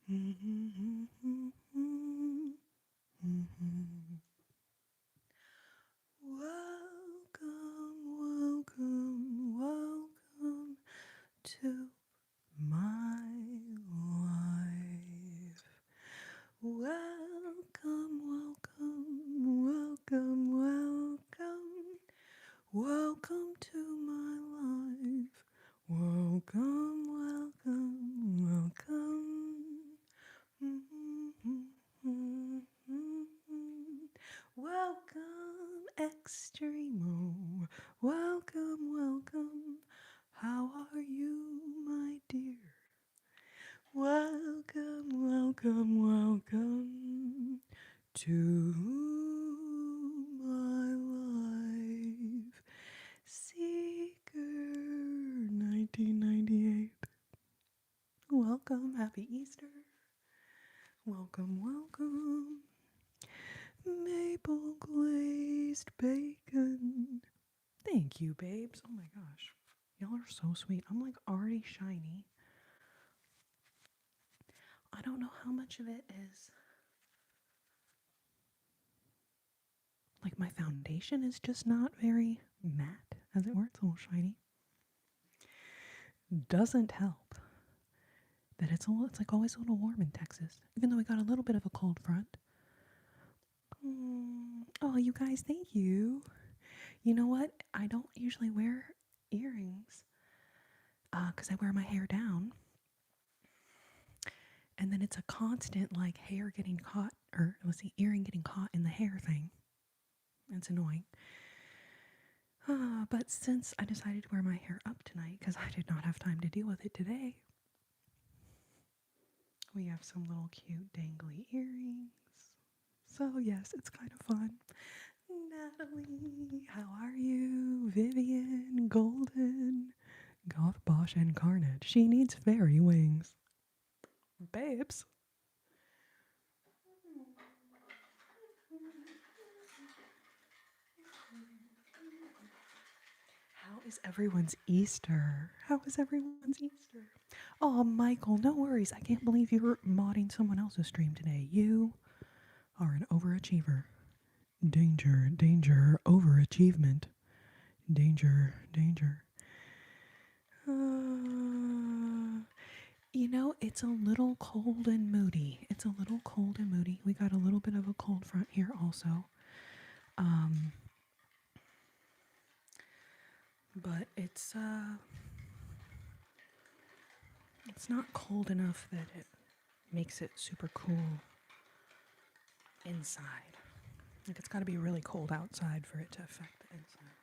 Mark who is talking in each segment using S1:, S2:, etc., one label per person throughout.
S1: Welcome, welcome to my life. Welcome to my life. Welcome, Extremo. Welcome. How are you, my dear? Welcome to my life. Seeker 1998. Welcome, happy Easter. Welcome. Maple glazed bacon. Thank you, babes. Oh my gosh. Y'all are so sweet. I'm like already shiny. I don't know how much of it is. Like my foundation is just not very matte, as it were. It's a little shiny. Doesn't help that it's like always a little warm in Texas, even though we got a little bit of a cold front. Oh, you guys, thank you. You know what? I don't usually wear earrings because I wear my hair down. And then it's a constant like hair getting caught, or let's see, earring getting caught in the hair thing. It's annoying. But since I decided to wear my hair up tonight because I did not have time to deal with it today, we have some little cute dangly earrings. So yes, it's kind of fun. Natalie, how are you? Vivian, Golden, Goth, Bosch, and Carnage. She needs fairy wings. Babes. How is everyone's Easter? Oh, Michael, no worries. I can't believe you were modding someone else's stream today. You are an overachiever. Danger, overachievement. Danger. You know, it's a little cold and moody. We got a little bit of a cold front here also. But it's not cold enough that it makes it super cool inside. Like it's got to be really cold outside for it to affect the inside.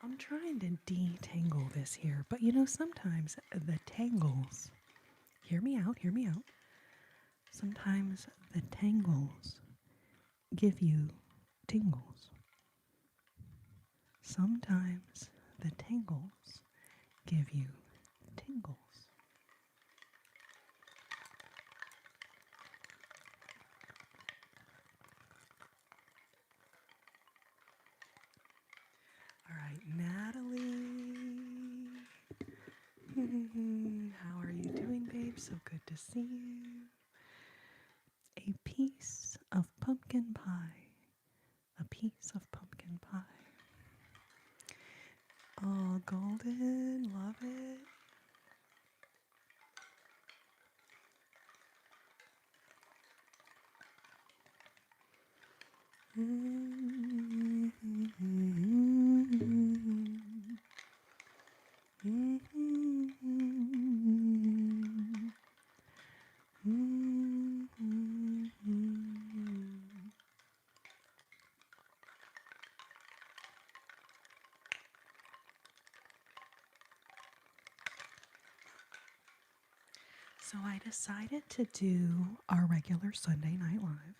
S1: I'm trying to detangle this here, but you know, sometimes the tangles, hear me out. Sometimes the tangles give you tingles. Sometimes the tangles give you tingles. All right, Natalie. How are you doing, babe? So good to see you. A piece of pumpkin pie. Oh, Golden, love it. So I decided to do our regular Sunday Night Live.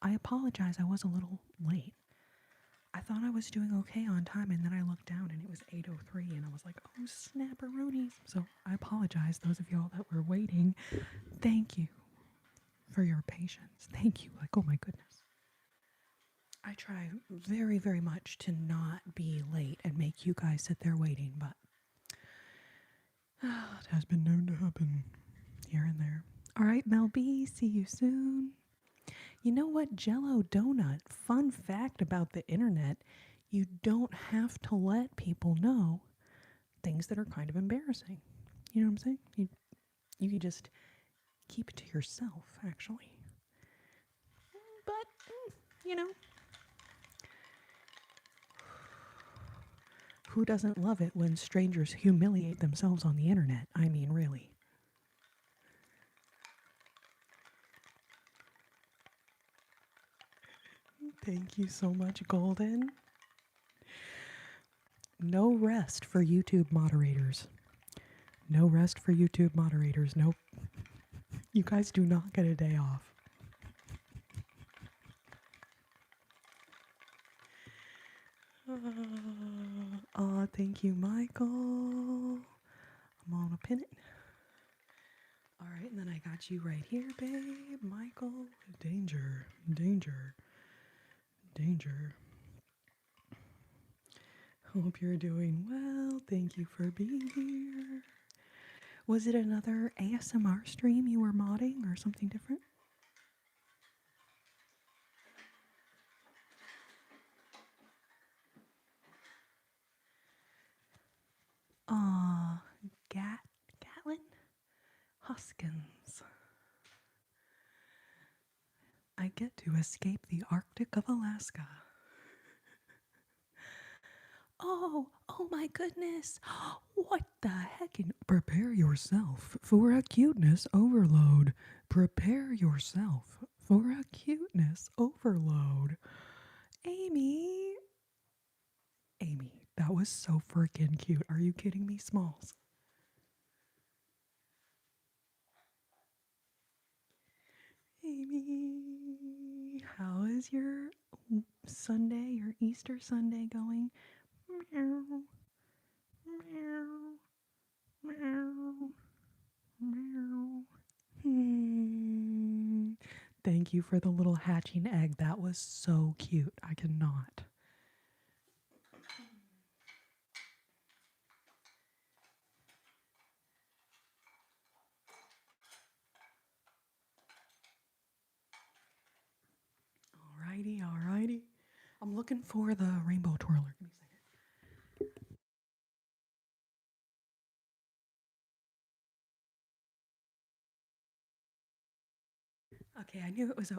S1: I apologize, I was a little late. I thought I was doing okay on time, and then I looked down and it was 8:03, and I was like, oh, snapperoonies. So I apologize, those of y'all that were waiting. Thank you for your patience. Thank you. Like, oh my goodness. I try very, very much to not be late and make you guys sit there waiting, but It has been known to happen here and there. All right, Mel B, see you soon. You know what? Jello donut. Fun fact about the internet, you don't have to let people know things that are kind of embarrassing. You know what I'm saying? You can just keep it to yourself, actually. But, you know, who doesn't love it when strangers humiliate themselves on the internet? I mean, really. Thank you so much, Golden. No rest for YouTube moderators. No rest for YouTube moderators. Nope. You guys do not get a day off. Thank you, Michael. I'm gonna pin it. All right, and then I got you right here, babe. Michael. Danger, danger, danger. Hope you're doing well. Thank you for being here. Was it another ASMR stream you were modding or something different? Gatlin Hoskins. I get to escape the Arctic of Alaska. Oh my goodness. What the heck? Prepare yourself for a cuteness overload. Prepare yourself for a cuteness overload. Amy. Amy, that was so freaking cute. Are you kidding me, Smalls? Amy, how is your Sunday, your Easter Sunday going? Meow, meow, meow, meow. Thank you for the little hatching egg. That was so cute. I cannot. Alrighty, alrighty. I'm looking for the rainbow twirler. Give me a second. Okay, I knew it was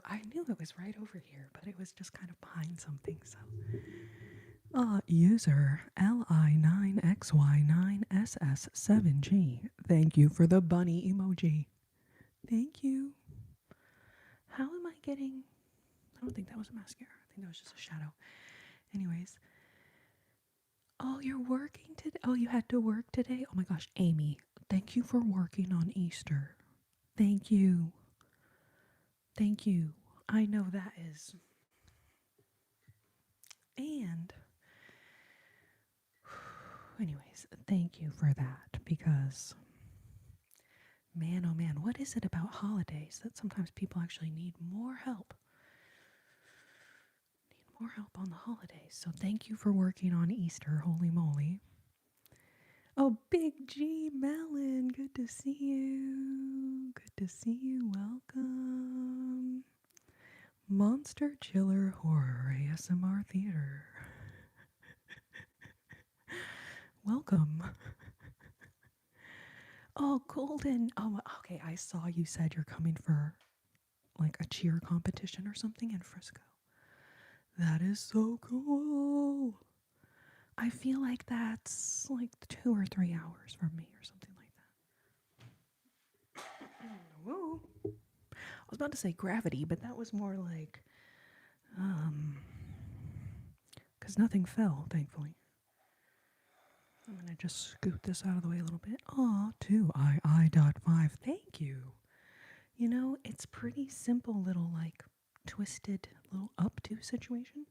S1: right over here, but it was just kind of behind something. So, user li9xy9ss7g. Thank you for the bunny emoji. Thank you. How am I getting? I don't think that was a mascara. I think that was just a shadow. Anyways. Oh, you're working today? Oh, you had to work today? Oh my gosh, Amy, thank you for working on Easter. Thank you. Thank you. I know that is. And, anyways, thank you for that because, man, oh man, what is it about holidays that sometimes people actually need more help? Need more help on the holidays. So thank you for working on Easter, holy moly. Oh, Big G Melon, good to see you. Good to see you. Welcome. Monster Chiller Horror ASMR Theater. Welcome. Oh, Golden. Oh, okay. I saw you said you're coming for like a cheer competition or something in Frisco. That is so cool. I feel like that's like 2 or 3 hours from me or something like that. Whoa. I was about to say gravity, but that was more like, because nothing fell, thankfully. I'm going to just scoot this out of the way a little bit. Aw, 2II.5. Thank you. You know, it's pretty simple little, like, twisted little updo situation.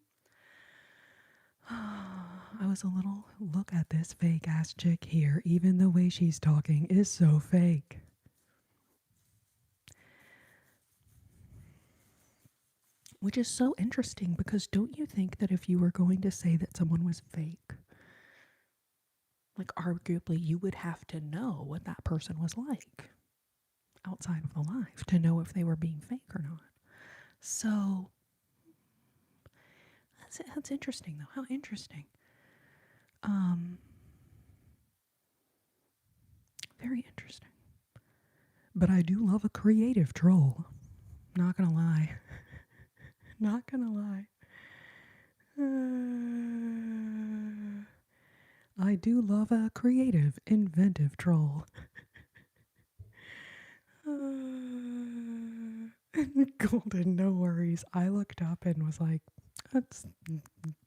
S1: I was a little, look at this fake ass chick here. Even the way she's talking is so fake. Which is so interesting because don't you think that if you were going to say that someone was fake, Like, arguably, you would have to know what that person was like outside of the live to know if they were being fake or not. So, that's interesting, though. How interesting. Very interesting. But I do love a creative troll. Not gonna lie. Not gonna lie. I do love a creative, inventive troll. Golden, no worries. I looked up and was like, that's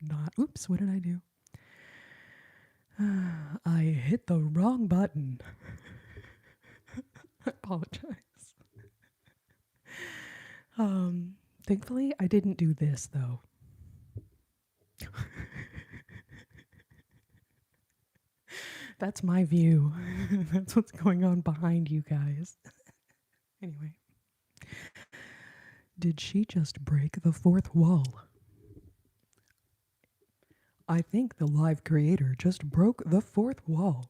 S1: not. Oops, what did I do? I hit the wrong button. I apologize. Thankfully, I didn't do this though. That's my view. That's what's going on behind you guys. Anyway. Did she just break the fourth wall? I think the live creator just broke the fourth wall.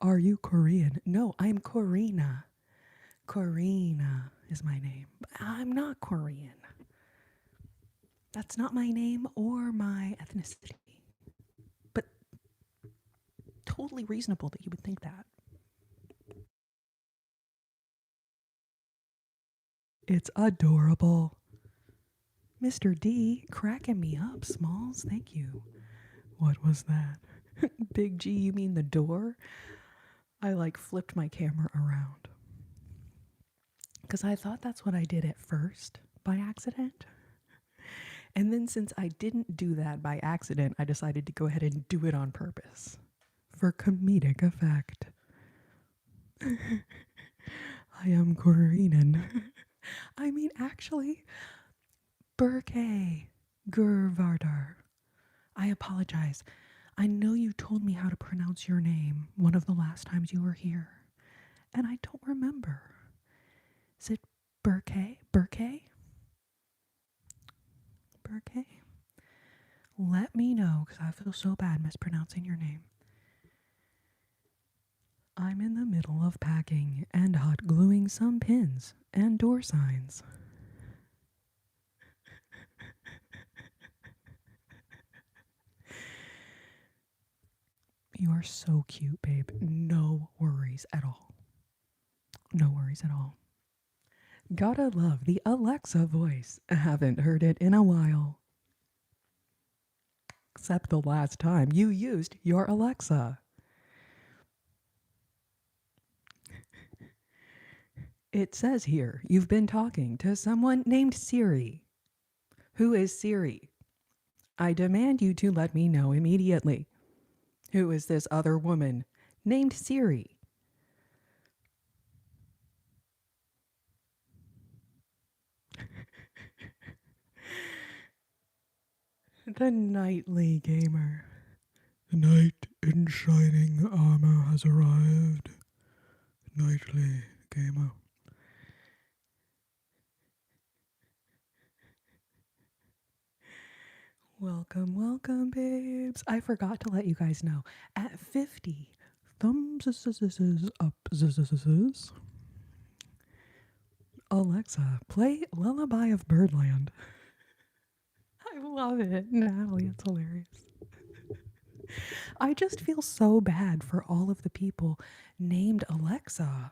S1: Are you Korean? No, I'm Corrina. Corrina is my name. I'm not Korean. That's not my name or my ethnicity. But totally reasonable that you would think that. It's adorable. Mr. D, cracking me up, Smalls. Thank you. What was that? Big G, you mean the door? I flipped my camera around. Because I thought that's what I did at first by accident. And then since I didn't do that by accident, I decided to go ahead and do it on purpose for comedic effect. I am Corrina. I mean, actually, Burke Gurvardar. I apologize. I know you told me how to pronounce your name one of the last times you were here, and I don't remember. Is it Burke? Burke? Burke? Let me know, because I feel so bad mispronouncing your name. I'm in the middle of packing and hot gluing some pins and door signs. You are so cute, babe. No worries at all. No worries at all. Gotta love the Alexa voice. Haven't heard it in a while. Except the last time you used your Alexa. It says here you've been talking to someone named Siri. Who is Siri? I demand you to let me know immediately. Who is this other woman named Siri? The Nightly Gamer. The knight in shining armor has arrived. Nightly Gamer. Welcome, welcome, babes. I forgot to let you guys know. At 50 thumbs up, Alexa, play Lullaby of Birdland. I love it. Natalie, it's hilarious. I just feel so bad for all of the people named Alexa.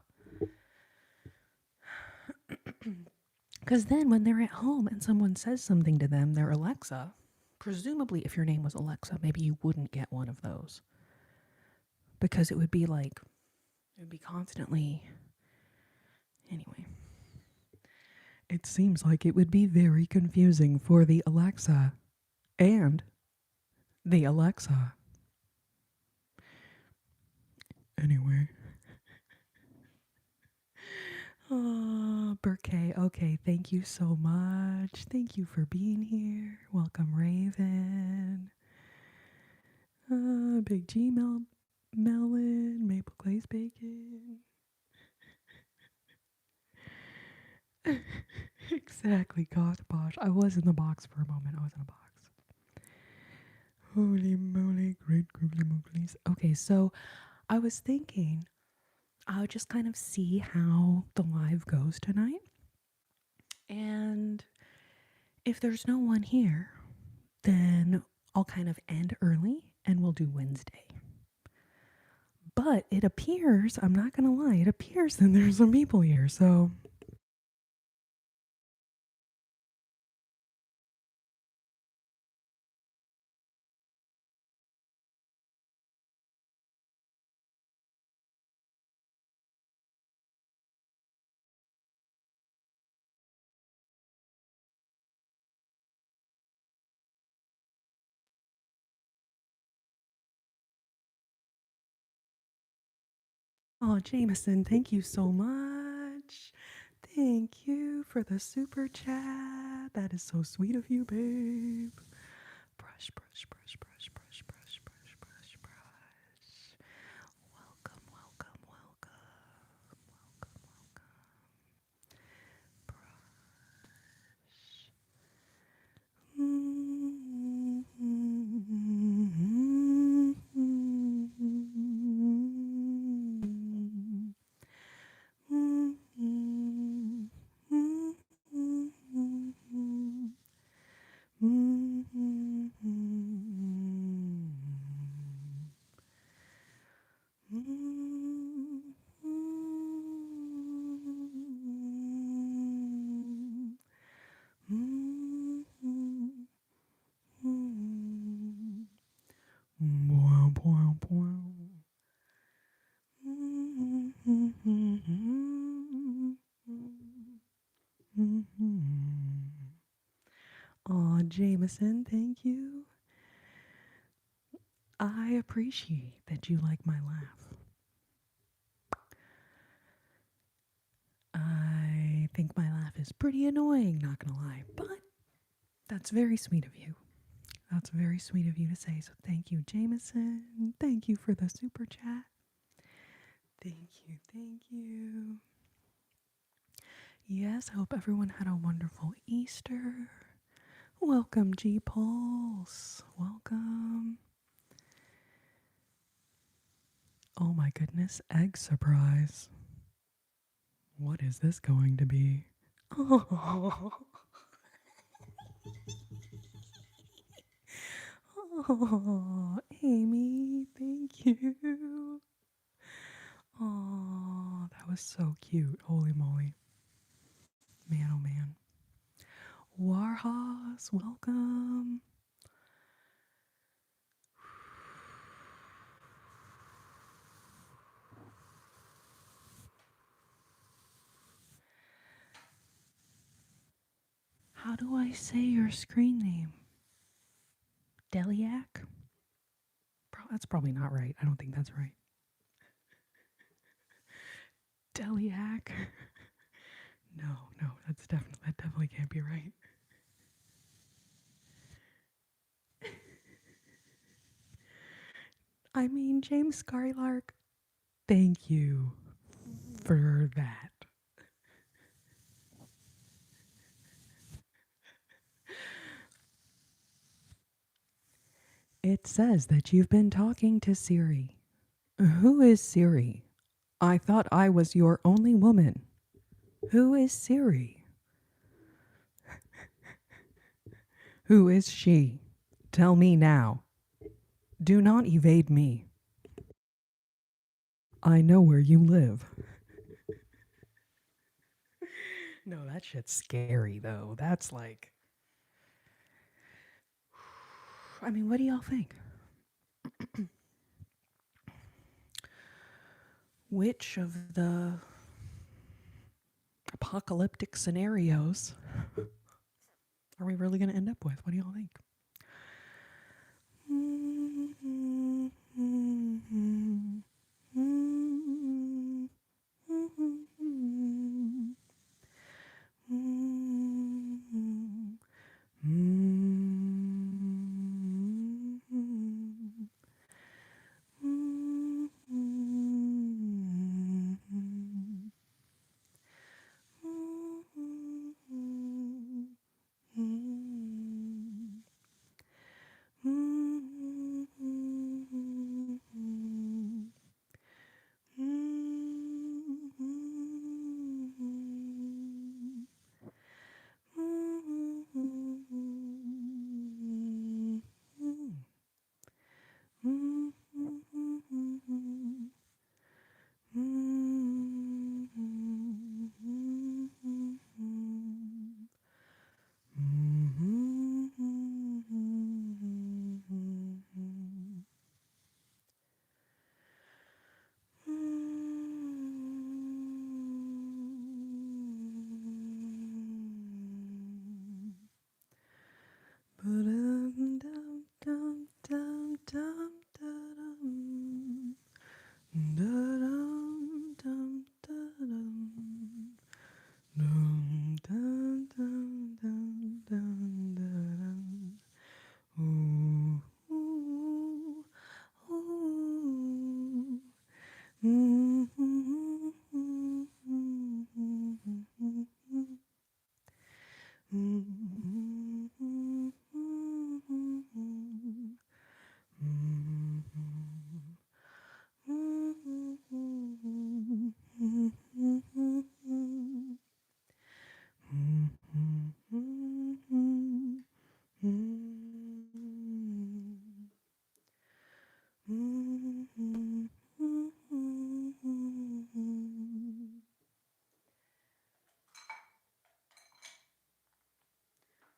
S1: Because then when they're at home and someone says something to them, they're Alexa. Presumably, if your name was Alexa, maybe you wouldn't get one of those. Because it would be constantly. Anyway. It seems like it would be very confusing for the Alexa and the Alexa. Anyway. Oh, Burke. Okay, thank you so much. Thank you for being here. Welcome, Raven. Big Gmail. melon, maple glazed bacon. Exactly, gosh, bosh. I was in the box for a moment. I was in a box. Holy moly, great googly mooglies. Okay, so I was thinking I would just kind of see how the live goes tonight. And if there's no one here, then I'll kind of end early and we'll do Wednesday. But it appears, I'm not going to lie, it appears that there's some people here. So oh, Jameson, thank you so much. Thank you for the super chat. That is so sweet of you, babe. Brush, brush, brush, brush, brush, brush, brush, brush, brush. Welcome, welcome, welcome, welcome, welcome. Brush. Aw, Jameson, thank you. I appreciate that you like my laugh. I think my laugh is pretty annoying, not gonna lie, but that's very sweet of you. That's very sweet of you to say, so thank you, Jameson. Thank you for the super chat. Thank you, thank you. Yes, I hope everyone had a wonderful Easter. Welcome, G Pulse. Welcome. Oh my goodness, egg surprise. What is this going to be? Oh, oh Amy, thank you. Oh, that was so cute. Holy moly. Man, oh man. Warhas, welcome. How do I say your screen name? Deliac? That's probably not right. I don't think that's right. Deliac? No, that definitely can't be right. I mean, James Skylark, thank you for that. It says that you've been talking to Siri. Who is Siri? I thought I was your only woman. Who is Siri? Who is she? Tell me now. Do not evade me. I know where you live. No, that shit's scary, though. That's like. I mean, what do y'all think? Which of the apocalyptic scenarios are we really going to end up with? What do y'all think?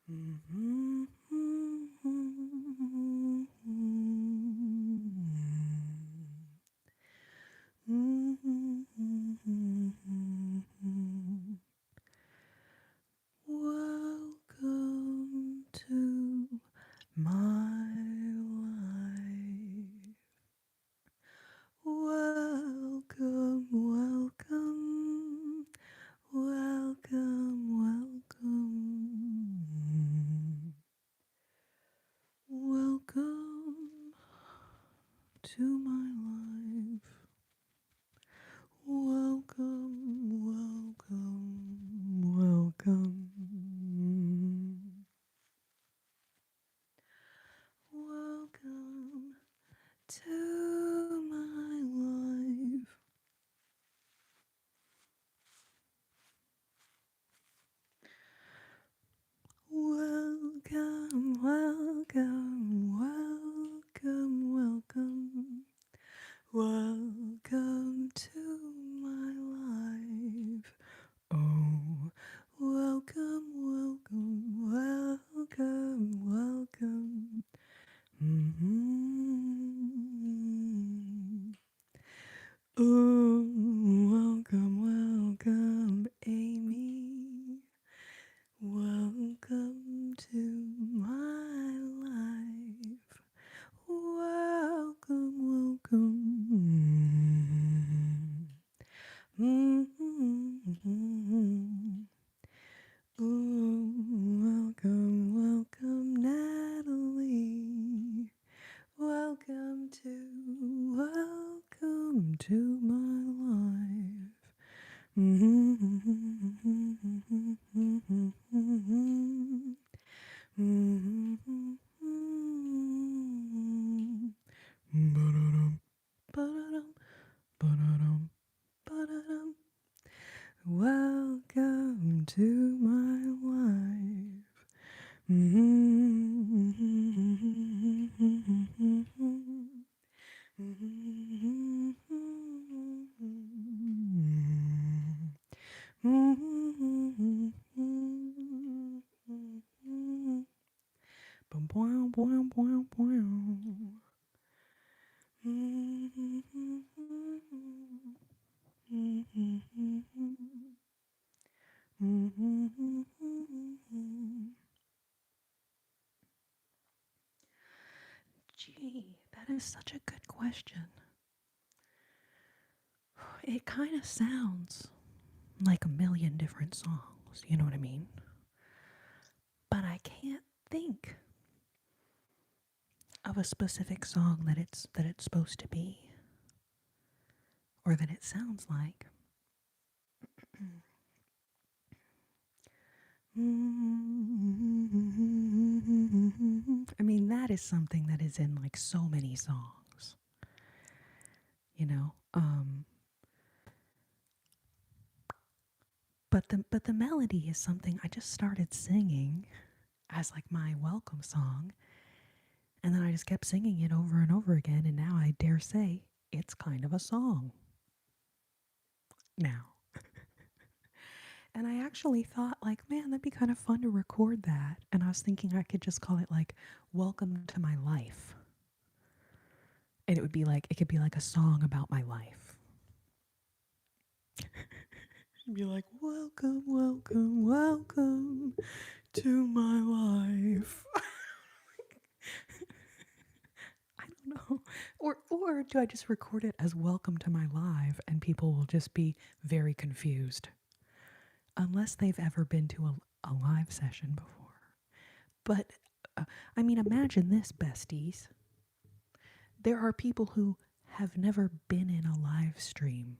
S1: Welcome to my life. Welcome, welcome, welcome, welcome. Welcome to my life. Welcome, welcome, welcome. Welcome to my life. Welcome, welcome, welcome, welcome. Welcome to my life. Oh, welcome, welcome, welcome, welcome. Mm-hmm. Oh, welcome, welcome, Amy. Welcome to my life. Welcome, welcome. Mm-hmm. Ooh, welcome, welcome, Natalie. Welcome to my life. Ba-da-dum, ba-da-dum, ba-da-dum, ba-da-dum. Welcome to my life. Gee, that is such a good question. It kind of sounds like a million different songs, you know what I mean? But I can't think of a specific song that it's supposed to be or that it sounds like. I mean, that is something that is in like so many songs, you know. But the melody is something I just started singing as like my welcome song, and then I just kept singing it over and over again, and now I dare say it's kind of a song now. And I actually thought, like, man, that'd be kind of fun to record that. And I was thinking I could just call it like Welcome to My Life. And it would be like, it could be like a song about my life. It'd be like, welcome, welcome, welcome to my life. I don't know. Or do I just record it as Welcome to My Live and people will just be very confused? Unless they've ever been to a live session before. But, I mean, imagine this, besties. There are people who have never been in a live stream.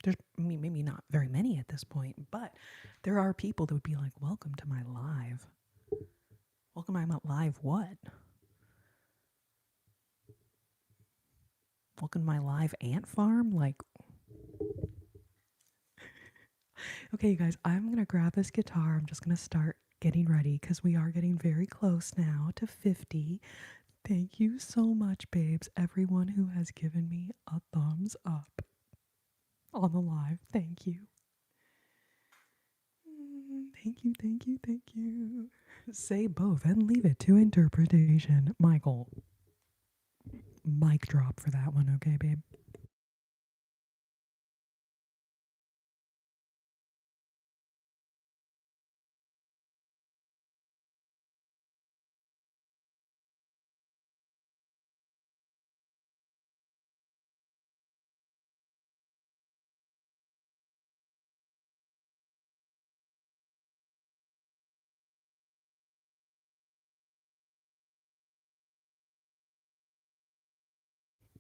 S1: There's, I mean, maybe not very many at this point, but there are people that would be like, welcome to my live. Welcome to my live what? Welcome to my live ant farm? Like, okay, you guys, I'm going to grab this guitar. I'm just going to start getting ready because we are getting very close now to 50. Thank you so much, babes. Everyone who has given me a thumbs up on the live. Thank you. Thank you, thank you, thank you. Say both and leave it to interpretation. Michael, mic drop for that one, okay, babe?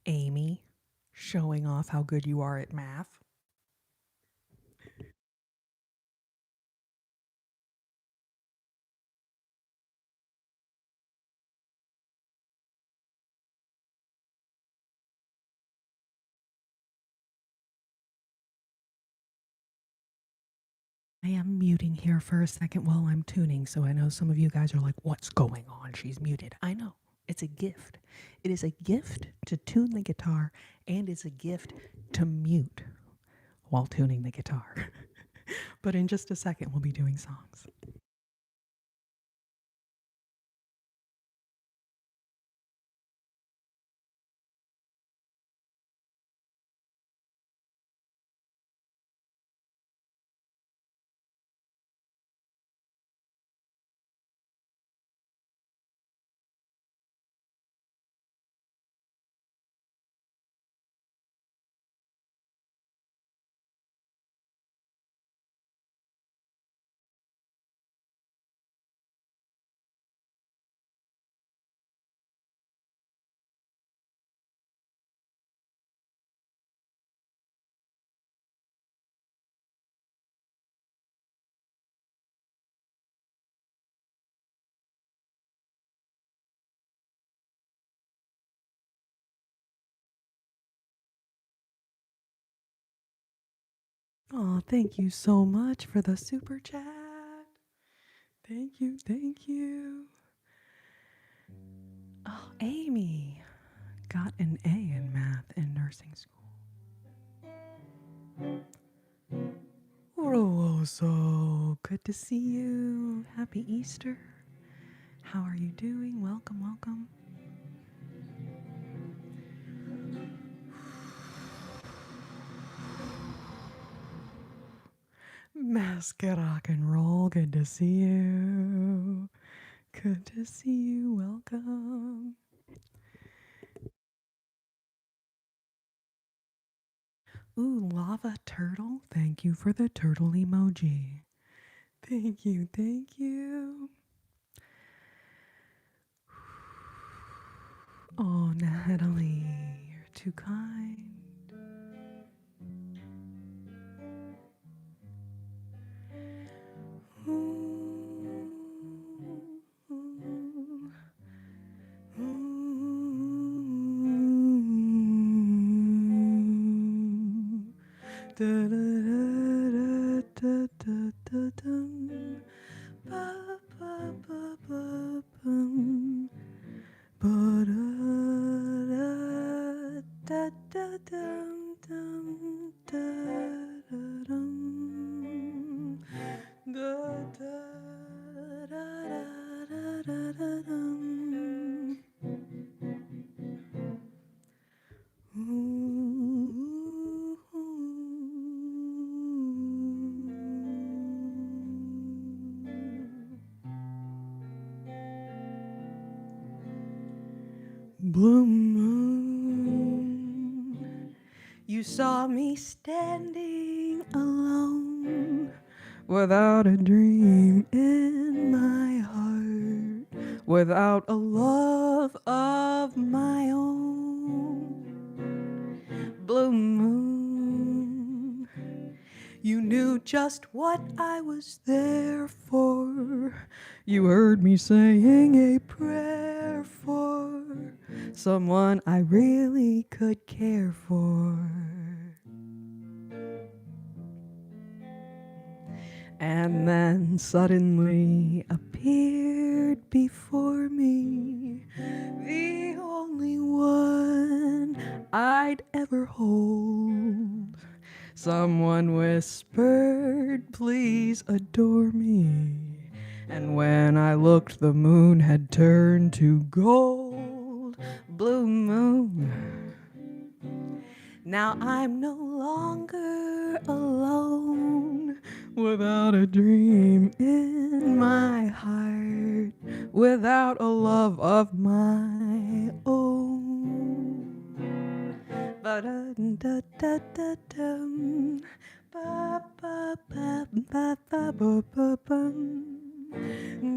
S1: Amy, showing off how good you are at math. I am muting here for a second while I'm tuning, so I know some of you guys are like, what's going on? She's muted. I know. It's a gift. It is a gift to tune the guitar, and it's a gift to mute while tuning the guitar. But in just a second, we'll be doing songs. Oh, thank you so much for the super chat. Thank you, thank you. Oh, Amy got an A in math in nursing school. Rosso, good to see you. Happy Easter. How are you doing? Welcome, welcome. Mask rock and roll, good to see you. Good to see you. Welcome. Ooh, lava turtle. Thank you for the turtle emoji. Thank you. Thank you. Oh, Natalie, you're too kind. Ooh, ooh, ooh. Da, da, da, da, da, da, dum. Ba, ba, ba, ba, bum. Ba, da, da, da, dum, dum, da, da, dum. Da, da, da, da, da, da, dum. Ooh, blue moon, you saw me standing alone without a dream in my heart, without a love of my own. Blue moon, you knew just what I was there for. You heard me saying a prayer for someone I really could care for. And then suddenly appeared before me the only one I'd ever hold. Someone whispered, please adore me. And when I looked, the moon had turned to gold. Blue moon. Now I'm no longer alone, without a dream in my heart, without a love of my own. Ba-da-da-da-da-dum. Ba-ba-ba-ba-ba-ba-bum.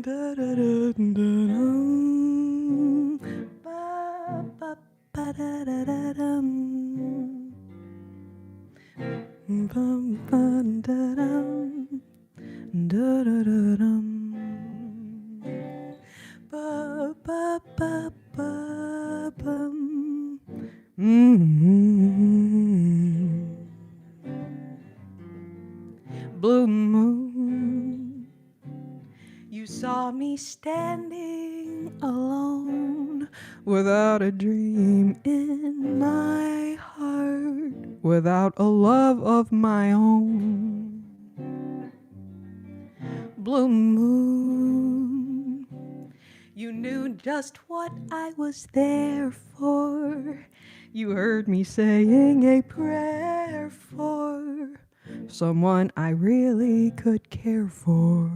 S1: Da-da-da-da-dum. Ba-ba-ba-da-da-da-dum. Bum-bum-da-dum. Da-da-da-dum. Ba-ba-ba-ba-bum. Blue moon, you saw me standing alone, without a dream in my heart, without a love of my own. Blue moon, you knew just what I was there for. You heard me saying a prayer for someone I really could care for.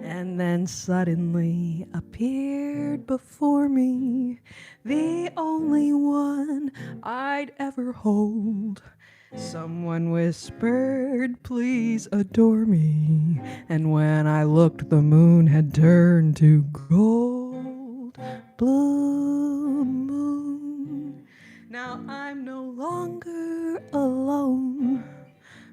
S1: And then suddenly appeared before me the only one I'd ever hold. Someone whispered, please adore me. And when I looked, the moon had turned to gold. Blue moon. Now I'm no longer alone,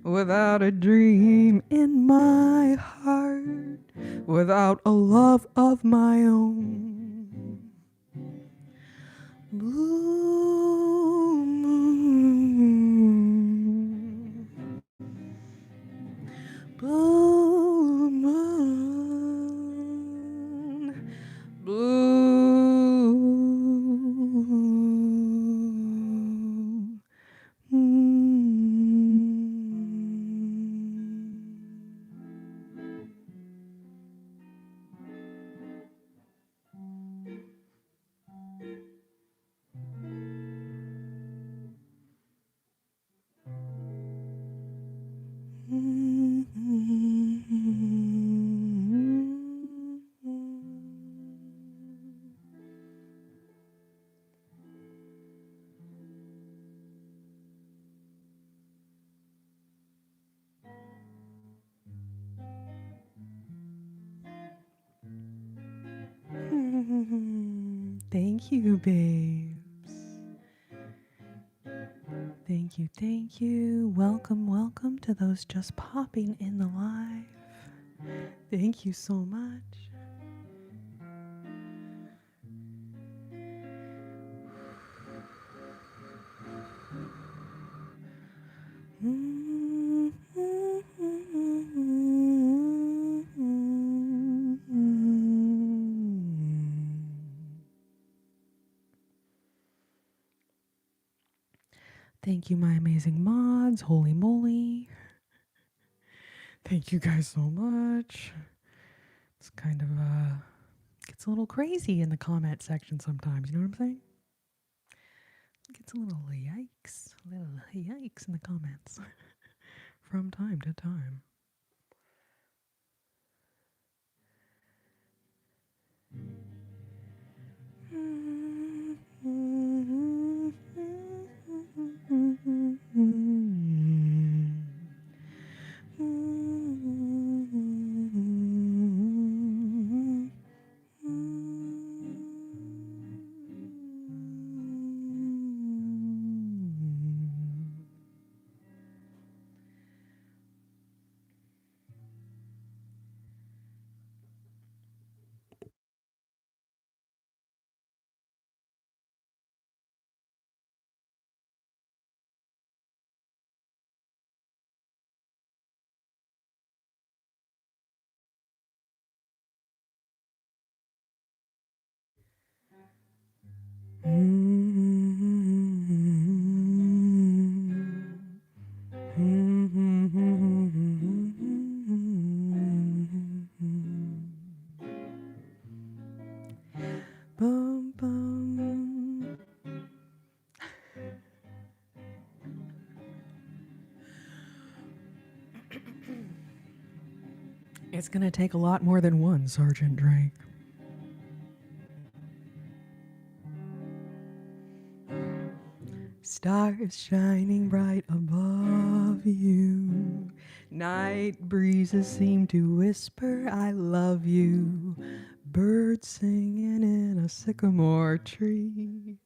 S1: without a dream in my heart, without a love of my own. Blue moon, blue moon, blue moon. Thank you, babes. Thank you, thank you. Welcome, welcome to those just popping in the live. Thank you so much. Thank you, my amazing mods. Holy moly. Thank you guys so much. It's kind of gets a little crazy in the comment section sometimes, you know what I'm saying? It gets a little yikes in the comments from time to time. It's gonna take a lot more than one, Sergeant Drake. Stars shining bright above you. Night breezes seem to whisper, I love you. Birds singing in a sycamore tree.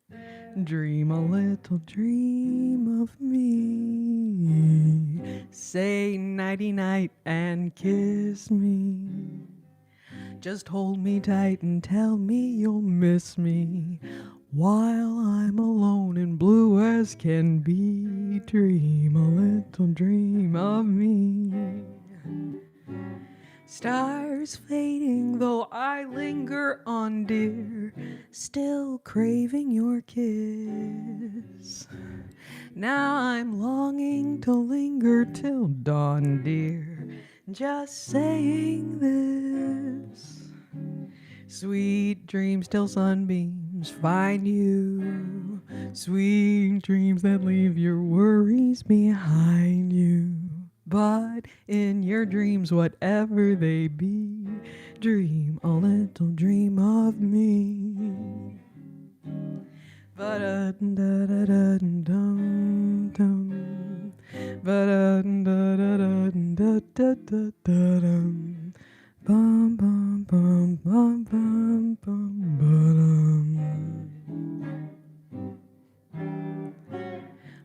S1: Dream a little dream of me. Say nighty night and kiss me. Just hold me tight and tell me you'll miss me. While I'm alone and blue as can be, dream a little dream of me. Stars fading, though I linger on, dear, still craving your kiss. Now I'm longing to linger till dawn, dear, just saying this. Sweet dreams till sunbeams find you. Sweet dreams that leave your worries behind you. But in your dreams, whatever they be, dream a little dream of me. Ba-da-da-da-da-dum-dum. Ba-da-da-da-da-da-da-da-dum. Bum bum bum bum bum bum ba-dum.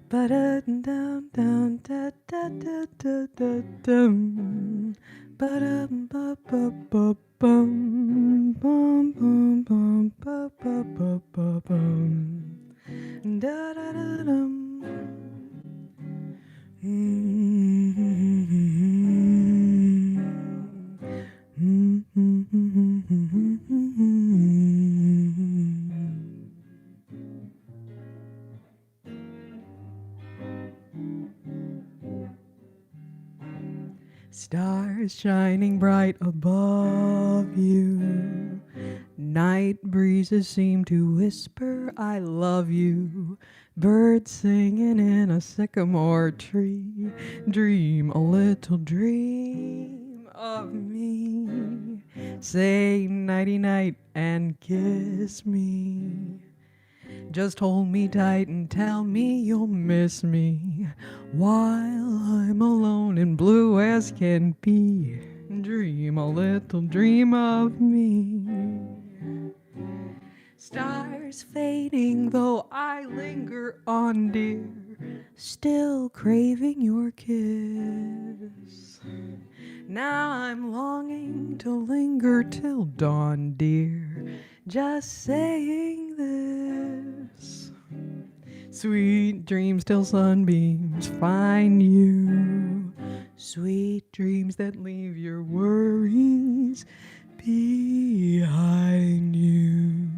S1: Ba-da-dum-dum-dum-da-da-da-da-da-dum. Ba-dum-ba-ba-ba-bum. Bum bum bum ba-ba-ba-ba-bum. Da-da-da-dum. Stars shining bright above you. Night breezes seem to whisper, I love you. Birds singing in a sycamore tree. Dream a little dream of me. Say nighty night and kiss me. Just hold me tight and tell me you'll miss me while I'm alone and blue as can be. Dream a little dream of me. Stars fading, though I linger on, dear, still craving your kiss. Now I'm longing to linger till dawn, dear, just saying this. Sweet dreams till sunbeams find you. Sweet dreams that leave your worries behind you.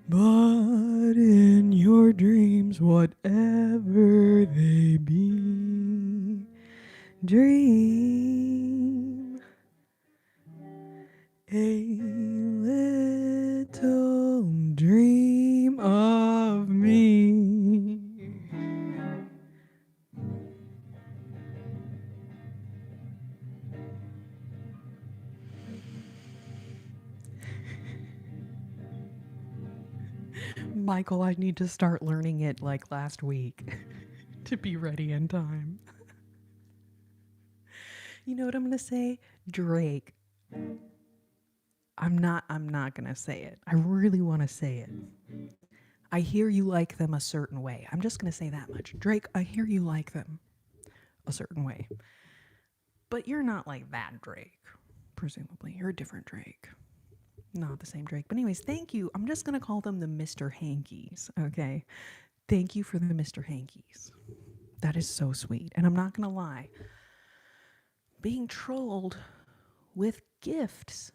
S1: But in your dreams, whatever they be, dream a little dream of me. Michael, I need to start learning it like last week to be ready in time. You know what I'm going to say? Drake. I'm not going to say it. I really want to say it. I hear you like them a certain way. I'm just going to say that much. Drake, I hear you like them a certain way. But you're not like that Drake, presumably. You're a different Drake. Not the same Drake. But anyways, thank you. I'm just going to call them the Mr. Hankies, okay? Thank you for the Mr. Hankies. That is so sweet. And I'm not going to lie. Being trolled with gifts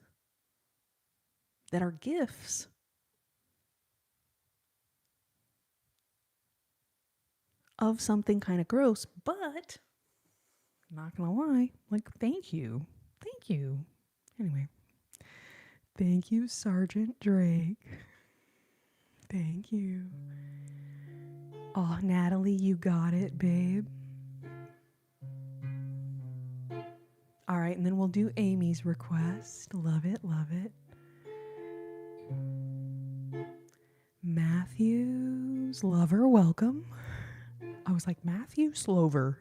S1: that are gifts of something kind of gross, but not going to lie. Like, thank you. Thank you. Anyway. Thank you, Sergeant Drake. Thank you. Oh, Natalie, you got it, babe. All right. right, and then we'll do Amy's request. Love it, love it. Matthew's lover, welcome. I was like, Matthew Slover.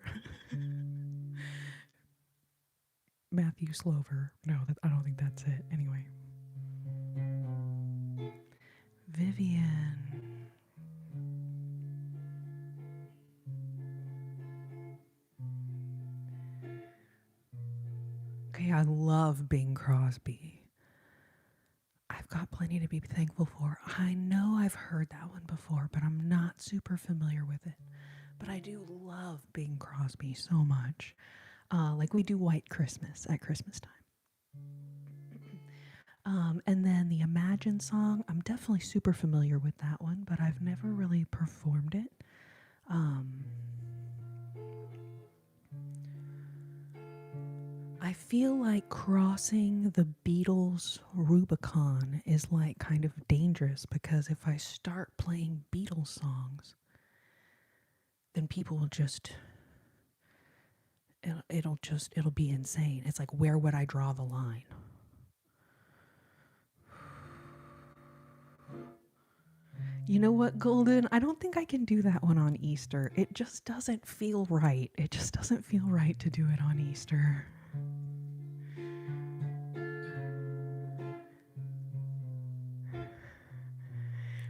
S1: Matthew Slover. No, I don't think that's it. Anyway. Vivian. Okay, I love Bing Crosby. I've got plenty to be thankful for. I know I've heard that one before, but I'm not super familiar with it. But I do love Bing Crosby so much. Like we do White Christmas at Christmas time. And then the Imagine song, I'm definitely super familiar with that one, but I've never really performed it. I feel like crossing the Beatles Rubicon is like kind of dangerous because if I start playing Beatles songs, then people will just it'll be insane. It's like, where would I draw the line? You know what, Golden? I don't think I can do that one on Easter. It just doesn't feel right. It just doesn't feel right to do it on Easter.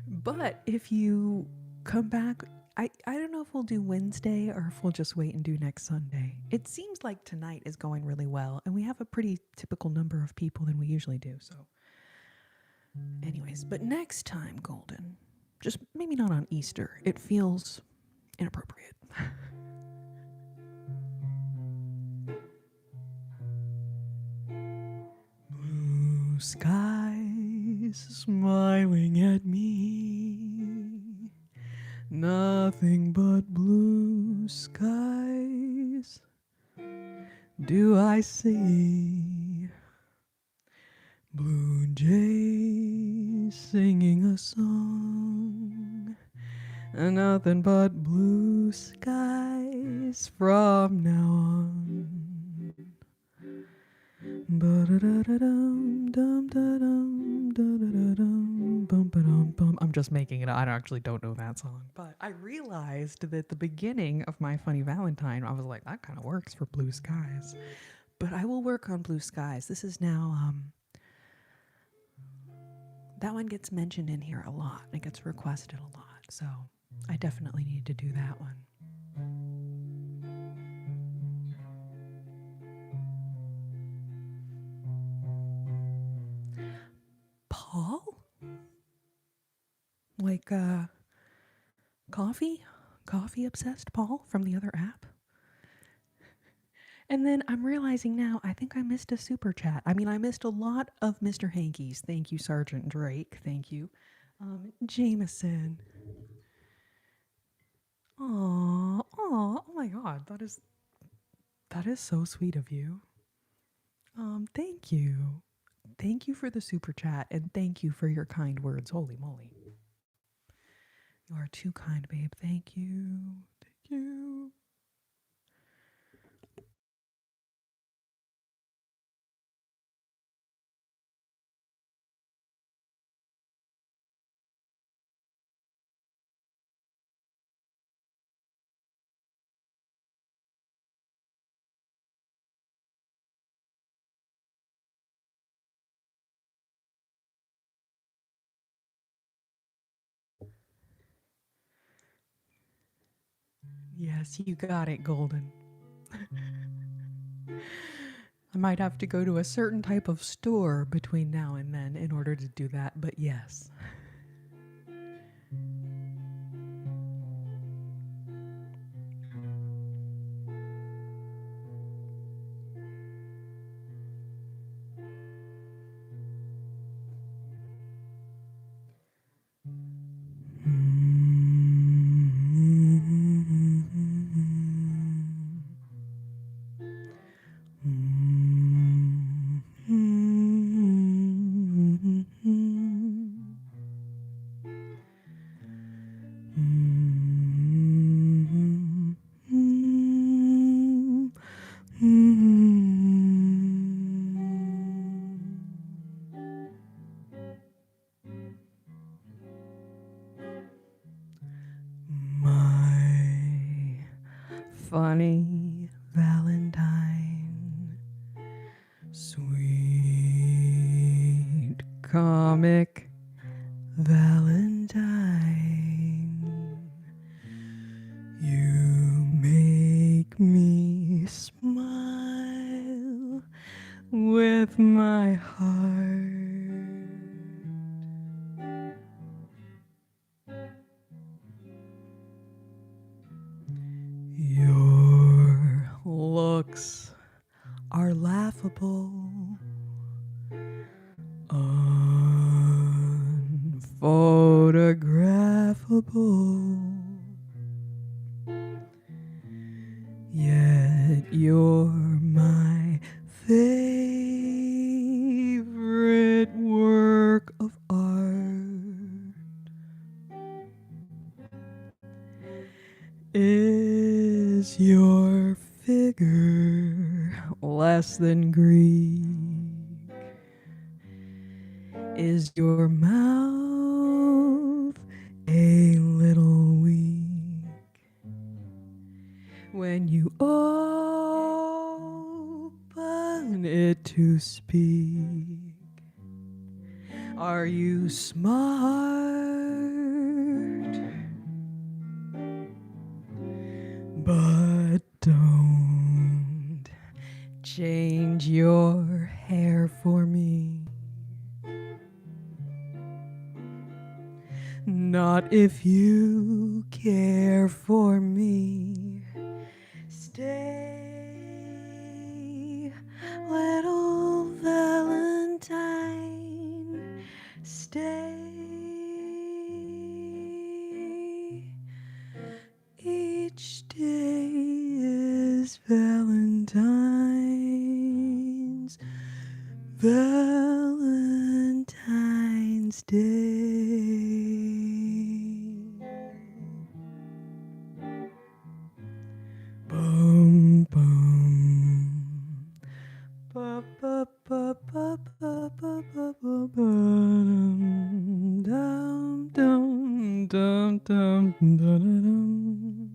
S1: But if you come back, I don't know if we'll do Wednesday or if we'll just wait and do next Sunday. It seems like tonight is going really well, and we have a pretty typical number of people than we usually do. So, anyways, but next time, Golden, just maybe not on Easter. It feels inappropriate. Blue skies smiling at me. Nothing but blue skies do I see. Blue jays singing a song. Nothing but blue skies from now on. I'm just making it. I actually don't know that song, but I realized that at the beginning of My Funny Valentine, I was like, that kind of works for Blue Skies. But I will work on Blue Skies. This is now, that one gets mentioned in here a lot. It gets requested a lot. So I definitely need to do that one. Paul? Like, coffee obsessed Paul from the other app. And then I'm realizing now, I think I missed a super chat. I mean, I missed a lot of Mr. Hankies. Thank you, Sergeant Drake. Thank you. Jameson. Aw, oh my God, that is so sweet of you. Thank you. Thank you for the super chat, and thank you for your kind words. Holy moly. You are too kind, babe. Thank you. Thank you. Yes, you got it, Golden. I might have to go to a certain type of store between now and then in order to do that, but yes. funny Valentine, sweet comic Valentine, you make me smile with my heart. Your looks are laughable, unphotographable, yet you're my favorite work of art. Is your figure less than Greek? Is your mouth a little weak when you open it to speak? Are you smart? But don't change your hair for me. Not if you care for me. Stay, little Valentine. Stay. Each day is Valentine's Day. Bum bum. Ba ba ba ba ba ba ba ba ba dum dum dum dum dum dum.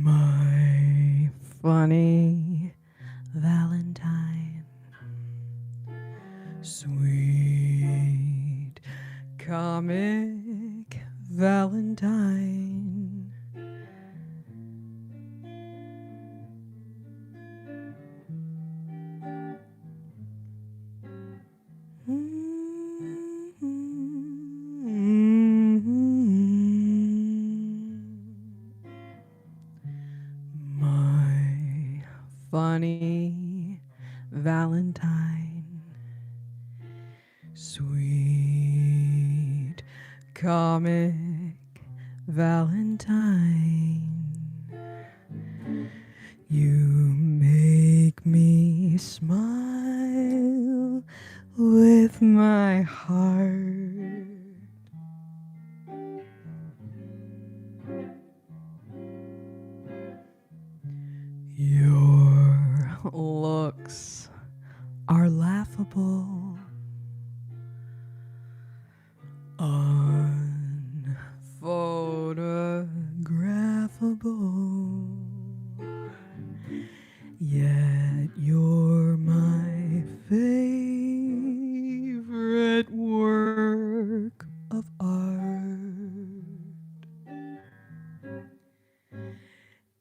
S1: My funny Valentine, sweet comic Valentine. My funny Valentine, sweet comic Valentine, you make me smile with my heart. Your looks are laughable, unphotographable, yet you're my favorite work of art.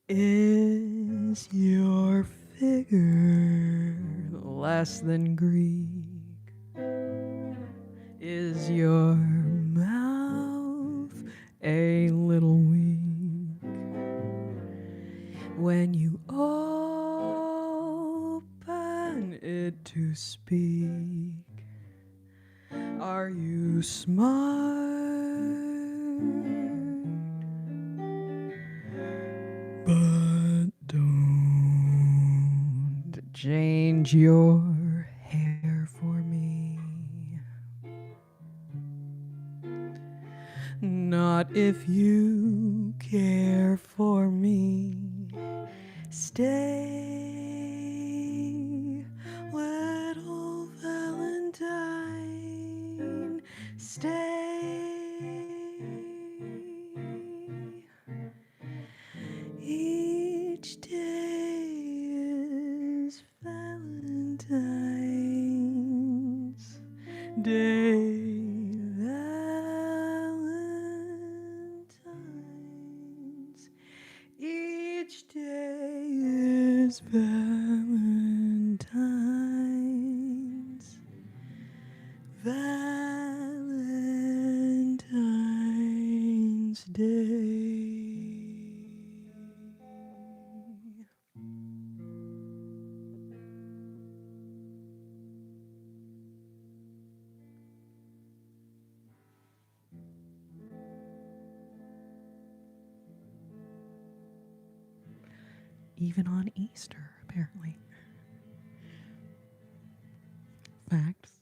S1: Is your figure less than Greek? Is your mouth a little weak when you open it to speak? Are you smart? change your hair for me. Not if you care for me. Stay, little Valentine. Stay. Each day is Valentine's Day. Valentine's. Each day is Valentine's. Valentine's Day. Even on Easter, apparently. Facts.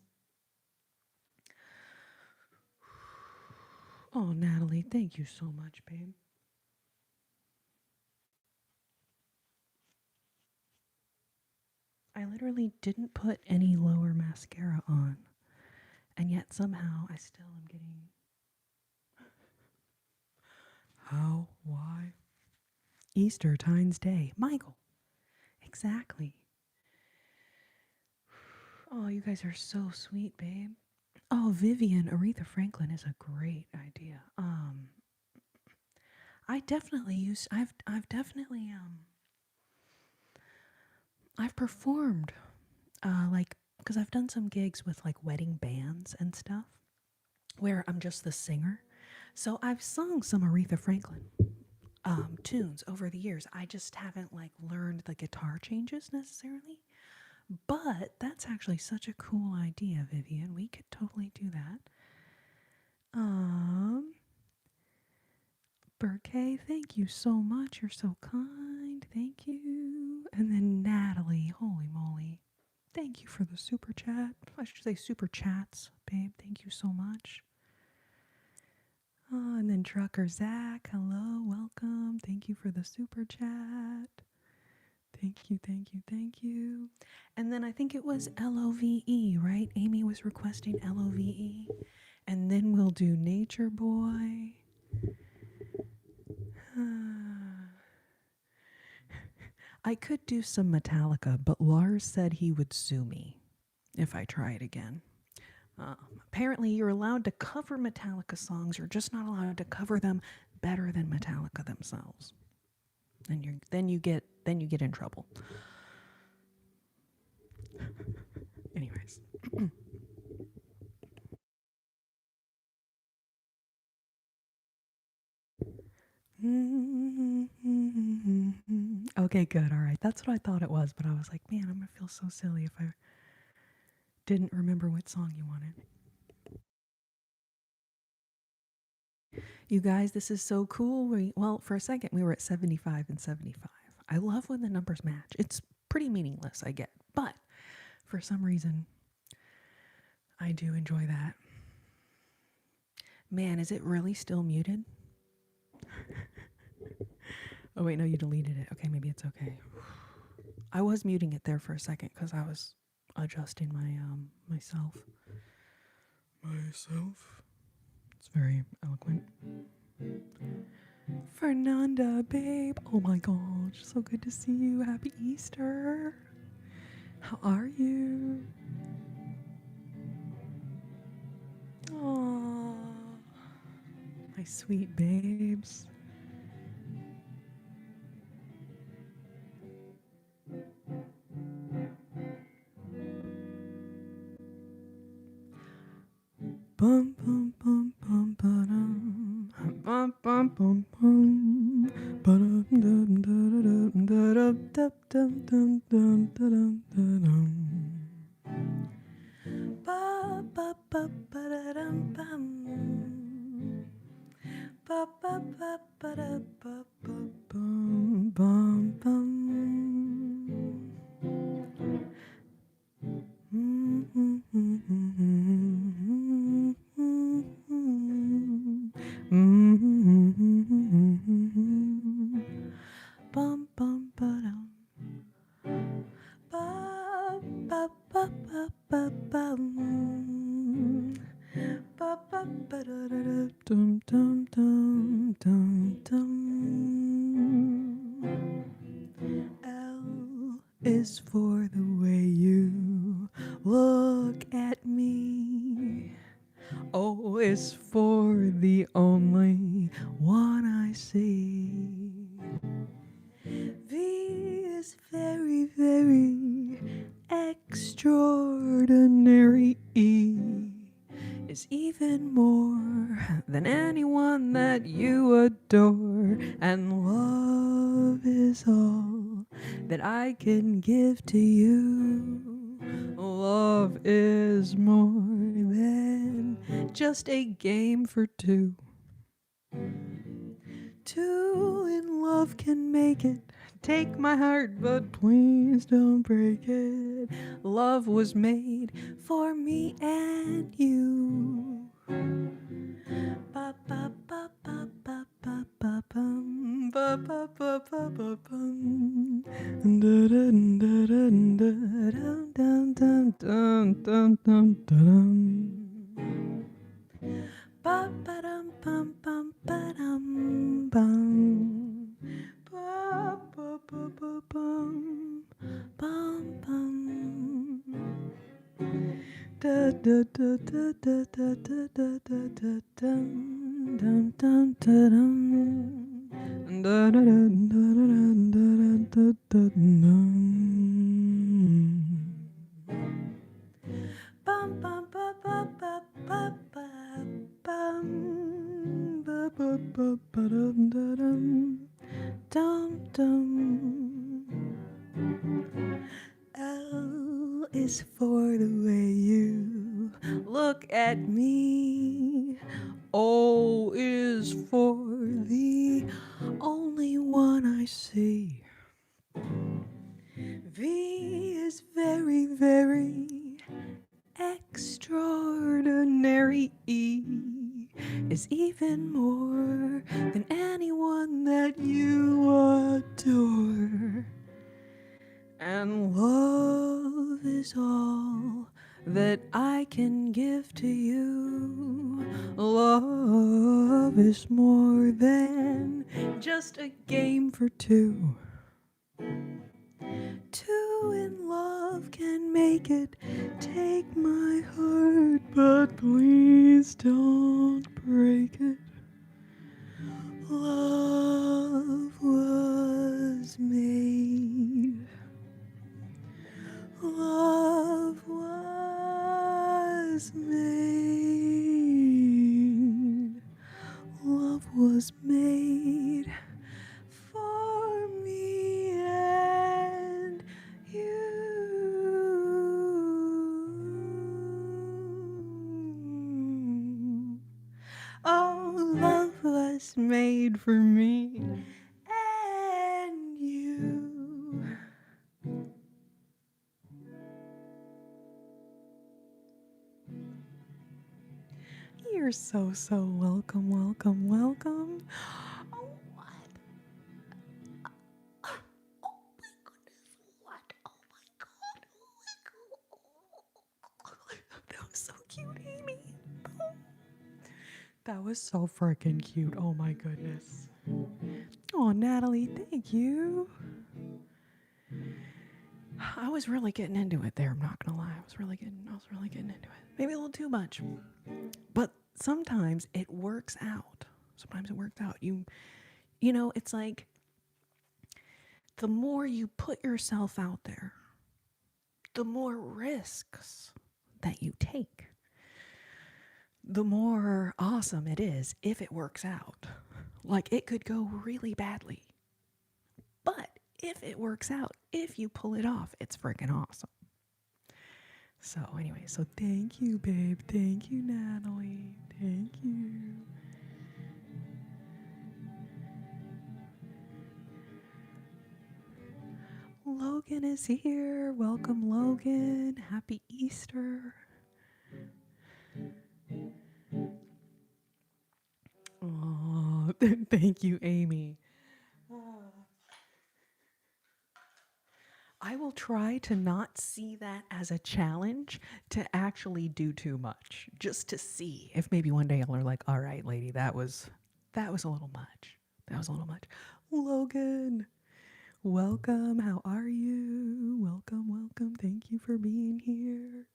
S1: Oh, Natalie, thank you so much, babe. I literally didn't put any lower mascara on, and yet somehow I still am getting... How? Why? Easter, Times Day. Michael. Exactly. Oh, you guys are so sweet, babe. Oh, Vivian, Aretha Franklin is a great idea. I definitely use. I've definitely I've performed like, because I've done some gigs with like wedding bands and stuff where I'm just the singer. So I've sung some Aretha Franklin tunes over the years. I just haven't like learned the guitar changes necessarily. But that's actually such a cool idea, Vivian. We could totally do that. Burkay, thank you so much. You're so kind. Thank you. And then Natalie, holy moly. Thank you for the super chat. I should say super chats, babe. Thank you so much. Oh, and then Trucker Zach, hello, welcome. Thank you for the super chat. Thank you, thank you, thank you. And then I think it was LOVE, right? Amy was requesting LOVE. And then we'll do Nature Boy. I could do some Metallica, but Lars said he would sue me if I try it again. Apparently, you're allowed to cover Metallica songs. You're just not allowed to cover them better than Metallica themselves. And then you get in trouble. Anyways. Okay, good. All right. That's what I thought it was, but I was like, man, I'm going to feel so silly if I didn't remember what song you wanted. You guys, this is so cool. Well, for a second, we were at 75 and 75. I love when the numbers match. It's pretty meaningless, I get. But for some reason, I do enjoy that. Man, is it really still muted? Oh, wait, no, you deleted it. Okay, maybe it's okay. I was muting it there for a second because I was adjusting my myself. It's very eloquent. Fernanda, babe. Oh my gosh, so good to see you. Happy Easter. How are you? Aww, my sweet babes. Bum bum bum bum ba-dum. Bum bum bum bum. Ba-dum dum da-da-dum da-dum dum dum dum dum dum. Ba ba ba ba-da-dum bum. Ba ba ba ba-da ba ba bum bum bum. Bum bum ba-dum. Ba ba ba ba ba bum. Ba ba ba da da da dum dum dum dum dum. L is for the way you look at me. O is for the only one I see. V is very, very extraordinary. E is even more than anyone that you adore. And love is all that I can give to you. Love is more than just a game for two. Two in love can make it. Take my heart, but please don't break it. Love was made for me and you. Ba ba ba ba ba ba ba bum ba ba ba ba ba bum. Da da da da da dum dum dum dum dum dum. Ba ba dum bum bum ba dum bum. Ba ba ba ba bum bum bum. Da da da da da da da da da da dum dum dum da dum. Da da da da da da da da dum. Bum bum ba ba ba ba ba bum ba ba ba ba dum da dum dum dum. L is for the way you look at me. O is for the only one I see. V is very, very extraordinary. E is even more than anyone that you adore. And love is all that I can give to you. Love is more than just a game for two. Two in love can make it. Take my heart, but please don't break it. Love was made. Love was made. Love was made for me and you. Oh, love was made for me and you. You're so welcome, welcome, welcome. Oh, what? Oh my goodness, what? Oh my god, oh my god. That was so cute, Amy. Oh. That was so freaking cute, oh my goodness. Oh, Natalie, thank you. I was really getting into it there, I'm not gonna lie. I was really getting into it. Maybe a little too much. But sometimes it works out. You know, it's like the more you put yourself out there, the more risks that you take, the more awesome it is if it works out. Like, it could go really badly, but if it works out, if you pull it off, it's freaking awesome. So anyway, so thank you, babe. Thank you, Natalie. Thank you. Logan is here. Welcome, Logan. Happy Easter. Oh, Thank you, Amy. I will try to not see that as a challenge to actually do too much, just to see if maybe one day y'all are like, all right, lady, that was a little much. That was a little much. Logan, welcome. How are you? Welcome, welcome. Thank you for being here.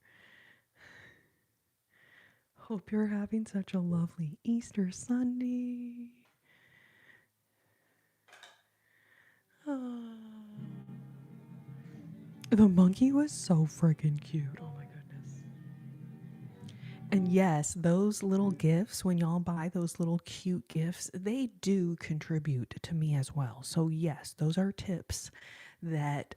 S1: Hope you're having such a lovely Easter Sunday. Ah. The monkey was so freaking cute. Oh my goodness. And yes, those little gifts, when y'all buy those little cute gifts, they do contribute to me as well. So, yes, those are tips that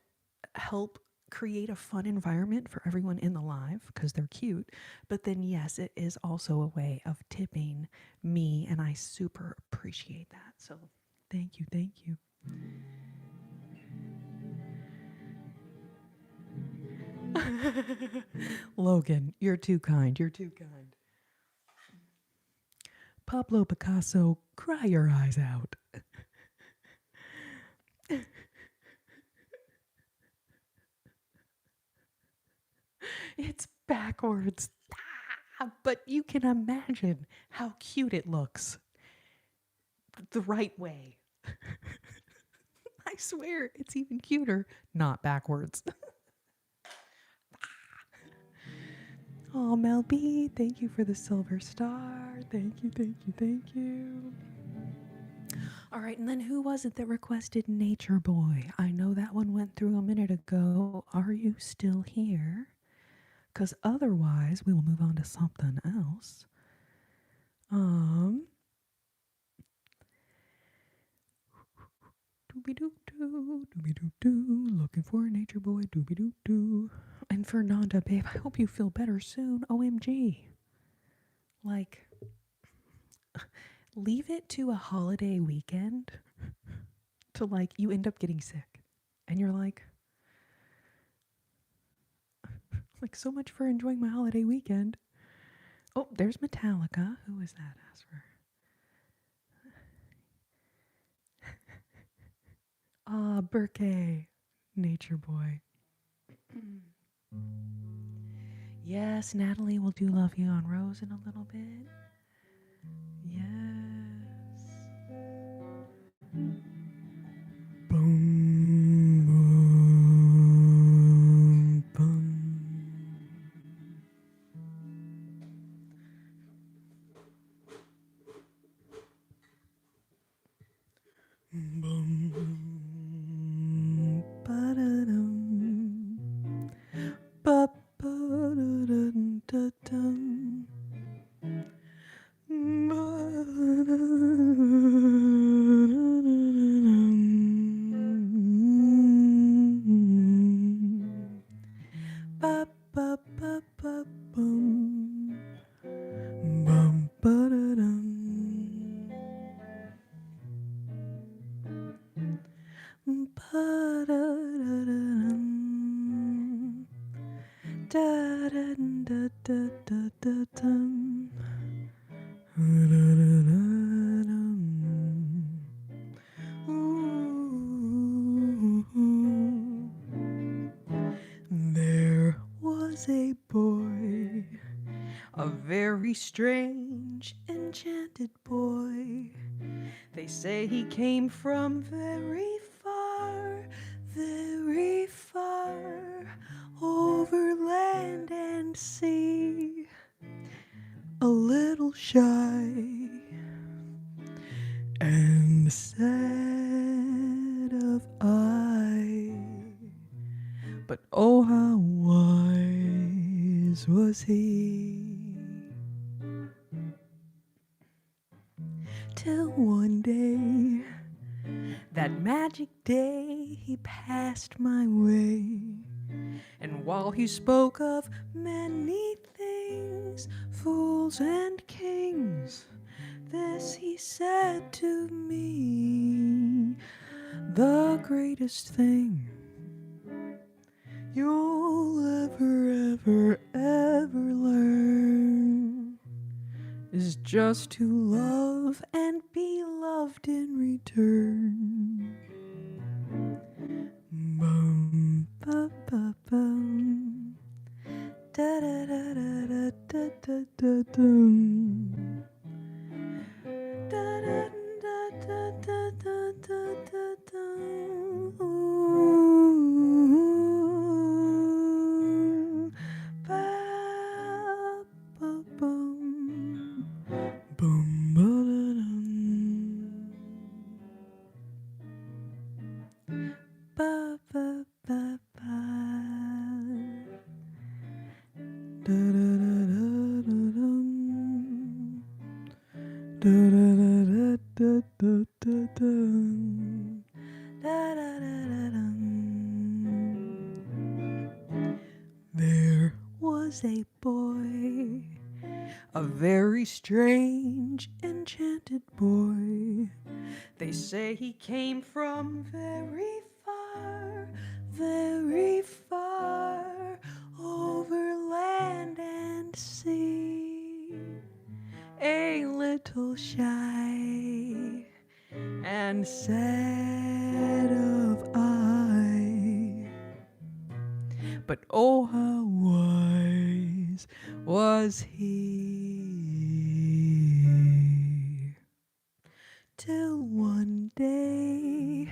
S1: help create a fun environment for everyone in the live because they're cute. But then, yes, it is also a way of tipping me, and I super appreciate that. So, thank you. Thank you. Logan, you're too kind. You're too kind. Pablo Picasso, cry your eyes out. It's backwards. But you can imagine how cute it looks. The right way. I swear, it's even cuter, not backwards. Oh, Mel B, thank you for the silver star. Thank you, thank you, thank you. All right, and then who was it that requested Nature Boy? I know that one went through a minute ago. Are you still here? Because otherwise, we will move on to something else. Dooby-doo-doo, looking for a Nature Boy, dooby-doo-doo. And Fernanda, babe, I hope you feel better soon. OMG. Like, leave it to a holiday weekend to, like, you end up getting sick. And you're like, so much for enjoying my holiday weekend. Oh, there's Metallica. Who is that, Asper? Ah, Burke, Nature Boy. Yes, Natalie will do Love You on Rose in a little bit. Yes. Boom, boom, boom. Boom, ba-da-dum, ba-ba-da-dum-da-dum. There was a boy, a very strange, enchanted boy. They say he came from very far, over land and sea. A little shy and sad of eye, but oh how wise was he. Till one day, that magic day, he passed my way. And while he spoke of many things, fools and kings, this he said to me: the greatest thing you'll ever learn is just to love and be loved loved in return. Bum, ba, ba, bum. Da, da, da, da, da, da, da, dum. Da, da, da, da, da, da, da, da, dum. Ooh. Ba, ba, bum. Bum, ba, da, dum. Ba, ba, ba, ba. Da, da, da, da, da, dum. Da, da, da, da, da, da, dum. Da, da, da, da, dum. There was a boy, a very strange, enchanted boy. They say he came from very far, over land and sea. A little shy and sad of eye, but oh how wise was he. Till one day,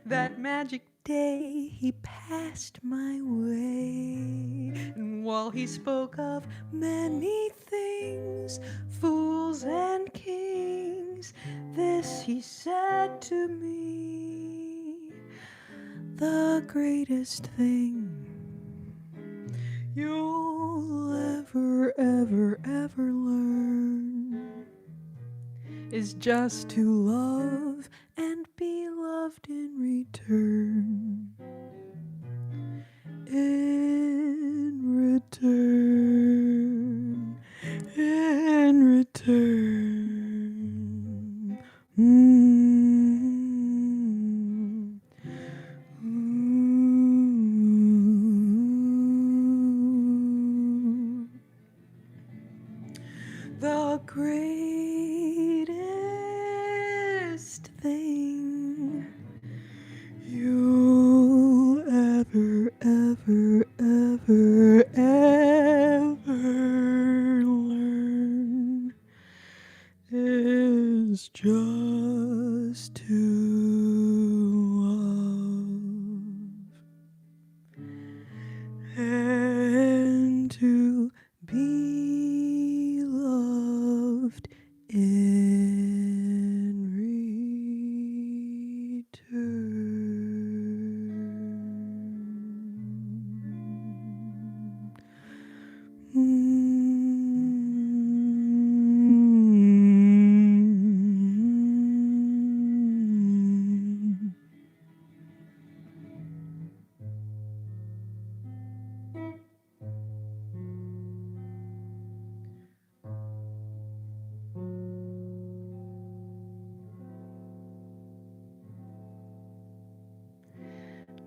S1: that magic day, he passed my way. And while he spoke of many things, fools and kings, this he said to me: the greatest thing you'll ever, ever, ever learn is just to love and be loved in return. In return. In return. Mm. Mm. The greatest thing you'll ever, ever, ever, ever learn is just to love and to be loved in return.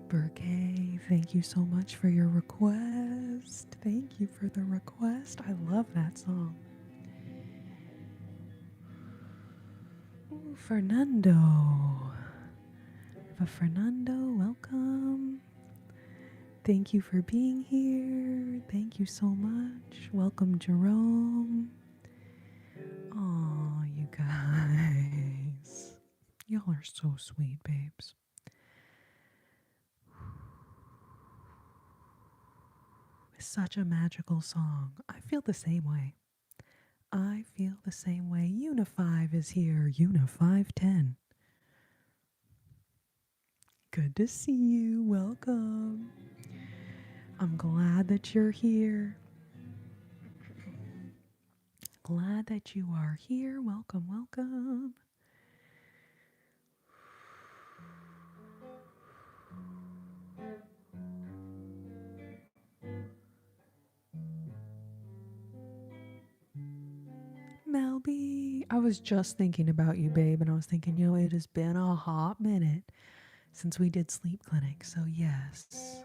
S1: Burkay, thank you so much for your request. Thank you for the request. I love that song. Ooh, Fernando. Fernando, welcome. Thank you for being here. Thank you so much. Welcome, Jerome. Oh, you guys. Y'all are so sweet, babes. It's such a magical song. I feel the same way. I feel the same way. Uni5 is here. Uni510. Good to see you. Welcome. I'm glad that you're here. Glad that you are here. Welcome, welcome. Melby, I was just thinking about you, babe, and I was thinking, it has been a hot minute since we did sleep clinic, so yes.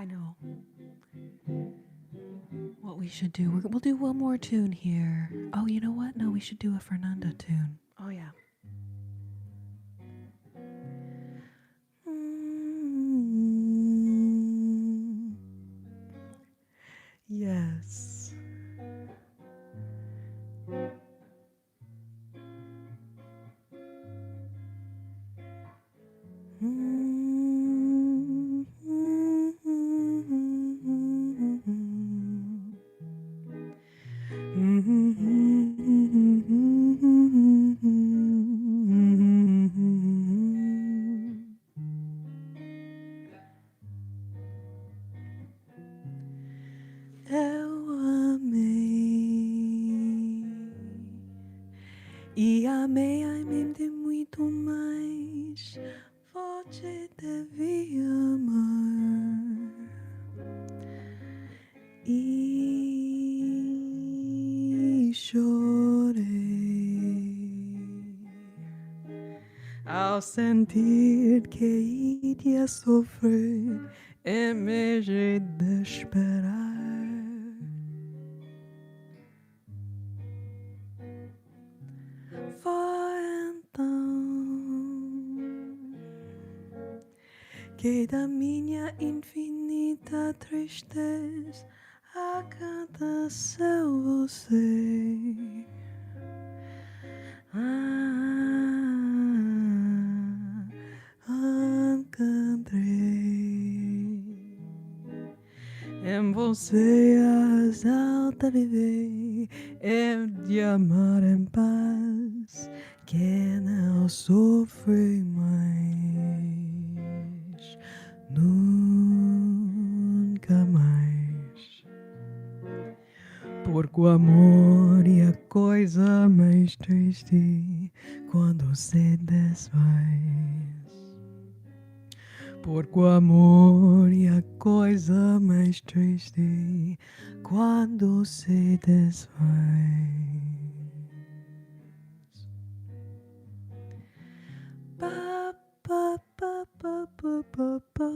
S1: I know. What we should do, we'll do one more tune here. Oh, you know what? No, we should do a Fernanda tune. Oh, yeah. Yes. Eu amei e amei de muito mais. Você devia amar e chorei ao sentir que iria sofrer em vez de esperar. Foi então que da minha infinita tristeza agradeceu você. Encontrei em você a razão de viver e de amar em paz, que não sofre mais, nunca mais. Porque o amor é a coisa mais triste quando se desfaz. Porque o amor é a coisa mais triste quando se desfaz. Pa, pa, pa, pa, pa, pa, pa.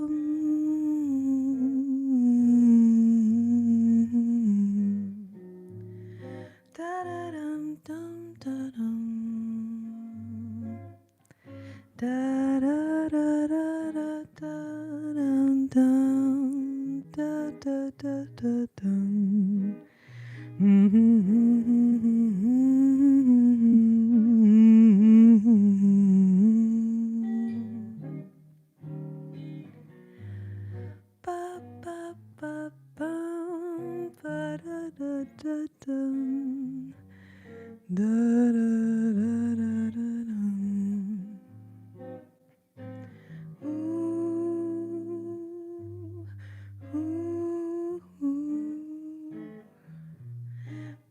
S1: Da-da-dum, dum, da-dum. Da-da-da-da-da-dum, da-da-da-da-dum. Ba-ba-ba-bum, ba-da-da-da-dum, da-da-da-da-dum.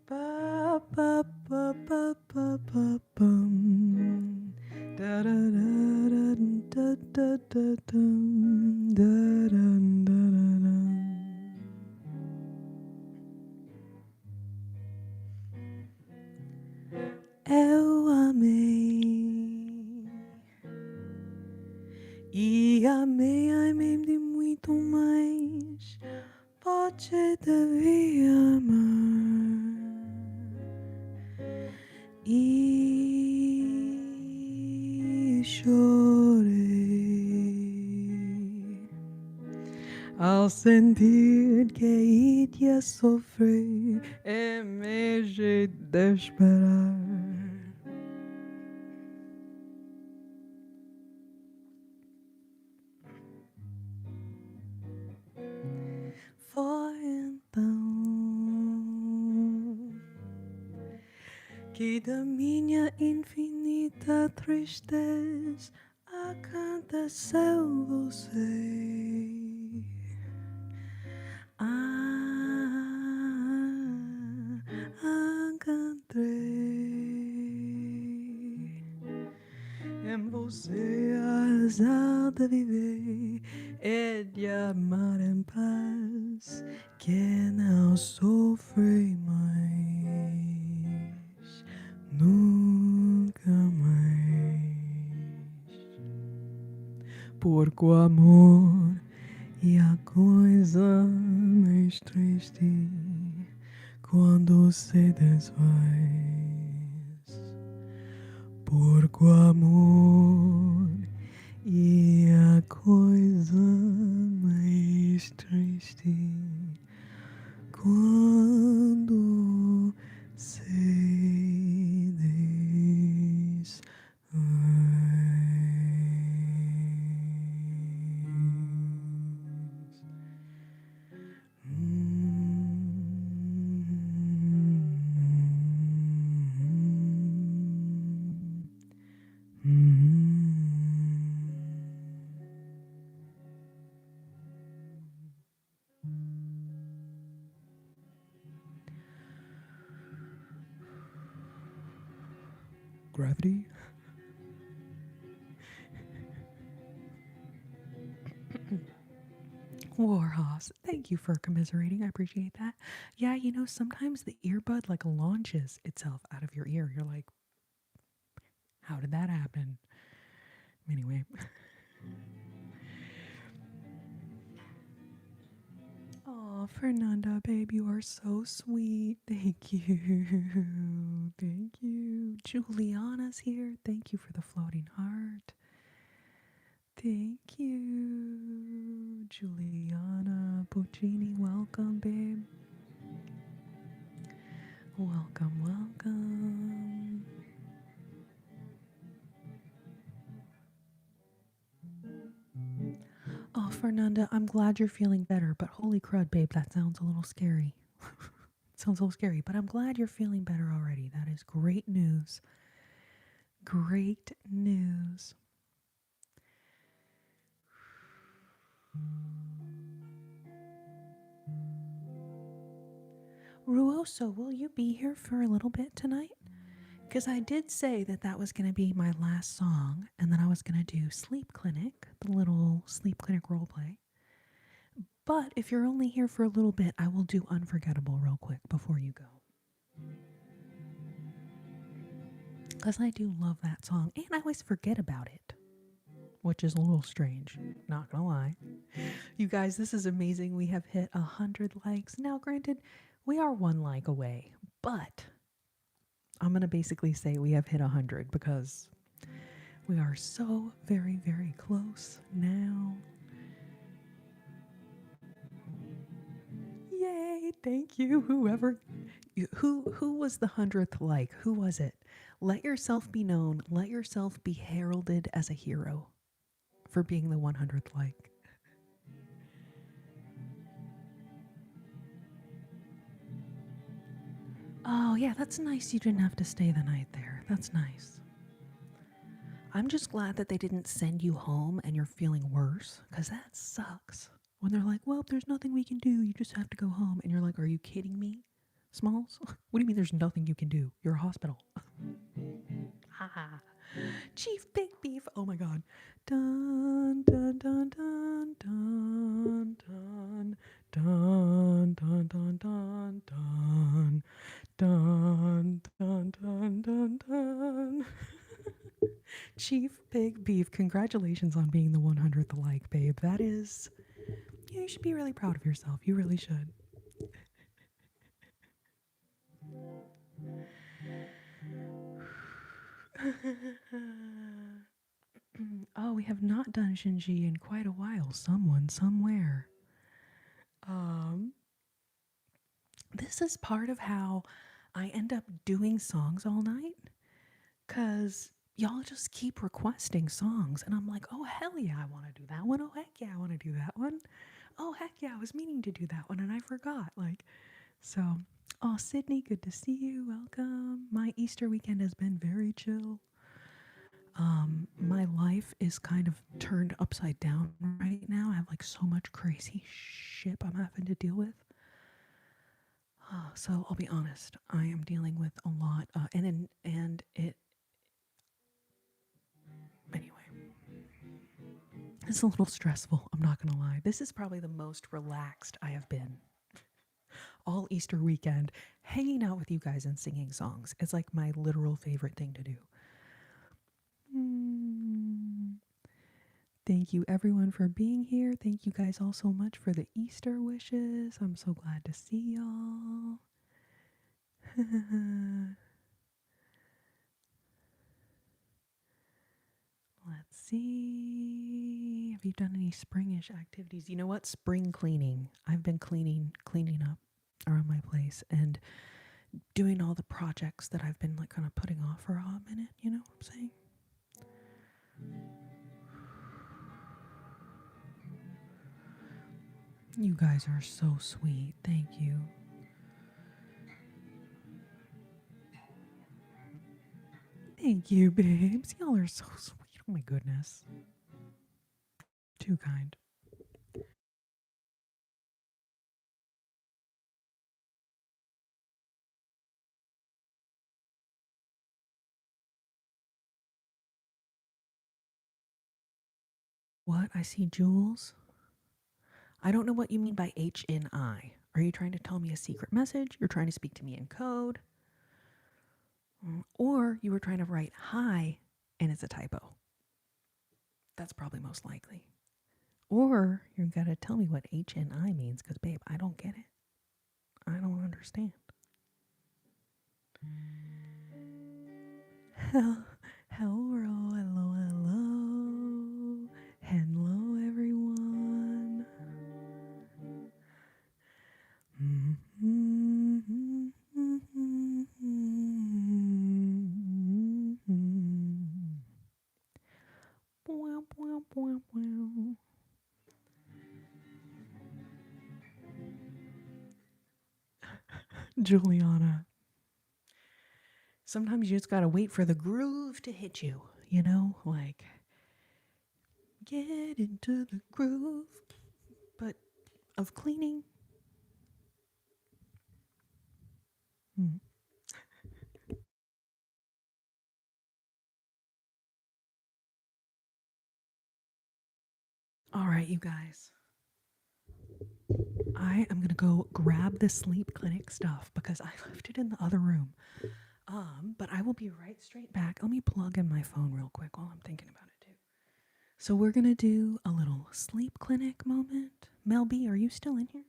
S1: Ba-ba-ba-ba-ba-bum, da-da-da-da-da-da-dum, da-dum-da-da-dum. Eu amei e amei, amei de muito mais. Você devia amar e chorei ao sentir que iria sofrer em vez de esperar. Foi então que da minha infinita tristeza aconteceu você. Encontrei em você a razão de viver e de amar em paz, que não sofre mais, nunca mais. Porque o amor é a coisa triste quando se desfaz, porque o amor e a coisa mais triste quando se desfaz. Gravity? Warhorse, thank you for commiserating. I appreciate that. Yeah, you know, sometimes the earbud like launches itself out of your ear. You're like, how did that happen? Anyway. Oh, Fernanda, babe, you are so sweet. Thank you. Thank you. Juliana's here. Thank you for the floating heart. Thank you. Juliana Puccini, welcome, babe. Welcome, welcome. Oh, Fernanda, I'm glad you're feeling better, but holy crud, babe, that sounds a little scary. It sounds a little scary, but I'm glad you're feeling better already. That is great news. Great news. Ruoso, will you be here for a little bit tonight? Because I did say that that was going to be my last song, and then I was going to do Sleep Clinic, the little Sleep Clinic roleplay. But if you're only here for a little bit, I will do Unforgettable real quick before you go. Because I do love that song, and I always forget about it, which is a little strange, not gonna lie. You guys, this is amazing. We have hit 100 likes. Now, granted, we are one like away, but I'm gonna basically say we have hit 100 because we are so very, very close now. Yay, thank you, whoever. Who was the 100th like? Who was it? Let yourself be known. Let yourself be heralded as a hero for being the 100th like. Oh, yeah, that's nice you didn't have to stay the night there. That's nice. I'm just glad that they didn't send you home and you're feeling worse, because that sucks. When they're like, well, there's nothing we can do. You just have to go home. And you're like, are you kidding me, Smalls? What do you mean there's nothing you can do? You're a hospital. Haha. Chief Big Beef. Oh my god. Dun dun dun dun dun dun dun dun dun dun dun dun dun dun dun dun. Chief Big Beef, congratulations on being the 100th like, babe. That is, you should be really proud of yourself. You really should. Oh, we have not done Shinji in quite a while. Someone, somewhere. Um, this is part of how I end up doing songs all night. Cause y'all just keep requesting songs, and I'm like, oh hell yeah, I want to do that one. Oh heck yeah, I want to do that one. Oh heck yeah, I was meaning to do that one, and I forgot. Like, so. Oh, Sydney, good to see you. Welcome. My Easter weekend has been very chill. My life is kind of turned upside down right now. I have like so much crazy shit I'm having to deal with. So I'll be honest, I am dealing with a lot, and it anyway. It's a little stressful. I'm not gonna lie. This is probably the most relaxed I have been all Easter weekend. Hanging out with you guys and singing songs. It's like my literal favorite thing to do. Thank you, everyone, for being here. Thank you guys all so much for the Easter wishes. I'm so glad to see y'all. Let's see. Have you done any springish activities? You know what? Spring cleaning. I've been cleaning up around my place and doing all the projects that I've been like kind of putting off for a hot minute. You know what I'm saying? You guys are so sweet. Thank you. Thank you, babes. Y'all are so sweet. Oh my goodness. Too kind. What? I see Jules. I don't know what you mean by HNI. Are you trying to tell me a secret message? You're trying to speak to me in code? Or you were trying to write hi and it's a typo. That's probably most likely. Or you're going to tell me what HNI means because, babe, I don't get it. I don't understand. Hello, hello, hello. Hello, everyone. Juliana. Sometimes you just gotta wait for the groove to hit you, you know? Like, get into the groove. But of cleaning. All right, you guys. I am gonna go grab the sleep clinic stuff because I left it in the other room. But I will be right straight back. Let me plug in my phone real quick while I'm thinking about it too. So we're gonna do a little sleep clinic moment. Mel B, are you still in here?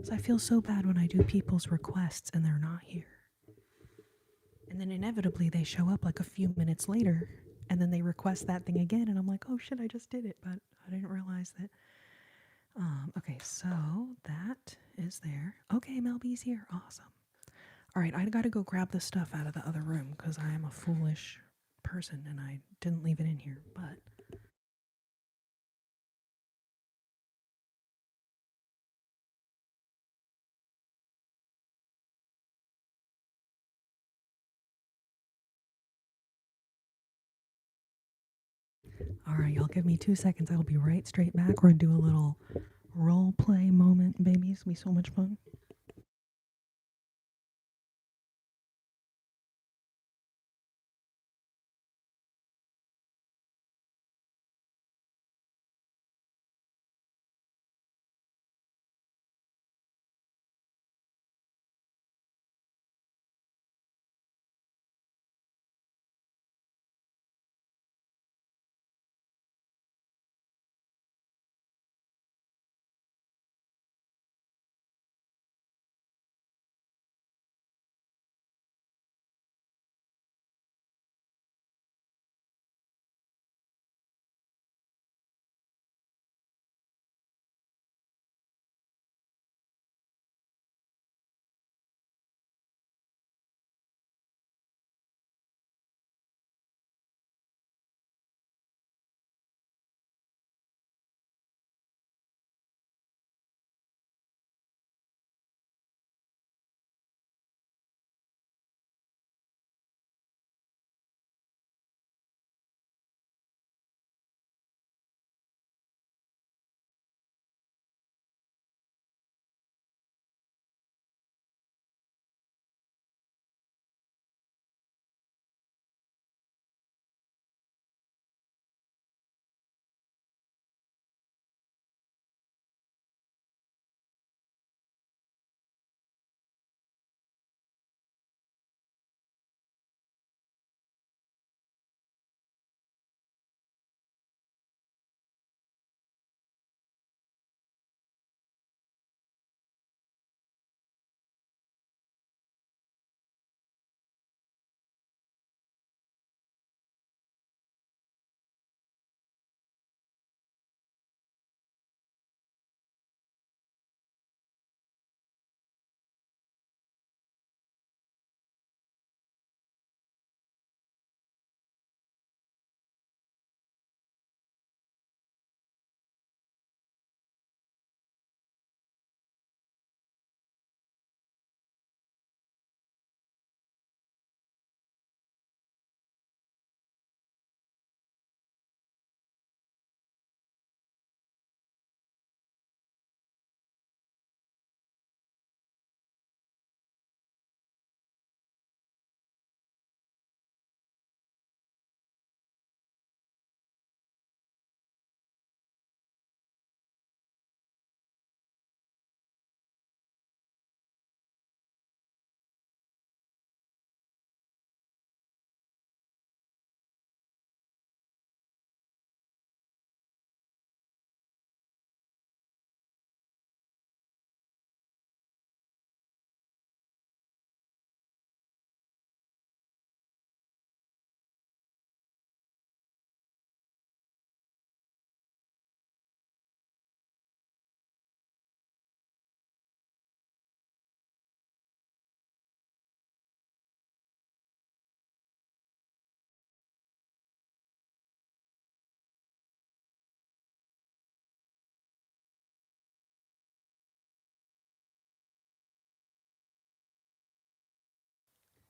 S1: So I feel so bad when I do people's requests and they're not here. And then inevitably they show up like a few minutes later and then they request that thing again and I'm like, oh shit, I just did it, but I didn't realize that. Okay, so that is there. Okay, Mel B's here. Awesome. All right, I gotta go grab the stuff out of the other room because I am a foolish person and I didn't leave it in here. But all right, y'all give me 2 seconds. I'll be right straight back. We're gonna do a little role play moment, baby. It's gonna be so much fun.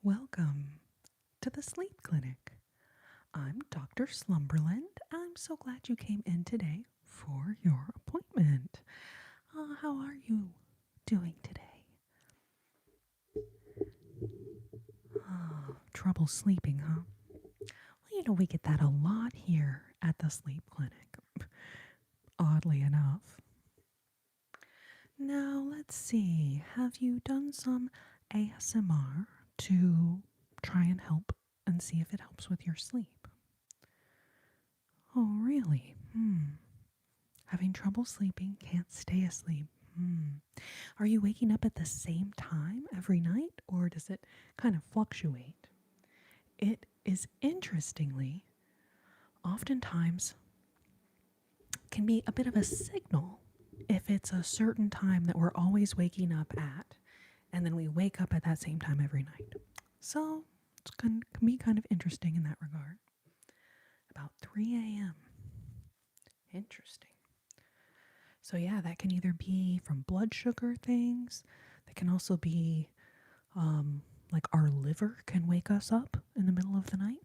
S1: Welcome to the Sleep Clinic. I'm Dr. Slumberland. I'm so glad you came in today for your appointment. How are you doing today? Trouble sleeping, huh? Well, we get that a lot here at the Sleep Clinic, oddly enough. Now, let's see. Have you done some ASMR to try and help and see if it helps with your sleep? Oh, really? Having trouble sleeping, can't stay asleep. Are you waking up at the same time every night, or does it kind of fluctuate? It is interestingly, oftentimes can be a bit of a signal if it's a certain time that we're always waking up at, and then we wake up at that same time every night. So it can be kind of interesting in that regard. About 3 a.m. Interesting. So yeah, that can either be from blood sugar things. That can also be like our liver can wake us up in the middle of the night.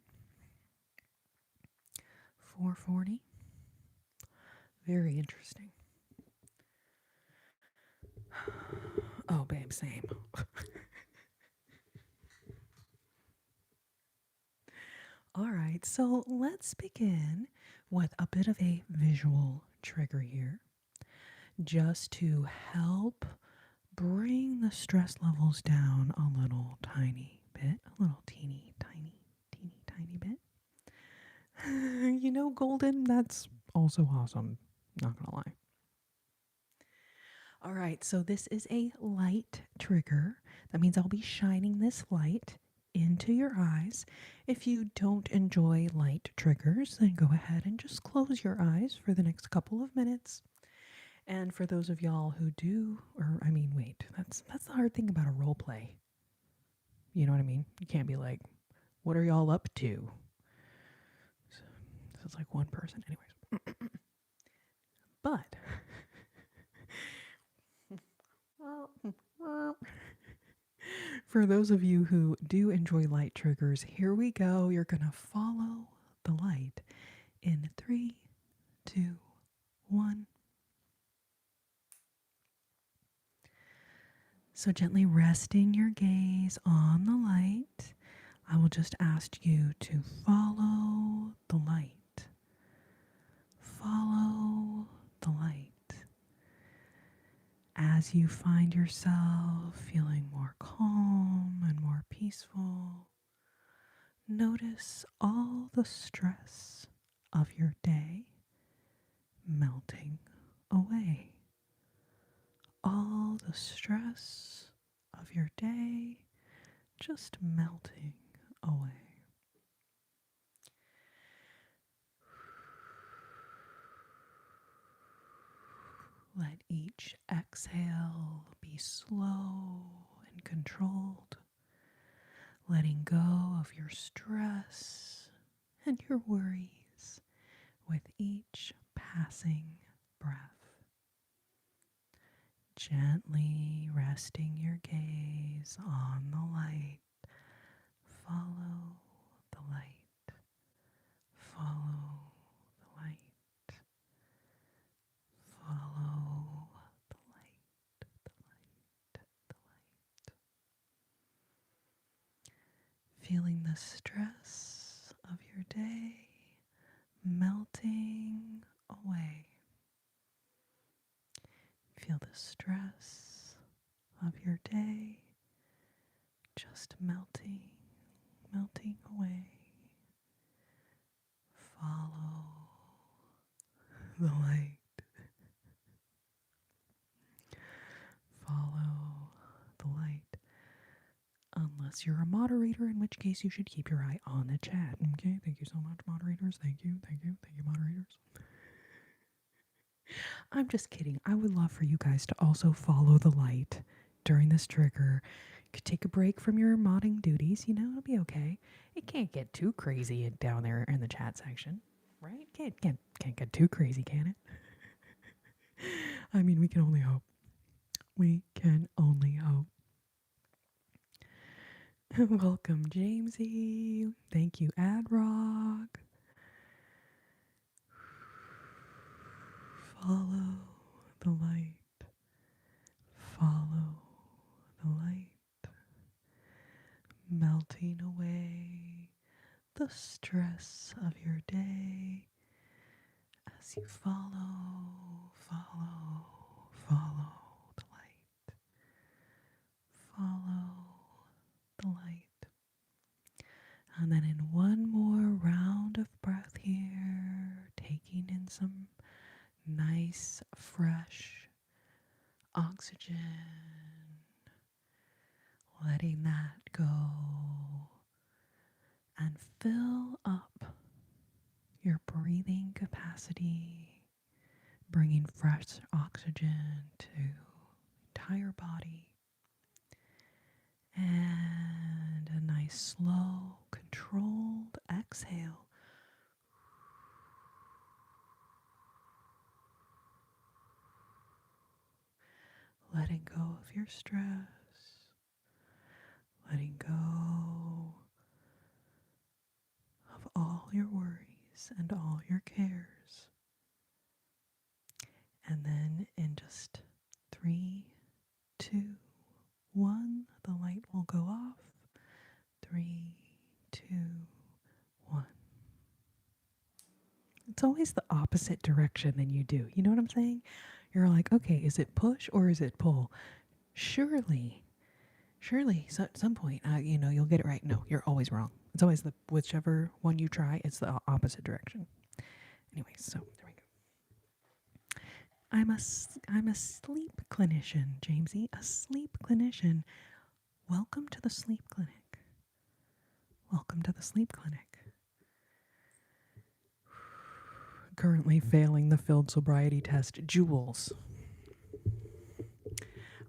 S1: 4:40. Very interesting. Oh, babe, same. All right, so let's begin with a bit of a visual trigger here, just to help bring the stress levels down a little tiny bit, a little teeny tiny bit. Golden, that's also awesome. Not gonna lie. All right, so this is a light trigger. That means I'll be shining this light into your eyes. If you don't enjoy light triggers, then go ahead and just close your eyes for the next couple of minutes. And for those of y'all who do, wait, that's the hard thing about a role play. You know what I mean? You can't be like, what are y'all up to? So, this is like one person. Anyways. But for those of you who do enjoy light triggers, here we go. You're going to follow the light in 3, 2, 1. So gently resting your gaze on the light, I will just ask you to follow the light. Follow the light. As you find yourself feeling more calm and more peaceful, notice all the stress of your day melting away. All the stress of your day just melting away. Let each exhale be slow and controlled, letting go of your stress and your worries with each passing breath. Gently resting your gaze on the light. Follow the light. Follow the light. Follow the light. Feeling the stress of your day melting away. Feel the stress of your day just melting away. Follow the light. Follow the light. Unless you're a moderator, in which case you should keep your eye on the chat. Okay, thank you so much, moderators. Thank you, moderators. I'm just kidding. I would love for you guys to also follow the light during this trigger. You could take a break from your modding duties, it'll be okay. It can't get too crazy down there in the chat section, right? Can't get too crazy, can it? I mean, we can only hope. We can only hope. Welcome, Jamesy. Thank you, Adrock. Follow the light. Follow the light. Melting away the stress of your day as you follow the light. Follow the light. And then in one more round of breath here, taking in some nice, fresh oxygen, letting that go, and fill up your breathing capacity, bringing fresh oxygen to the entire body, and a nice, slow, controlled exhale. Letting go of your stress, letting go of all your worries and all your cares. And then in just 3, 2, 1, the light will go off. 3, 2, 1. It's always the opposite direction than you do. You know what I'm saying? You're like, okay, is it push or is it pull? Surely, so at some point, you'll get it right. No, you're always wrong. It's always whichever one you try, it's the opposite direction. Anyway, so there we go. I'm a sleep clinician, Jamesy, a sleep clinician. Welcome to the sleep clinic. Welcome to the sleep clinic. Currently failing the field sobriety test. Jules.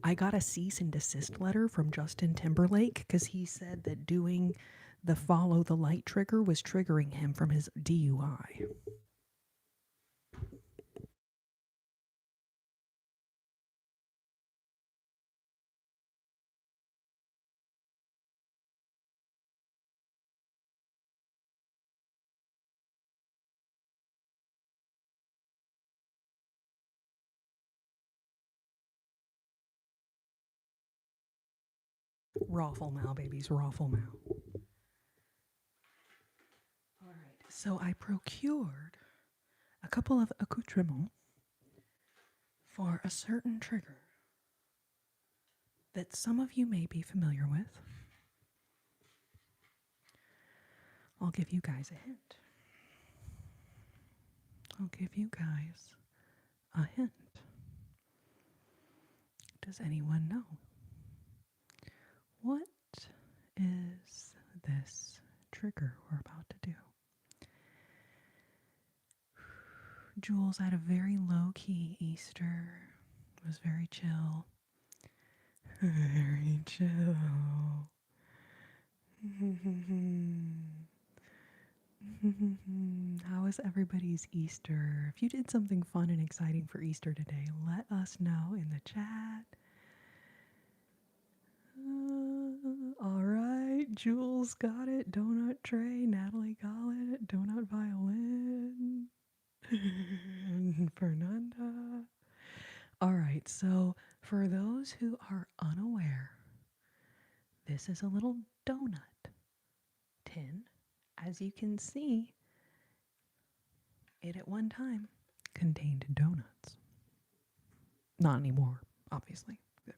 S1: I got a cease and desist letter from Justin Timberlake because he said that doing the follow the light trigger was triggering him from his DUI. Raffle Mal, babies, raffle Mal. All right, so I procured a couple of accoutrements for a certain trigger that some of you may be familiar with. I'll give you guys a hint. I'll give you guys a hint. Does anyone know? What is this trigger we're about to do? Jules had a very low-key Easter. It was very chill. Very chill. How was everybody's Easter? If you did something fun and exciting for Easter today, let us know in the chat. All right, Jules got it. Donut tray. Natalie got it. Donut violin. Fernanda. All right, so for those who are unaware, this is a little donut tin. As you can see, it at one time contained donuts. Not anymore, obviously. Good.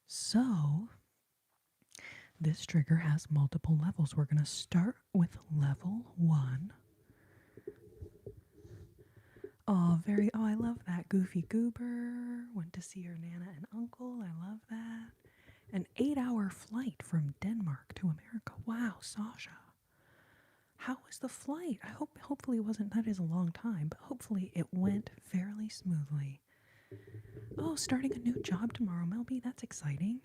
S1: So, this trigger has multiple levels. We're going to start with level 1. Oh, I love that. Goofy Goober went to see her Nana and Uncle. I love that. An 8-hour flight from Denmark to America. Wow, Sasha. How was the flight? Hopefully it wasn't, that is a long time, but hopefully it went fairly smoothly. Oh, starting a new job tomorrow, Melby. That's exciting.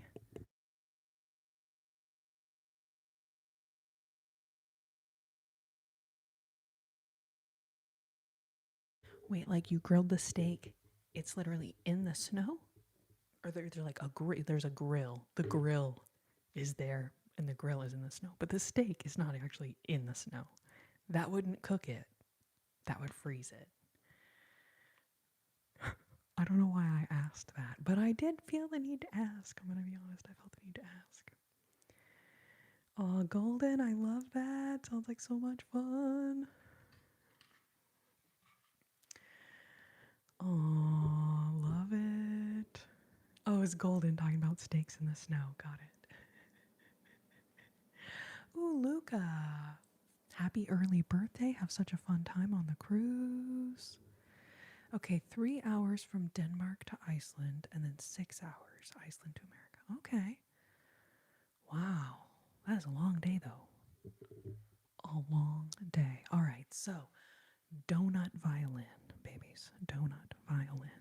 S1: Wait, like you grilled the steak, it's literally in the snow? Or there's like there's a grill. The grill is there and the grill is in the snow. But the steak is not actually in the snow. That wouldn't cook it, that would freeze it. I don't know why I asked that, but I did feel the need to ask. I'm going to be honest, I felt the need to ask. Oh, Golden, I love that. Sounds like so much fun. Oh, love it. Oh, it's Golden talking about steaks in the snow. Got it. Ooh, Luca. Happy early birthday. Have such a fun time on the cruise. Okay, 3 hours from Denmark to Iceland, and then 6 hours, Iceland to America. Okay. Wow. That is a long day, though. A long day. All right, so donut violin, babies. Donut violin.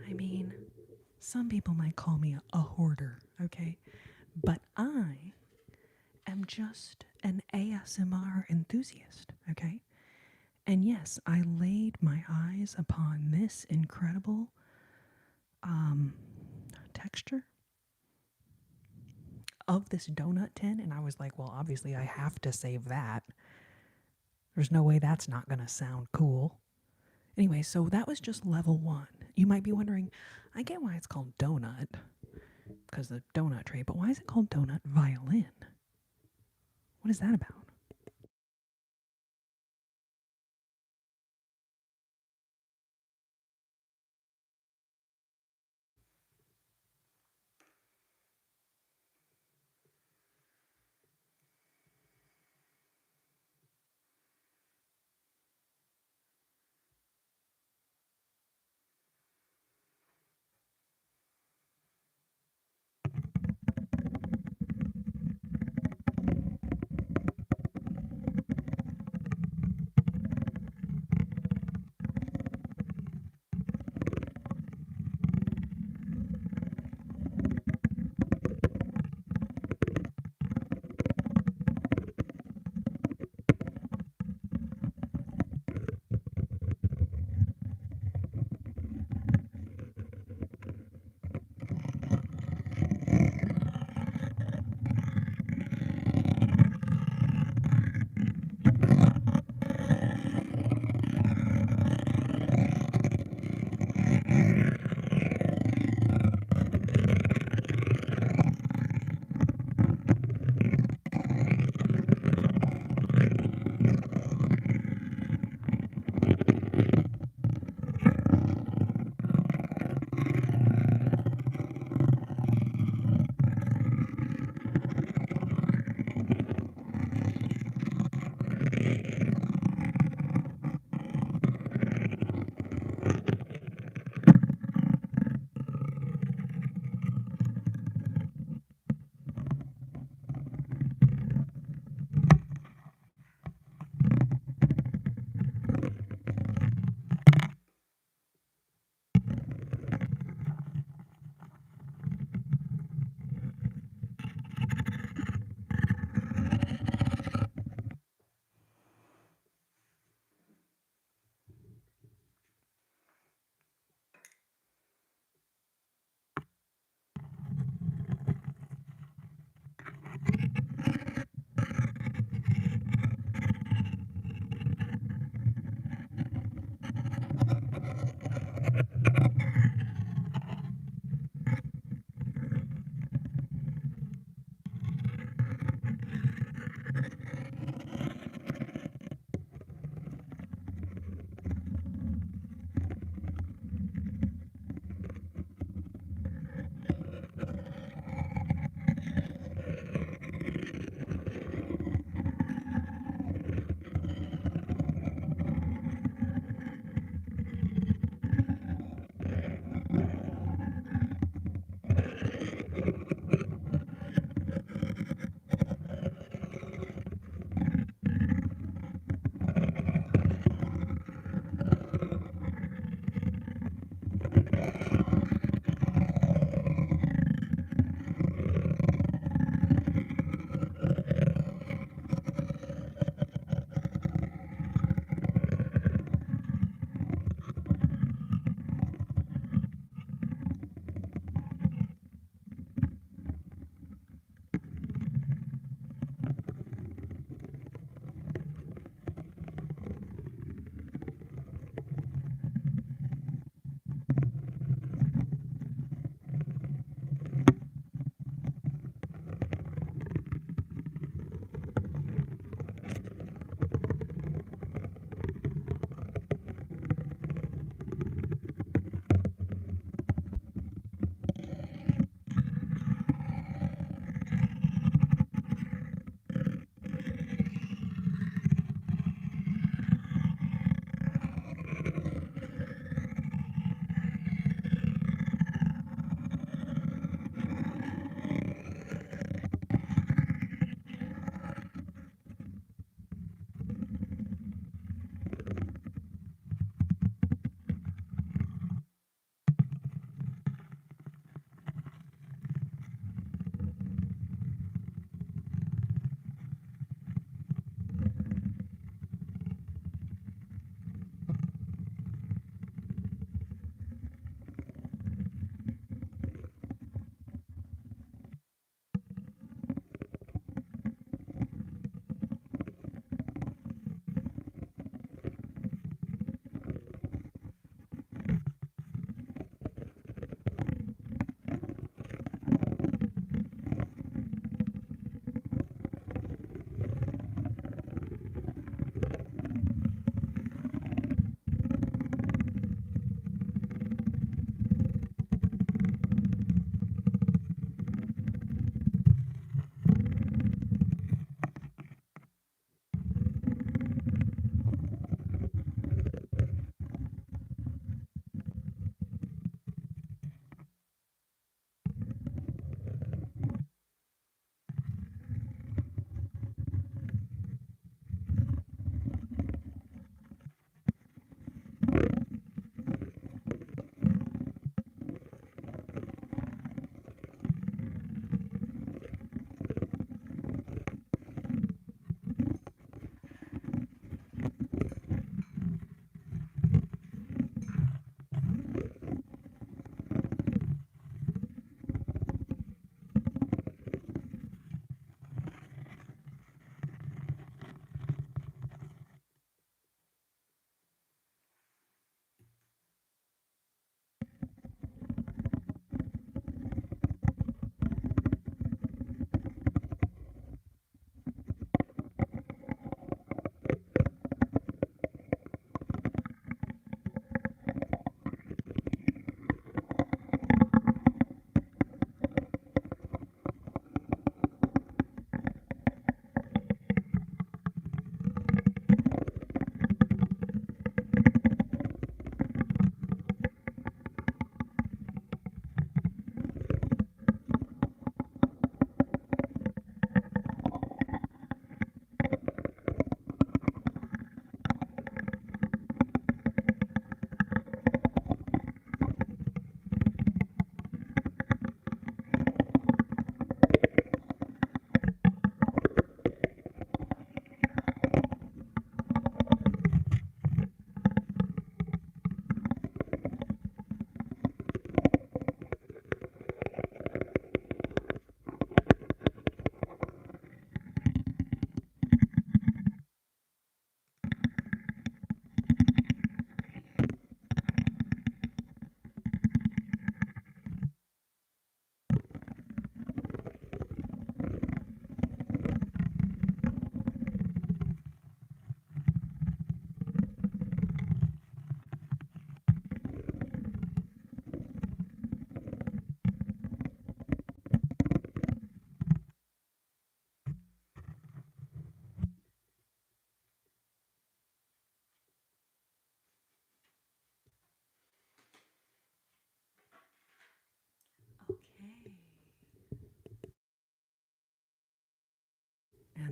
S1: I mean, some people might call me a hoarder, okay? But I am just an ASMR enthusiast, okay? And yes, I laid my eyes upon this incredible um, texture of this donut tin, and I was like, well, obviously I have to save that. There's no way that's not going to sound cool. Anyway, so that was just level one. You might be wondering, I get why it's called donut, because the donut tray, but why is it called donut violin? What is that about?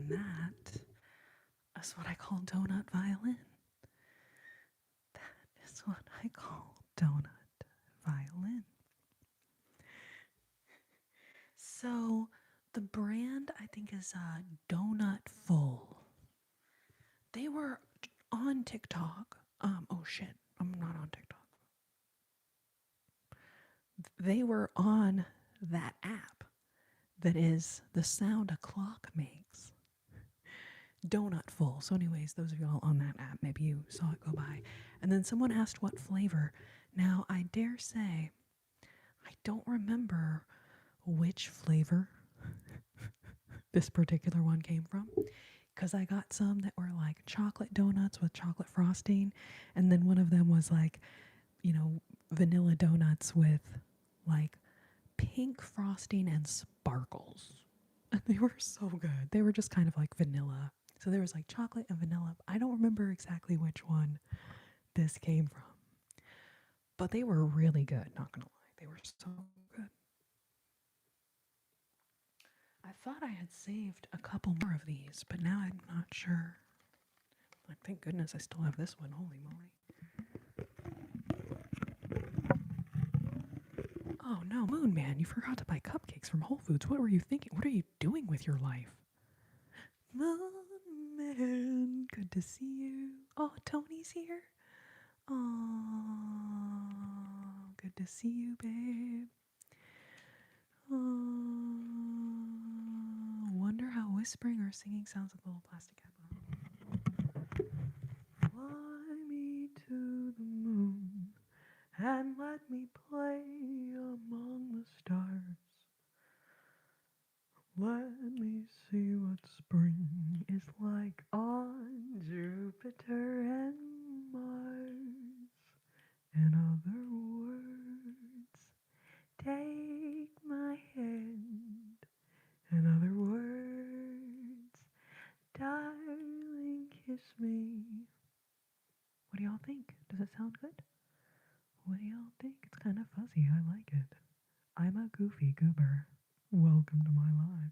S1: And that is what I call donut violin. That is what I call donut violin. So the brand I think is Donut Full. They were on TikTok. Oh shit, I'm not on TikTok. They were on that app that is the sound a clock makes. Donut Full. So, anyways, those of y'all on that app, maybe you saw it go by. And then someone asked what flavor. Now, I dare say, I don't remember which flavor this particular one came from, because I got some that were like chocolate donuts with chocolate frosting, and then one of them was like, vanilla donuts with like pink frosting and sparkles. And they were so good. They were just kind of like vanilla. So there was like chocolate and vanilla. I don't remember exactly which one this came from, but they were really good, not gonna lie. They were so good. I thought I had saved a couple more of these, but now I'm not sure. Like, thank goodness I still have this one. Holy moly. Oh no, Moon Man, you forgot to buy cupcakes from Whole Foods. What were you thinking? What are you doing with your life? Moon Man, good to see you. Oh, Tony's here. Oh, good to see you, babe. Oh, wonder how whispering or singing sounds with a little plastic cap on. Fly me to the moon and let me play among the stars. Let me see what spring is like on Jupiter and Mars. In other words, take my hand. In other words, darling, kiss me. What do y'all think? Does it sound good? What do y'all think? It's kind of fuzzy. I like it. I'm a goofy goober. Welcome to my life.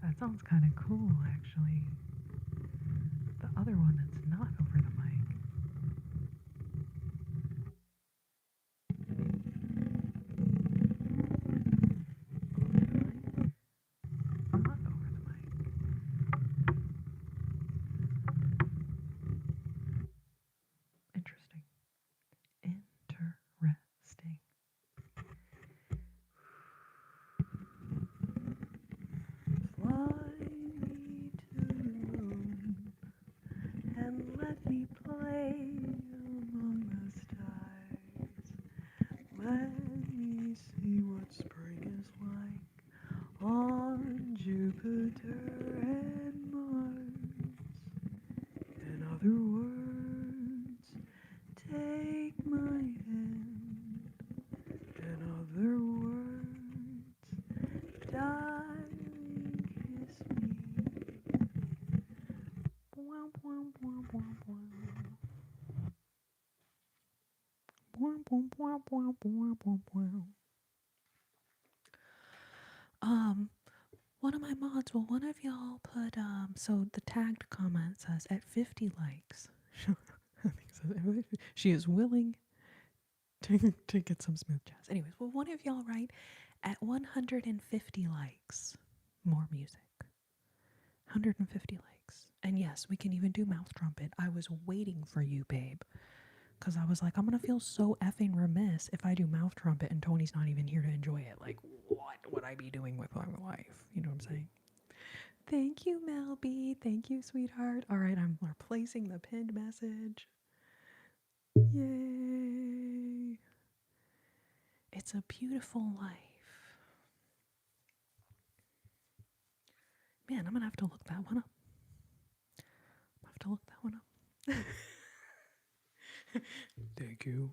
S1: That sounds kind of cool, actually. The other one that's not over the mic. Not over the mic. Interesting. Interesting. Fly me to the moon and let me play among the stars. Let me see what spring is like on Jupiter and Mars. In other words, take my hand. In other words, darling, kiss me. Bwah, bwah, bwah, bwah, bwah. Bwah, bwah, bwah, bwah, bwah, bwah, bwah. One of my mods, well, one of y'all put, so the tagged comment says, at 50 likes, I think so, she is willing to get some smooth jazz. Anyways, well, one of y'all write, at 150 likes, more music. 150 likes. And yes, we can even do mouth trumpet. I was waiting for you, babe. Because I was like, I'm going to feel so effing remiss if I do mouth trumpet and Tony's not even here to enjoy it. Like, what would I be doing with my life? You know what I'm saying? Thank you, Mel B. Thank you, sweetheart. All right, I'm replacing the pinned message. Yay. It's a beautiful life. Man, I'm gonna have to look that one up. I have to look that one up. Thank you.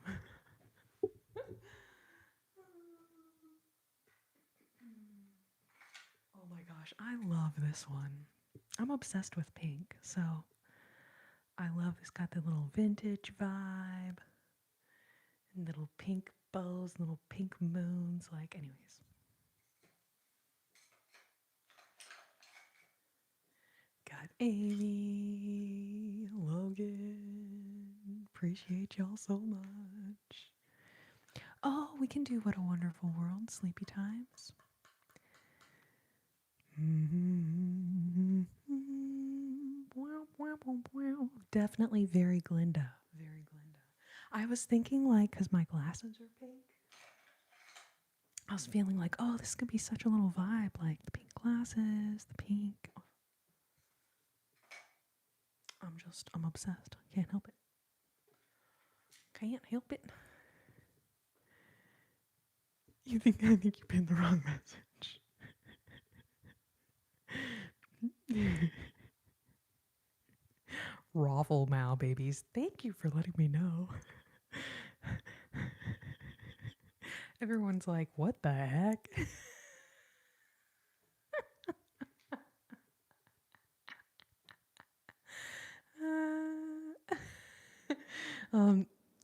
S1: Oh my gosh, I love this one. I'm obsessed with pink, so I love it's got the little vintage vibe and little pink bows, little pink moons. Like, anyways. Got Amy, Logan. Appreciate y'all so much. Oh, we can do What a Wonderful World, Sleepy Times. Definitely very Glinda. Very Glinda. I was thinking, like, because my glasses are pink, I was feeling like, oh, this could be such a little vibe. Like, the pink glasses, the pink. I'm obsessed. Can't help it. Can't help it. I think you pinned the wrong message. Raffle Mal babies. Thank you for letting me know. Everyone's like, what the heck?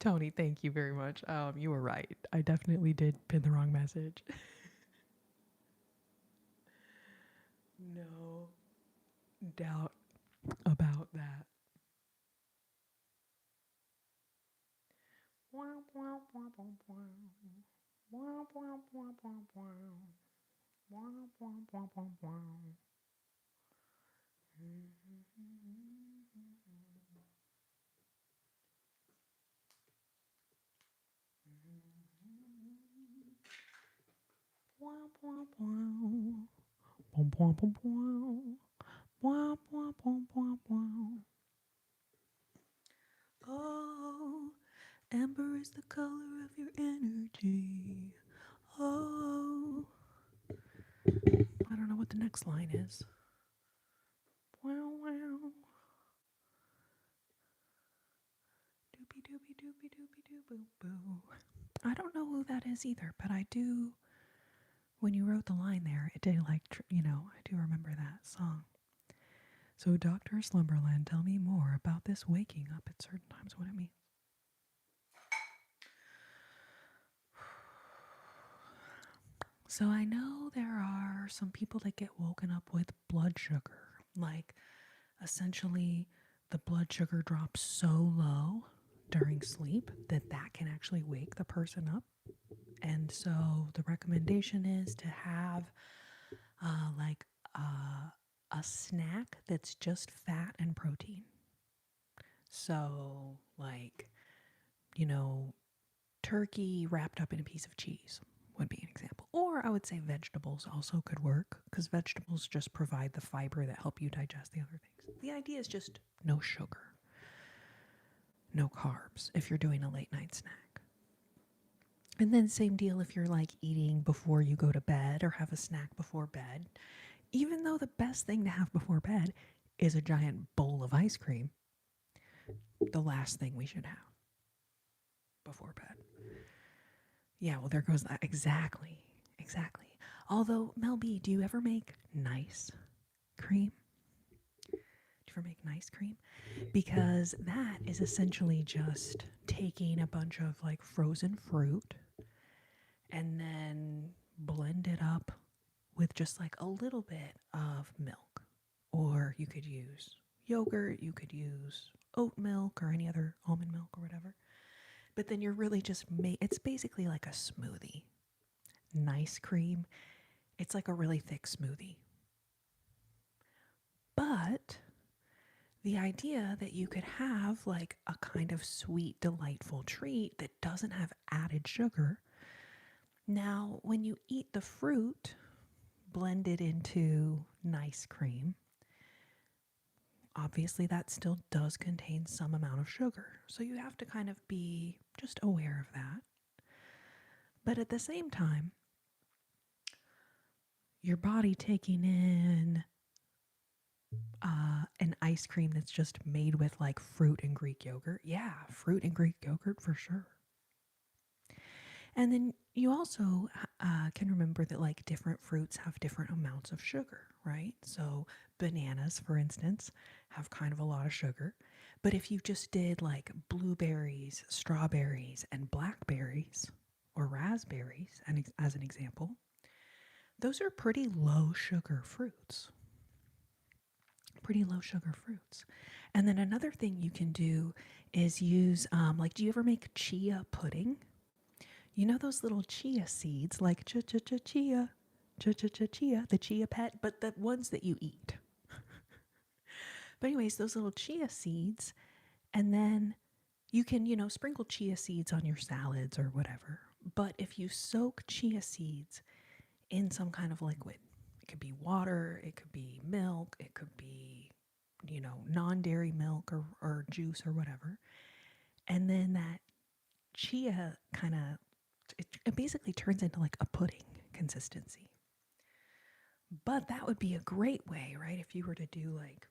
S1: Tony, thank you very much. You were right. I definitely did pin the wrong message. No doubt about that. Oh, amber is the color of your energy. Oh, I don't know what the next line is. Wow, wow. Doopy doopy doopy doopy doo boo boo. I don't know who that is either, but I do. When you wrote the line there, it did like, I do remember that song. So, Dr. Slumberland, tell me more about this waking up at certain times, what it means. So, I know there are some people that get woken up with blood sugar. Like, essentially, the blood sugar drops so low during sleep that can actually wake the person up. And so, the recommendation is to have like a snack that's just fat and protein. So, like, turkey wrapped up in a piece of cheese would be an example. Or I would say vegetables also could work because vegetables just provide the fiber that help you digest the other things. The idea is just no sugar, no carbs if you're doing a late night snack. And then same deal if you're like eating before you go to bed or have a snack before bed. Even though the best thing to have before bed is a giant bowl of ice cream, the last thing we should have before bed. Yeah, well, there goes that. Exactly. Although, Mel B, do you ever make nice cream? Do you ever make nice cream? Because that is essentially just taking a bunch of like frozen fruit and then blend it up with just like a little bit of milk. Or you could use yogurt, you could use oat milk or any other almond milk or whatever. But then you're really just it's basically like a smoothie. Nice cream. It's like a really thick smoothie. But the idea that you could have like a kind of sweet, delightful treat that doesn't have added sugar. Now, when you eat the fruit blended into nice cream, obviously that still does contain some amount of sugar. So you have to kind of be just aware of that. But at the same time, your body taking in an ice cream that's just made with like fruit and Greek yogurt. Yeah, fruit and Greek yogurt for sure. And then you also can remember that like different fruits have different amounts of sugar, right? So bananas, for instance, have kind of a lot of sugar. But if you just did like blueberries, strawberries, and blackberries, or raspberries, and as an example, those are pretty low sugar fruits. Pretty low sugar fruits. And then another thing you can do is use, like, do you ever make chia pudding? You know those little chia seeds, like chia, chia, the chia pet, but the ones that you eat. But anyways, those little chia seeds, and then you can, sprinkle chia seeds on your salads or whatever. But if you soak chia seeds in some kind of liquid, it could be water, it could be milk, it could be, non-dairy milk or juice or whatever. And then that chia kind of, it basically turns into like a pudding consistency. But that would be a great way, right? If you were to do like,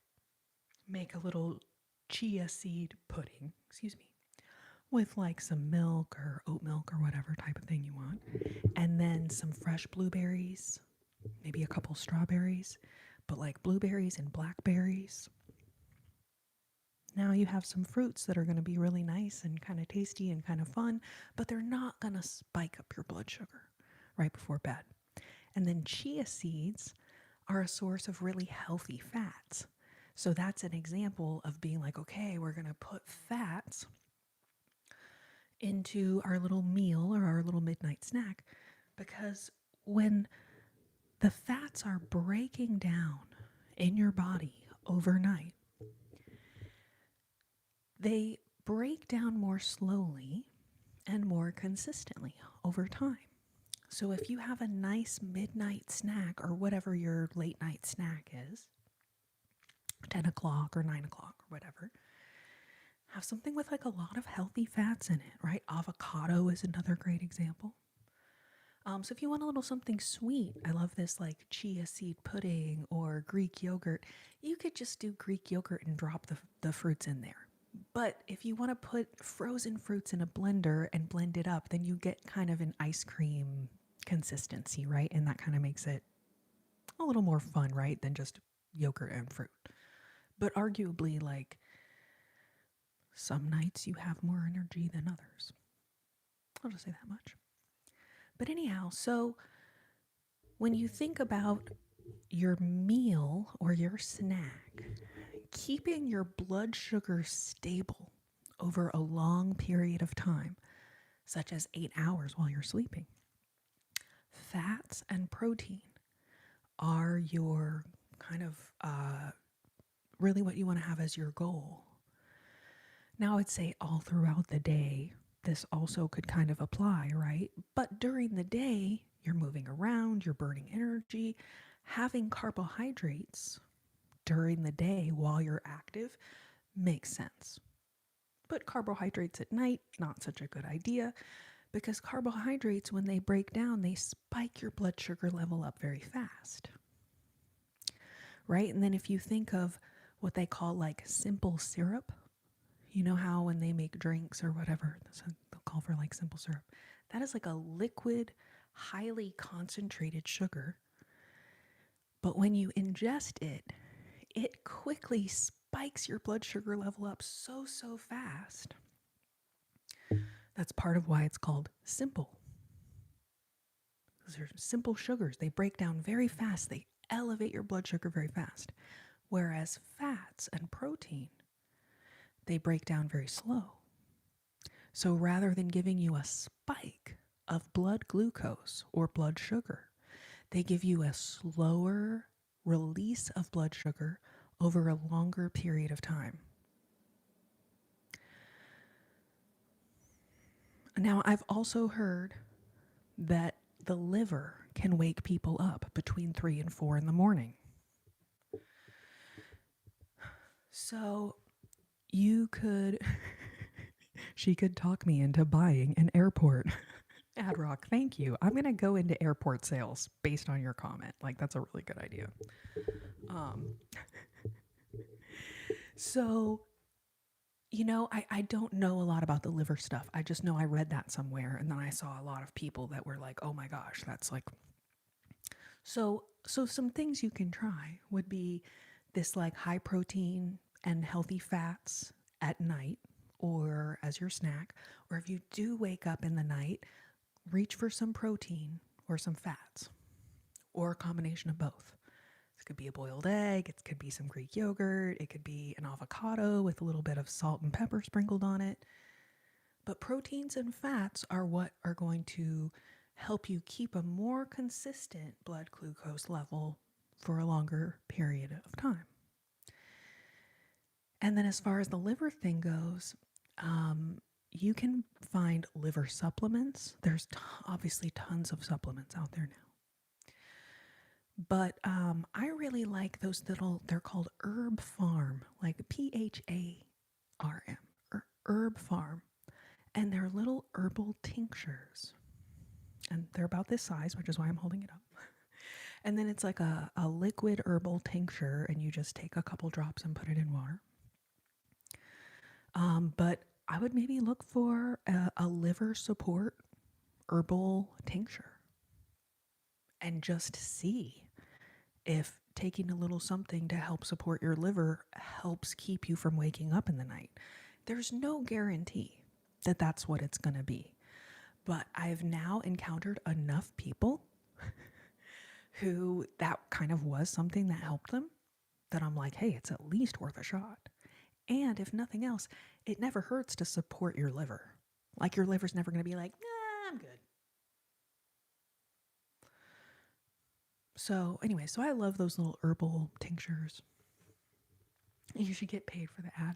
S1: make a little chia seed pudding, with like some milk or oat milk or whatever type of thing you want. And then some fresh blueberries, maybe a couple strawberries, but like blueberries and blackberries. Now you have some fruits that are going to be really nice and kind of tasty and kind of fun, but they're not going to spike up your blood sugar right before bed. And then chia seeds are a source of really healthy fats. So that's an example of being like, okay, we're going to put fats into our little meal or our little midnight snack, because when the fats are breaking down in your body overnight, they break down more slowly and more consistently over time. So if you have a nice midnight snack or whatever your late night snack is, 10 o'clock or 9 o'clock or whatever, have something with like a lot of healthy fats in it, right? Avocado is another great example. So if you want a little something sweet, I love this like chia seed pudding or Greek yogurt. You could just do Greek yogurt and drop the fruits in there. But if you want to put frozen fruits in a blender and blend it up, then you get kind of an ice cream consistency, right? And that kind of makes it a little more fun, right? Than just yogurt and fruit. But arguably, like, some nights you have more energy than others. I'll just say that much. But anyhow, so when you think about your meal or your snack, keeping your blood sugar stable over a long period of time, such as 8 hours while you're sleeping, fats and protein are your kind of really what you want to have as your goal. Now, I'd say all throughout the day, this also could kind of apply, right? But during the day, you're moving around, you're burning energy. Having carbohydrates during the day while you're active makes sense. But carbohydrates at night, not such a good idea, because carbohydrates, when they break down, they spike your blood sugar level up very fast, right? And then if you think of what they call like simple syrup, you know how when they make drinks or whatever, so they'll call for like simple syrup. That is like a liquid, highly concentrated sugar. But when you ingest it, it quickly spikes your blood sugar level up so fast. That's part of why it's called simple. Because they're simple sugars. They break down very fast. They elevate your blood sugar very fast. Whereas fats and protein, they break down very slow. So rather than giving you a spike of blood glucose or blood sugar, they give you a slower release of blood sugar over a longer period of time. Now, I've also heard that the liver can wake people up between 3 and 4 in the morning. So you could, she could talk me into buying an airport Ad Rock, thank you. I'm going to go into airport sales based on your comment. Like, that's a really good idea. Um, so, I don't know a lot about the liver stuff. I just know I read that somewhere. And then I saw a lot of people that were like, oh my gosh, that's like. So some things you can try would be this like high protein and healthy fats at night or as your snack. Or if you do wake up in the night, reach for some protein or some fats or a combination of both. This could be a boiled egg, it could be some Greek yogurt, it could be an avocado with a little bit of salt and pepper sprinkled on it. But proteins and fats are what are going to help you keep a more consistent blood glucose level for a longer period of time. And then, as far as the liver thing goes, you can find liver supplements. There's obviously tons of supplements out there now. But I really like those little, they're called Herb Farm, like PHARM, Herb Farm. And they're little herbal tinctures. And they're about this size, which is why I'm holding it up. And then it's like a liquid herbal tincture, and you just take a couple drops and put it in water. But I would maybe look for a liver support herbal tincture and just see if taking a little something to help support your liver helps keep you from waking up in the night. There's no guarantee that that's what it's going to be. But I've now encountered enough people who that kind of was something that helped them that I'm like, hey, it's at least worth a shot. And if nothing else, it never hurts to support your liver. Like your liver's never going to be like, nah, I'm good. So anyway, so I love those little herbal tinctures. You should get paid for the ad.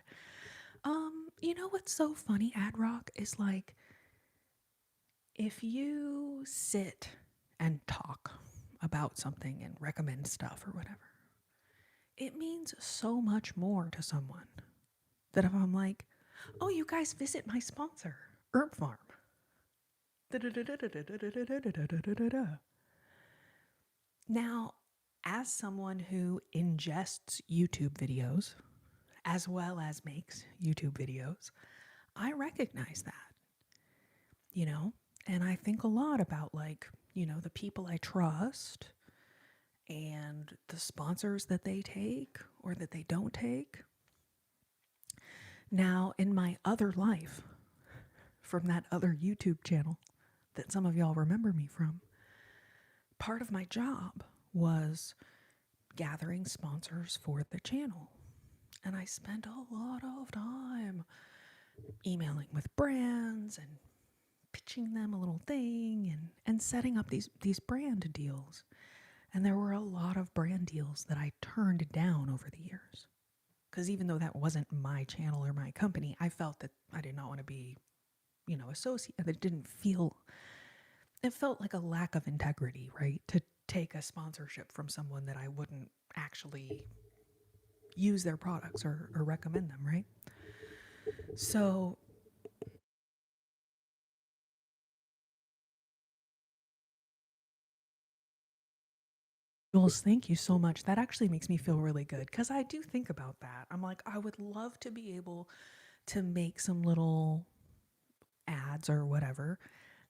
S1: You know what's so funny, Ad Rock, is like if you sit and talk about something and recommend stuff or whatever, it means so much more to someone that if I'm like, oh, you guys visit my sponsor, Herb Farm. Now, as someone who ingests YouTube videos as well as makes YouTube videos, I recognize that, and I think a lot about like, the people I trust and the sponsors that they take or that they don't take. Now, in my other life, from that other YouTube channel that some of y'all remember me from, part of my job was gathering sponsors for the channel. And I spent a lot of time emailing with brands and pitching them a little thing and setting up these brand deals. And there were a lot of brand deals that I turned down over the years. Because even though that wasn't my channel or my company, I felt that I did not want to be, associated. It felt like a lack of integrity, right? To take a sponsorship from someone that I wouldn't actually use their products or recommend them, right? So Jules, thank you so much. That actually makes me feel really good because I do think about that. I'm like, I would love to be able to make some little ads or whatever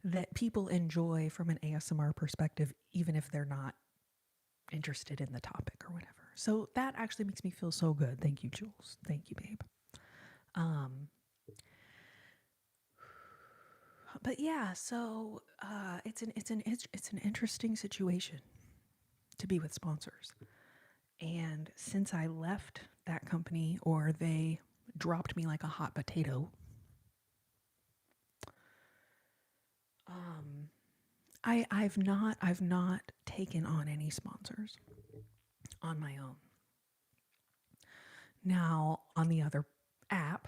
S1: that people enjoy from an ASMR perspective, even if they're not interested in the topic or whatever. So that actually makes me feel so good. Thank you, Jules. Thank you, babe. But yeah, so it's an interesting situation to be with sponsors. And since I left that company, or they dropped me like a hot potato, I've not taken on any sponsors on my own. Now on the other app,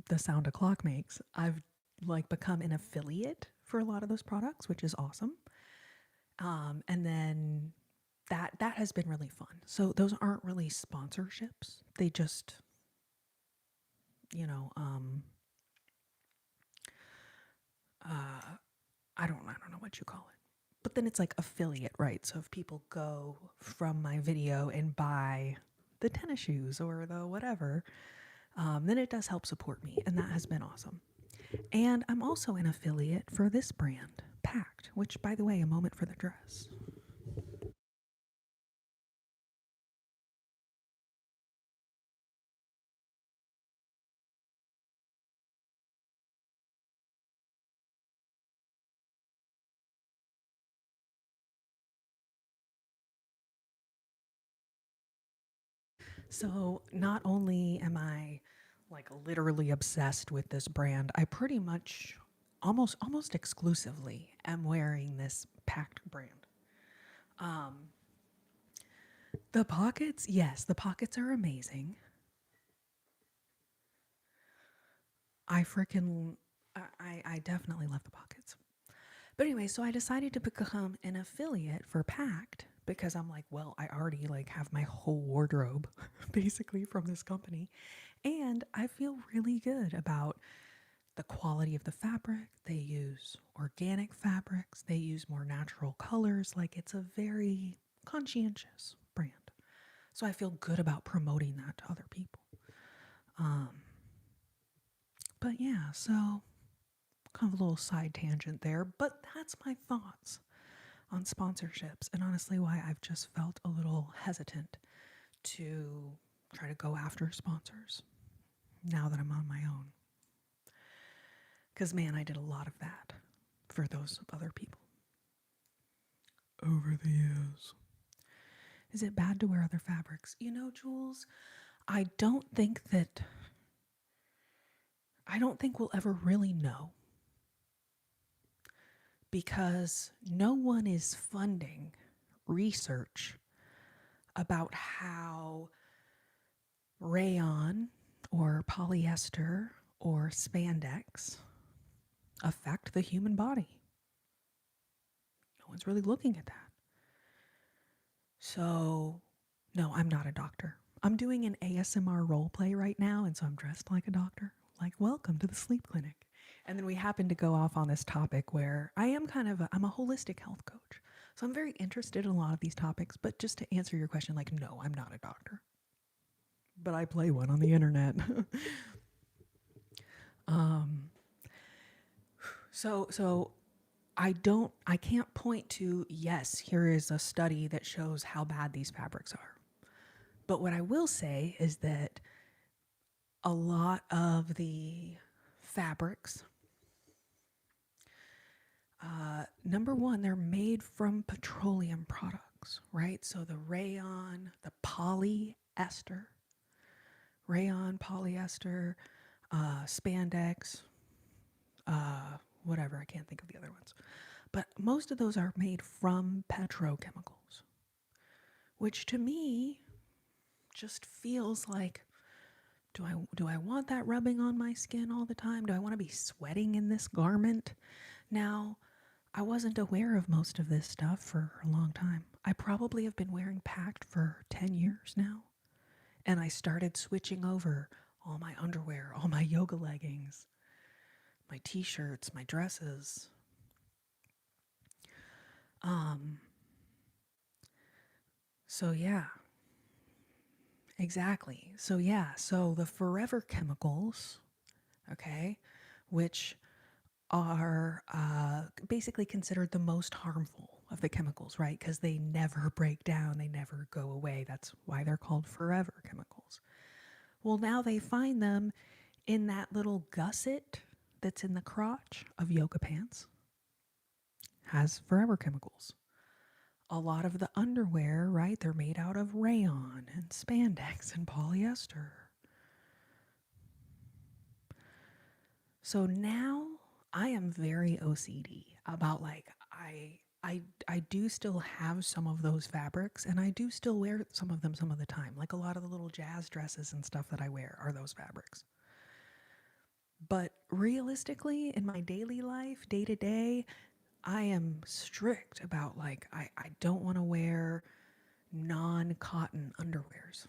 S1: the Sound a Clock makes, I've like become an affiliate for a lot of those products, which is awesome. And then that has been really fun. So those aren't really sponsorships. They just, you know, I don't know what you call it. But then it's like affiliate, right? So if people go from my video and buy the tennis shoes or the whatever, then it does help support me, and that has been awesome. And I'm also an affiliate for this brand, Pact, which, by the way, a moment for the dress. So not only am I like literally obsessed with this brand, I pretty much almost exclusively am wearing this Pact brand. Um, the pockets, yes, the pockets are amazing. I freaking I definitely love the pockets. But anyway, so I decided to become an affiliate for Pact because I'm like, well, I already like have my whole wardrobe basically from this company, and I feel really good about the quality of the fabric. They use organic fabrics, they use more natural colors. Like it's a very conscientious brand. So I feel good about promoting that to other people. Um, but yeah, so kind of a little side tangent there, but that's my thoughts on sponsorships, and honestly, why I've just felt a little hesitant to try to go after sponsors now that I'm on my own. Because, man, I did a lot of that for those other people over the years. Is it bad to wear other fabrics? You know, Jules, I don't think that, I don't think we'll ever really know because no one is funding research about how rayon or polyester or spandex affect the human body. No one's really looking at that. So, no, I'm not a doctor. I'm doing an ASMR role play right now, and so I'm dressed like a doctor. Like, welcome to the sleep clinic. And then we happen to go off on this topic where I am I'm a holistic health coach. So I'm very interested in a lot of these topics, but just to answer your question, like, no, I'm not a doctor. But I play one on the internet. um, so I can't point to, yes, here is a study that shows how bad these fabrics are. But what I will say is that a lot of the fabrics, number one, they're made from petroleum products, right? So the rayon, the polyester, polyester, spandex, whatever, I can't think of the other ones. But most of those are made from petrochemicals, which to me just feels like, do I want that rubbing on my skin all the time? Do I want to be sweating in this garment? Now, I wasn't aware of most of this stuff for a long time. I probably have been wearing Pact for 10 years now. And I started switching over all my underwear, all my yoga leggings, my t-shirts, my dresses. Um so yeah, exactly. So yeah, so the forever chemicals, okay, which are basically considered the most harmful of the chemicals, right? Because they never break down, they never go away. That's why they're called forever chemicals. Well, now they find them in that little gusset that's in the crotch of yoga pants, has forever chemicals. A lot of the underwear, right? They're made out of rayon and spandex and polyester. So now I am very OCD about like I do still have some of those fabrics and I do still wear some of them some of the time. Like a lot of the little jazz dresses and stuff that I wear are those fabrics. But realistically, in my daily life, day to day, I am strict about like I don't want to wear non-cotton underwears.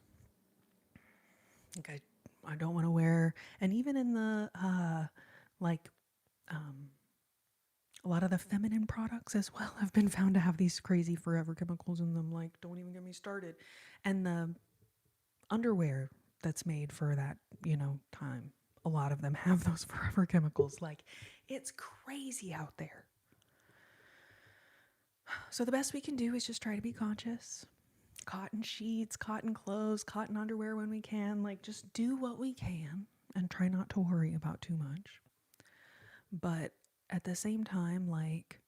S1: Like I don't want to wear, and even in the like um A lot of the feminine products as well have been found to have these crazy forever chemicals in them. Like, don't even get me started. And the underwear that's made for that, time, a lot of them have those forever chemicals. Like, it's crazy out there. So the best we can do is just try to be conscious. Cotton sheets, cotton clothes, cotton underwear when we can. Like, just do what we can and try not to worry about too much. But at the same time, like,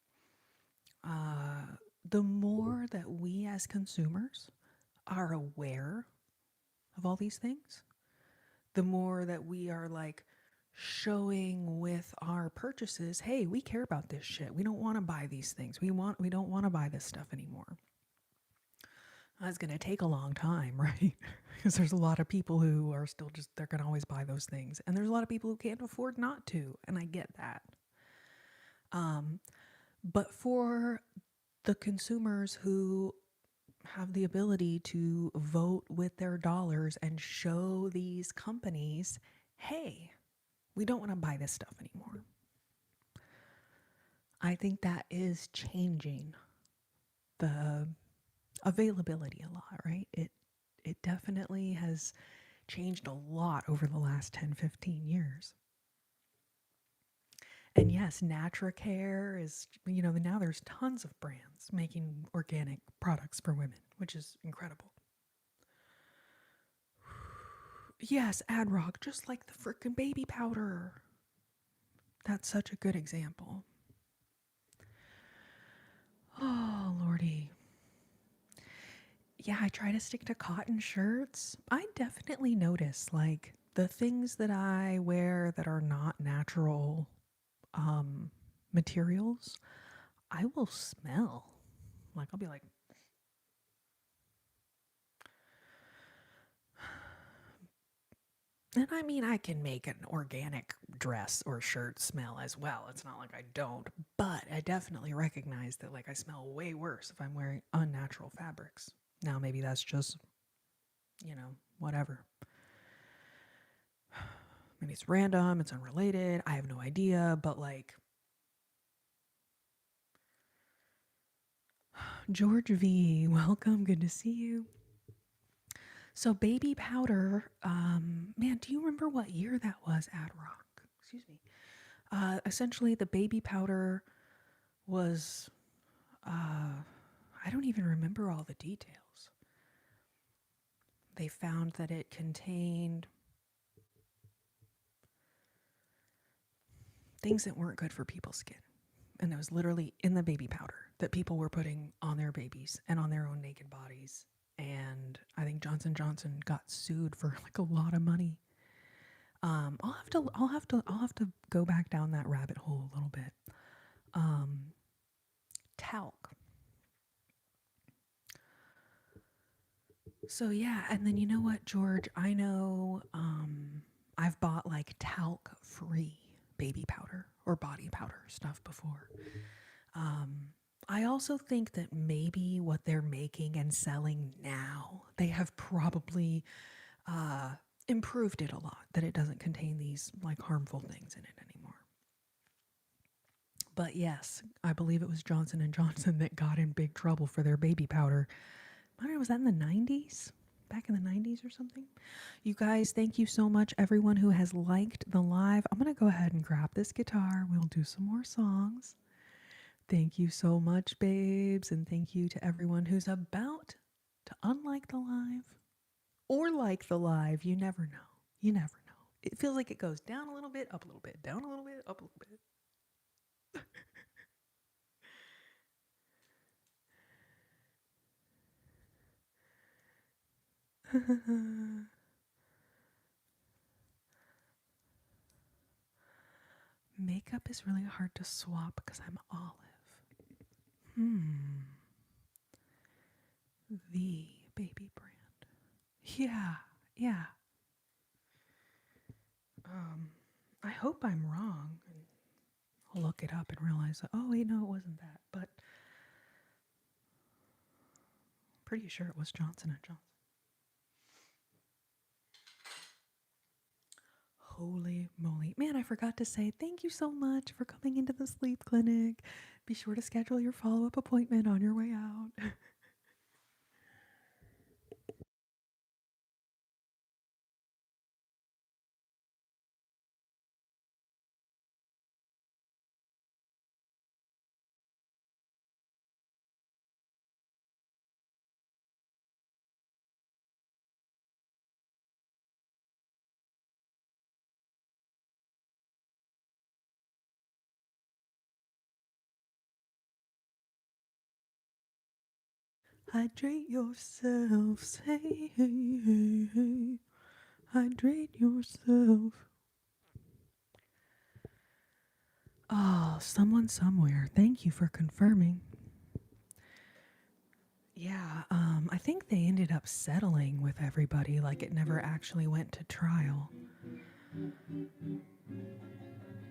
S1: the more that we as consumers are aware of all these things, the more that we are like showing with our purchases, hey, we care about this shit. We don't want to buy these things. We don't want to buy this stuff anymore. That's going to take a long time, right? Because there's a lot of people who are still just, they're going to always buy those things. And there's a lot of people who can't afford not to. And I get that. But for the consumers who have the ability to vote with their dollars and show these companies, hey, we don't want to buy this stuff anymore. I think that is changing the availability a lot, right? It definitely has changed a lot over the last 10, 15 years. And yes, NatraCare is, now there's tons of brands making organic products for women, which is incredible. Yes, ad rock, just like the frickin' baby powder. That's such a good example. Oh, Lordy. Yeah, I try to stick to cotton shirts. I definitely notice, like, the things that I wear that are not natural materials, I will smell. Like, I'll be like, and I mean, I can make an organic dress or shirt smell as well. It's not like I don't, but I definitely recognize that, like, I smell way worse if I'm wearing unnatural fabrics. Now, maybe that's just, whatever. Maybe it's random, it's unrelated, I have no idea, but like, George V, welcome, good to see you. So, baby powder, man, do you remember what year that was at Rock? Excuse me. Essentially, the baby powder was, I don't even remember all the details. They found that it contained things that weren't good for people's skin. And it was literally in the baby powder that people were putting on their babies and on their own naked bodies. And I think Johnson & Johnson got sued for like a lot of money. I'll have to go back down that rabbit hole a little bit. Talc. So yeah, and then you know what, George? I know I've bought like talc-free baby powder or body powder stuff before. I also think that maybe what they're making and selling now, they have probably improved it a lot, that it doesn't contain these like harmful things in it anymore. But yes, I believe it was Johnson & Johnson that got in big trouble for their baby powder. I don't know, was that in the 90s? Back in the 90s or something? You guys, thank you so much, everyone who has liked the live. I'm going to go ahead and grab this guitar. We'll do some more songs. Thank you so much, babes. And thank you to everyone who's about to unlike the live or like the live. You never know. You never know. It feels like it goes down a little bit, up a little bit, down a little bit, up a little bit. Makeup is really hard to swap because I'm olive. The baby brand. Yeah, yeah. I hope I'm wrong. I'll look it up and realize that, oh, wait, no, it wasn't that. But pretty sure it was Johnson & Johnson. Holy moly. Man, I forgot to say thank you so much for coming into the sleep clinic. Be sure to schedule your follow-up appointment on your way out. Hydrate yourself, say hey, hey, hey. Hydrate yourself. Oh, someone somewhere. Thank you for confirming. Yeah, I think they ended up settling with everybody, like it never actually went to trial.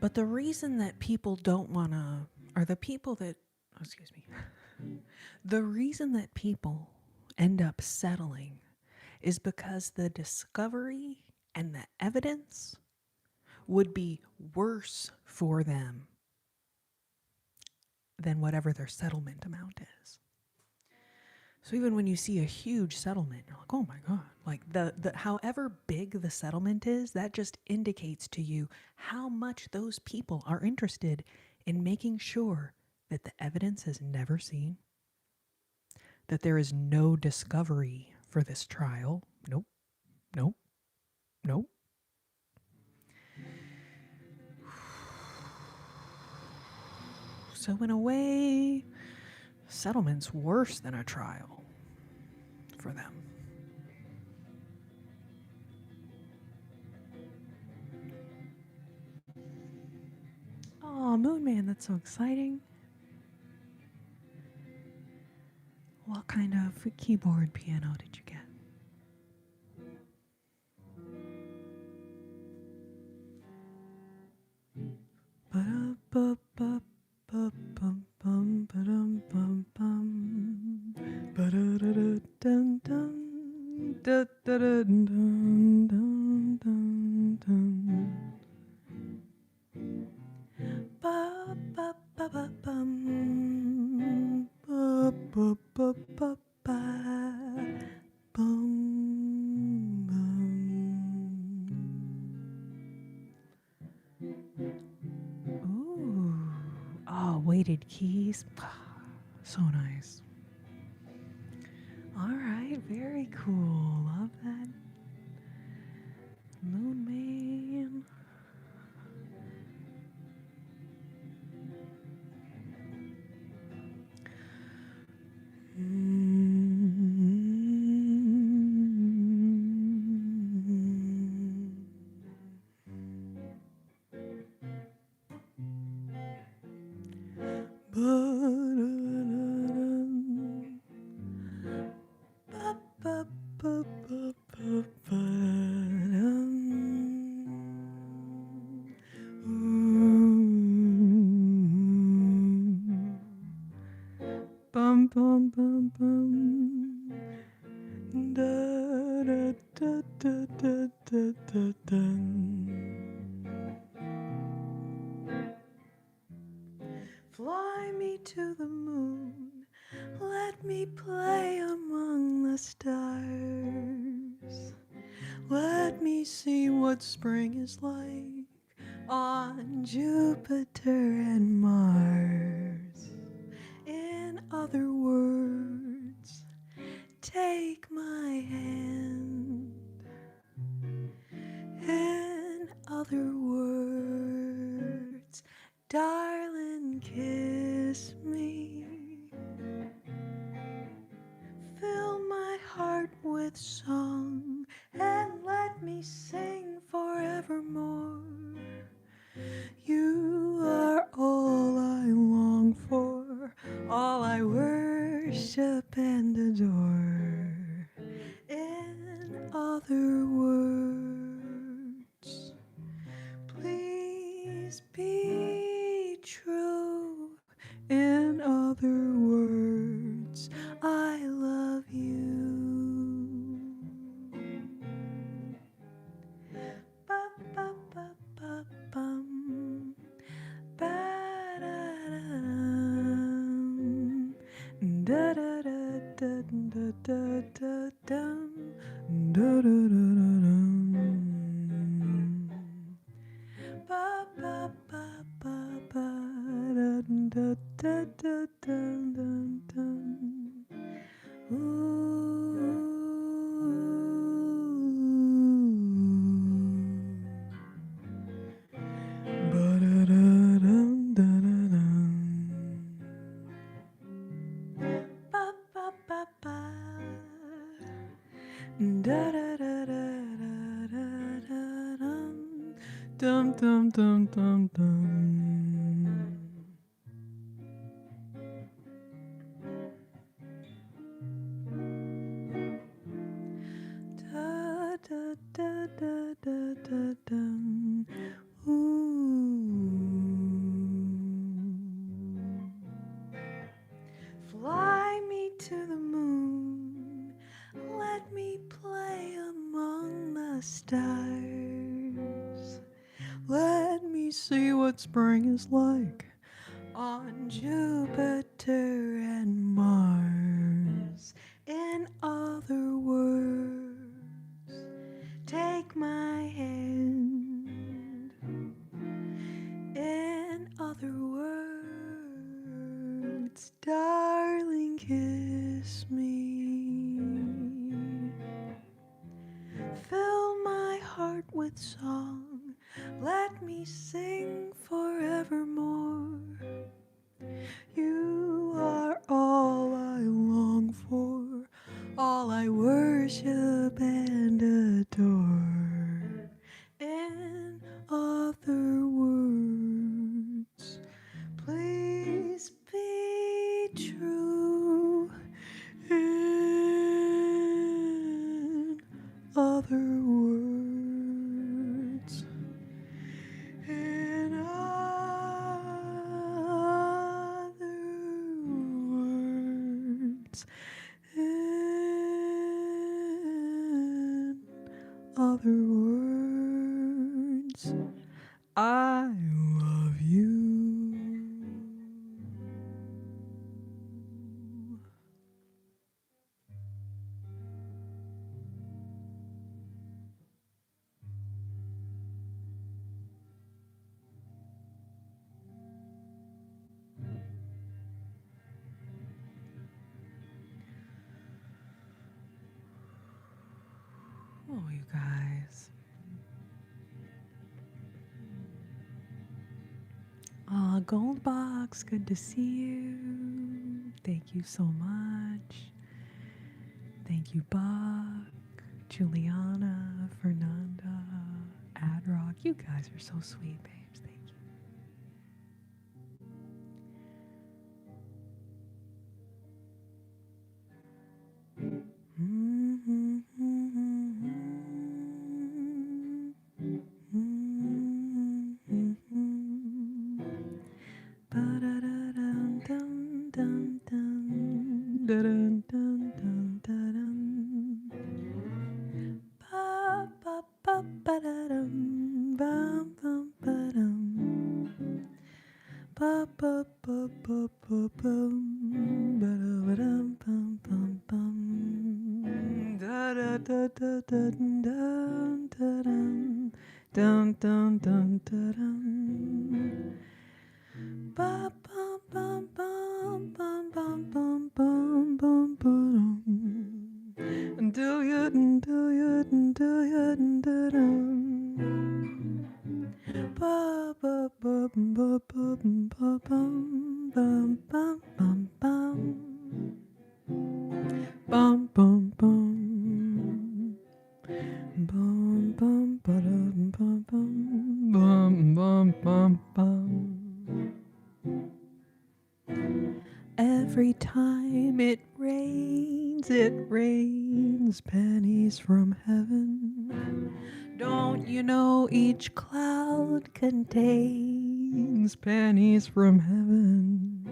S1: But the reason that people don't want to, or the people that, oh, excuse me, the reason that people end up settling is because the discovery and the evidence would be worse for them than whatever their settlement amount is. So even when you see a huge settlement, you're like, oh my God. Like the however big the settlement is, that just indicates to you how much those people are interested in making sure that the evidence is never seen, that there is no discovery for this trial. Nope, nope, nope. So in a way, settlement's worse than a trial for them. Oh, Moon Man, that's so exciting. What kind of keyboard piano did you get? Ooh. Oh, weighted keys. So nice. All right, very cool. Love that. Moon Man. Bum bum bum bum. Da da da da da da da da. Fly me to the moon, let me play among the stars. Let me see what spring is like on Jupiter and Mars. In other words, take my hand. In other words, darling, kiss me. Fill my heart with song and let me sing forevermore. You are all I long for, all I worship and adore. In other words, please be true. In other words, I love you. Ba, ba, ba, ba. Dum dum dum dum dum. Da da da da da da dum. Fly me to the moon. Let me play among the stars. Let me see what spring is like on Jupiter and Mars. In other words, take my hand. In other words, darling, kiss me. Fill my heart with song. Let me sing forevermore. You are all I long for, all I worship and adore. In other words, please be true. In other words, in other words, in other words, I love you. Oh, you guys. Gold Box, good to see you. Thank you so much. Thank you, Buck, Juliana, Fernanda, Adrock. You guys are so sweet, babes. Thank you. Every time it rains pennies from heaven. Don't you know each cloud contains pennies from heaven?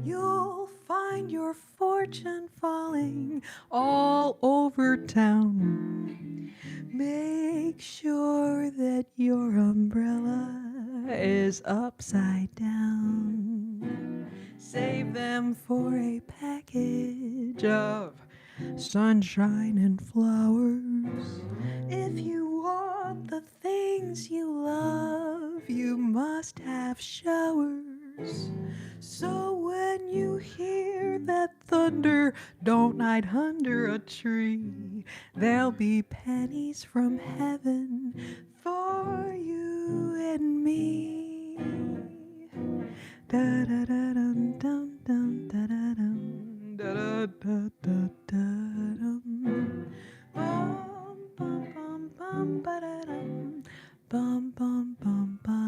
S1: You'll find your fortune falling all over town. Make sure that your umbrella is upside down. Save them for a package of sunshine and flowers. hide under a tree. There'll be pennies from heaven for you and me. Da da da dum dum dum da da dum da da da da da dum. Bum bum bum bum ba da dum. Bum bum bum ba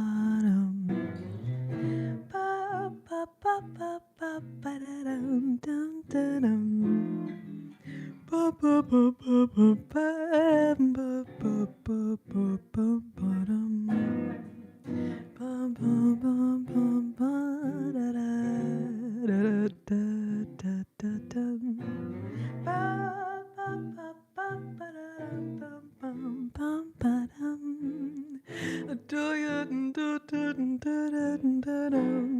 S1: dum. Ba ba ba ba ba ba da dum dum da dum. Ba ba ba ba ba ba ba ba ba ba ba ba dum. Bum bum bum bum ba da da da da da da dum. Ba ba ba ba ba da dum bum bum ba dum. Do ya do do do do do dum.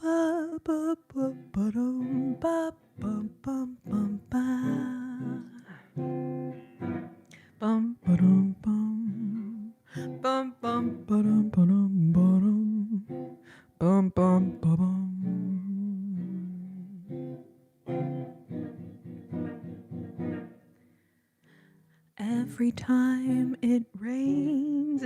S1: Ba ba ba ba dum ba bum bum bum ba. Bum ba dum bum. Bum bum ba dum ba dum ba dum. Bum bum ba bum. Every time it rains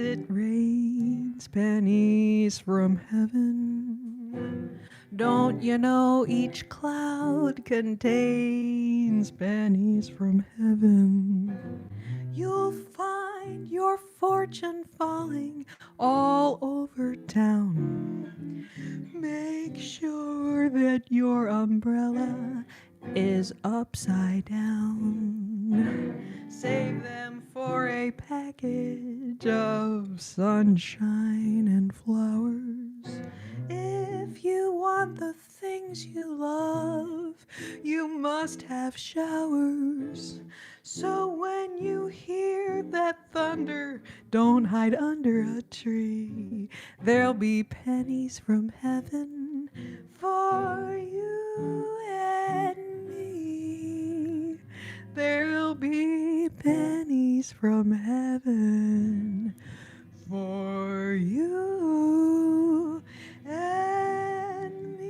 S1: pennies from heaven. Don't you know each cloud contains pennies from heaven? You'll find your fortune falling all over town. Make sure that your umbrella is upside down. Save them for a package of sunshine and flowers. If you want the things you love, you must have showers. So when you hear that thunder, don't hide under a tree. There'll be pennies from heaven for you and me. There'll be pennies from heaven for you and me.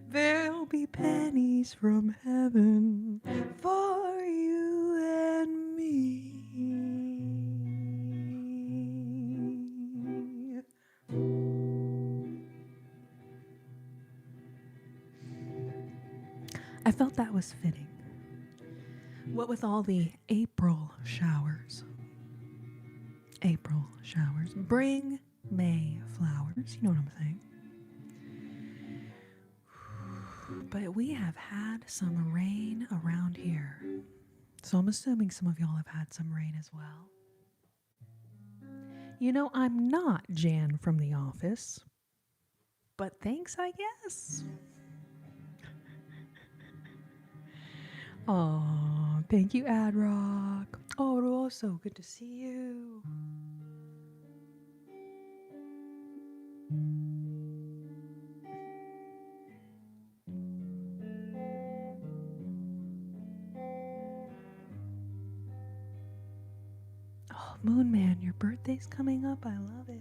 S1: There'll be pennies from heaven for you and me. I felt that was fitting. What with all the April showers? April showers bring May flowers. You know what I'm saying? But we have had some rain around here. So I'm assuming some of y'all have had some rain as well. You know, I'm not Jan from The Office. But thanks, I guess. Oh, thank you, Ad Rock. Oh, Rosso, good to see you. Oh, Moon Man, your birthday's coming up. I love it.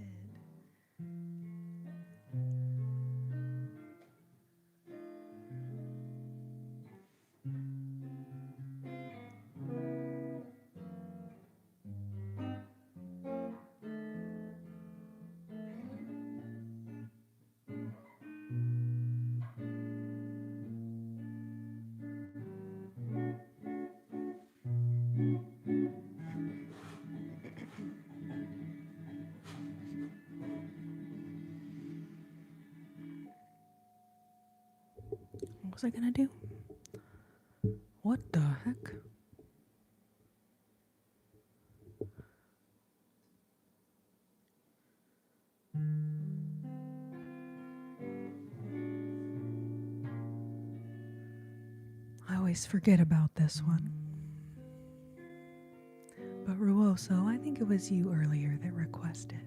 S1: What was I gonna do? What the heck? I always forget about this one. But Ruoso, I think it was you earlier that requested.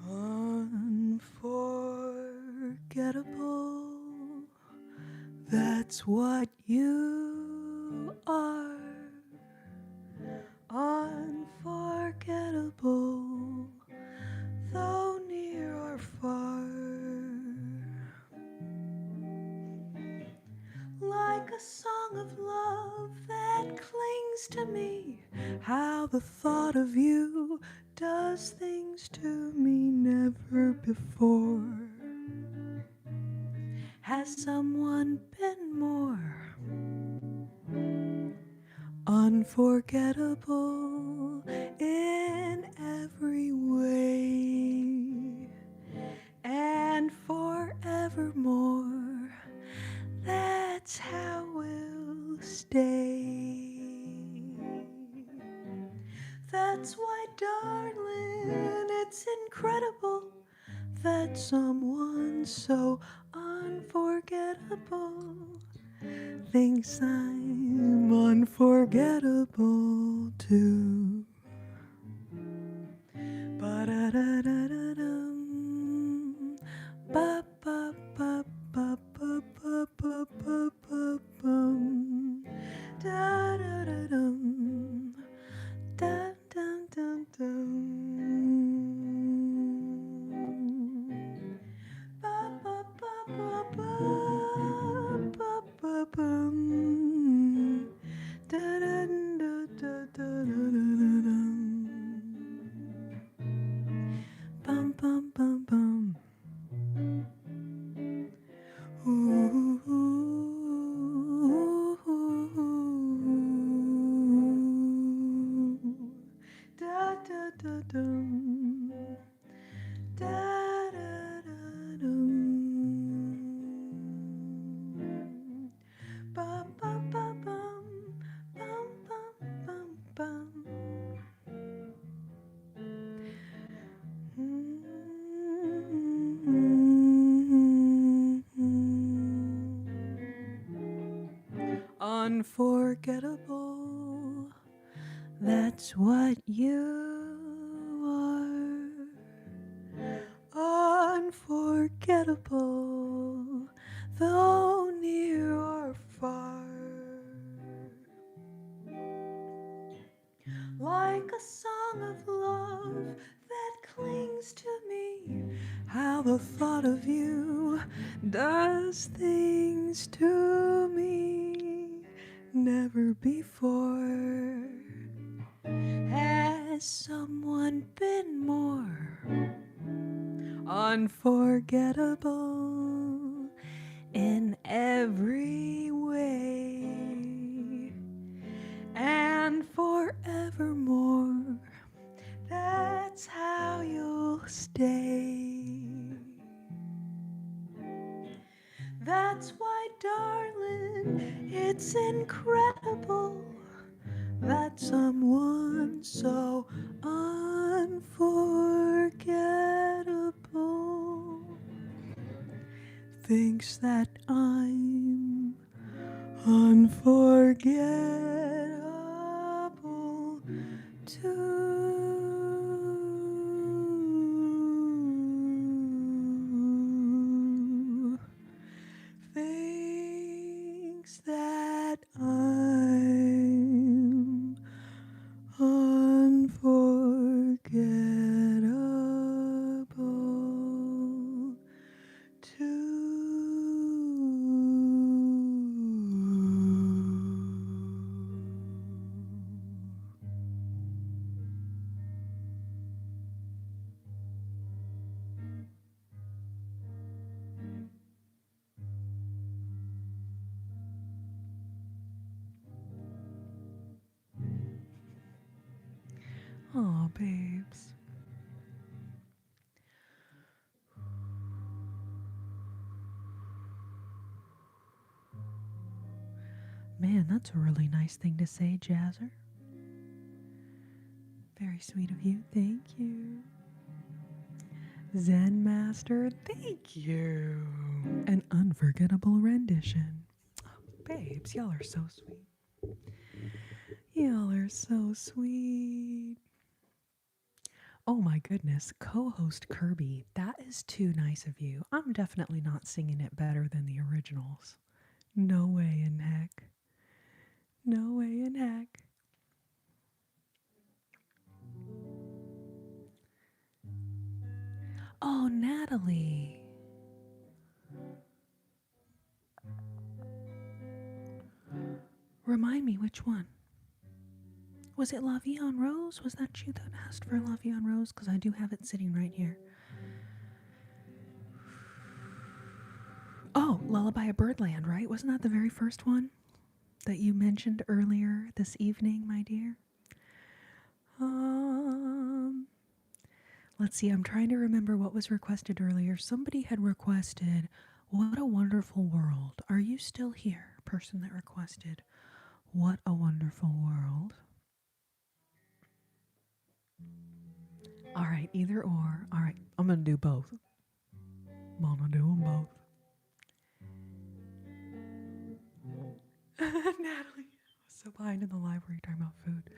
S1: Unforgettable, that's what you are. Unforgettable, song of love that clings to me. How the thought of you does things to me never before. Has someone been more unforgettable in every way and forevermore? That's how we'll stay. That's why, darling, it's incredible that someone so unforgettable thinks I'm unforgettable too. Ba-da-da-da-da-dum, ba-ba-ba-ba-ba-ba-ba-ba-bum, da-da-da-dum, dum-dum-dum-dum, ba-ba-ba-ba-ba-ba-bum, da-da-da-da-da-da-da-dum, bum-bum-bum-bum. Ooh, da da da dum, da da da dum, ba ba ba bum, bum bum bum bum. Unforgettable, that's what you are. Unforgettable, though near or far. Like a song of love that clings to me. How the thought of you does things to me never before. Has someone been more unforgettable in every way and forevermore? That's how you'll stay. That's why, darling, it's incredible that someone so unforgettable thinks that I'm unforgettable too. Thinks that I'm unforgettable too. Aw, babes. Man, that's a really nice thing to say, Jazzer. Very sweet of you. Thank you. Zen Master, thank you. An unforgettable rendition. Babes, y'all are so sweet. Y'all are so sweet. Oh my goodness, co-host Kirby, that is too nice of you. I'm definitely not singing it better than the originals. No way in heck. No way in heck. Oh, Natalie. Remind me, which one? Was it La Vie en Rose? Was that you that asked for La Vie en Rose? Because I do have it sitting right here. Oh, Lullaby of Birdland, right? Wasn't that the very first one that you mentioned earlier this evening, my dear? Let's see, I'm trying to remember what was requested earlier. Somebody had requested, What a Wonderful World. Are you still here, person that requested What a Wonderful World? All right, either or. All right, I'm going to do both. I'm going to do them both. Natalie, I was so behind in the library talking about food.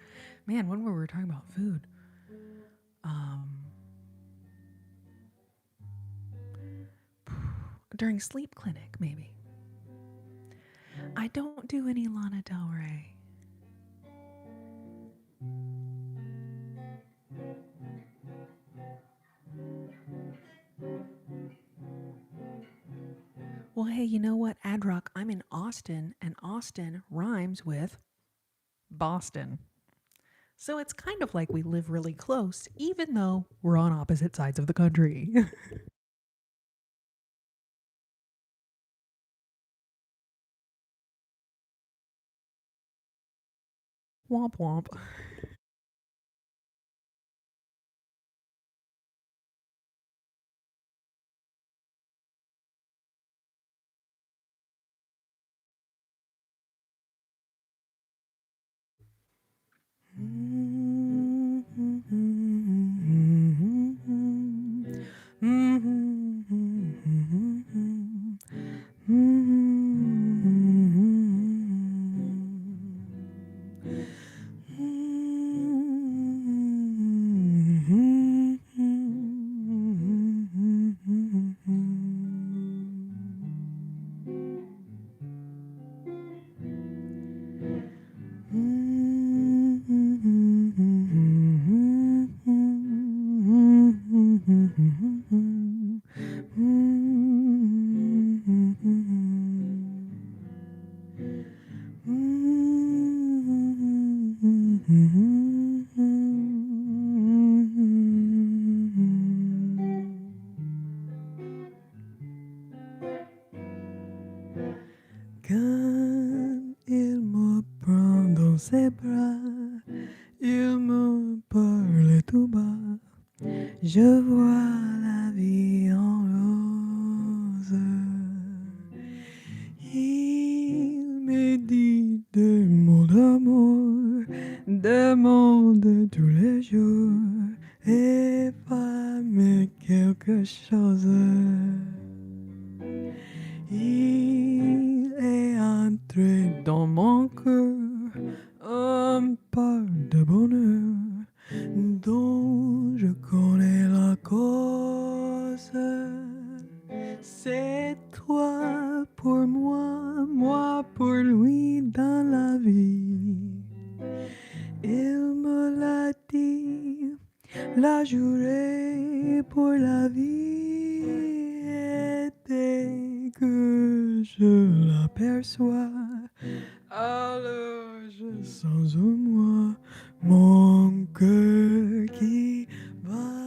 S1: Man, when were we talking about food? During sleep clinic, maybe. I don't do any Lana Del Rey. Well, hey, you know what, Adrock? I'm in Austin, and Austin rhymes with Boston. So it's kind of like we live really close, even though we're on opposite sides of the country. Womp womp. Quand il me prend dans ses bras, il me parle tout bas. Je vois la vie en rose. Il me dit des mots d'amour, des mots de tous les jours, et pas mais quelque chose. Il est entré dans mon cœur un part de bonheur dont je connais la cause. C'est toi pour moi, moi pour lui dans la vie. Il me l'a dit, la juré pour la vie. Et dès que je l'aperçois, alors je sens en moi mon cœur qui bat.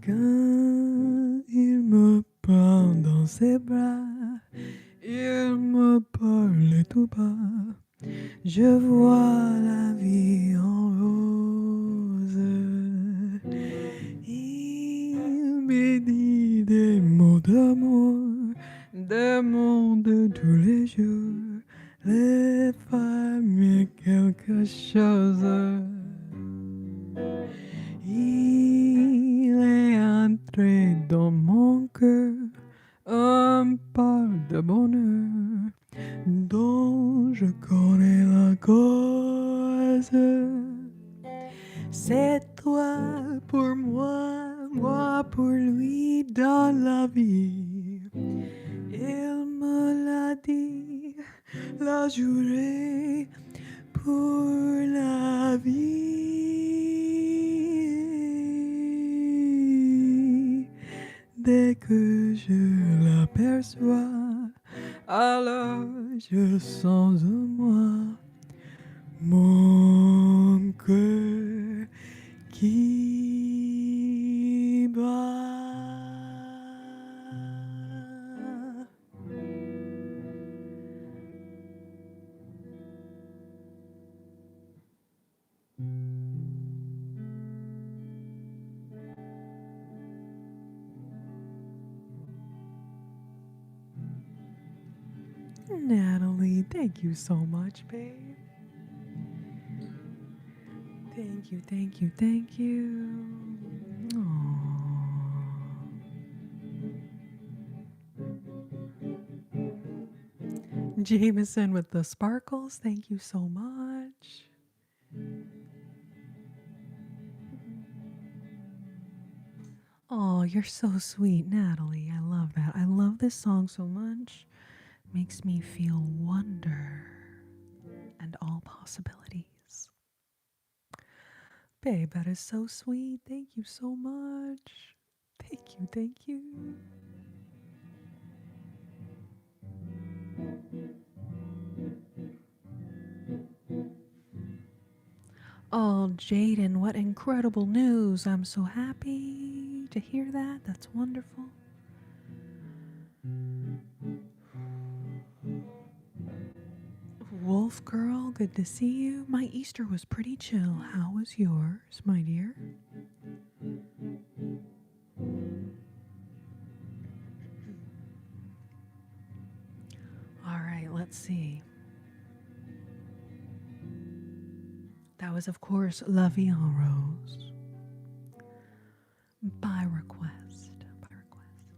S1: Quand il me prend dans ses bras, il me parle tout bas. Je vois la vie en rose. Il me dit des mots d'amour, des mots de tous les jours. Les femmes et quelque chose. Il est entré dans mon cœur un pas de bonheur dont je connais la cause. C'est toi pour moi, moi pour lui dans la vie. Il me l'a dit, l'a juré pour la vie. Dès que je l'aperçois, alors je sens en moi mon cœur qui bat. Natalie, thank you so much, babe. Thank you, thank you, thank you. Aww. Jameson with the sparkles, thank you so much. Oh, you're so sweet, Natalie. I love that. I love this song so much. Makes me feel wonder and all possibilities. Babe, that is so sweet. Thank you so much. Thank you, thank you. Oh, Jaden, what incredible news. I'm so happy to hear that. That's wonderful. Wolf girl, good to see you. My Easter was pretty chill. How was yours, my dear? All right, let's see. That was, of course, La Vie en Rose. By request. By request.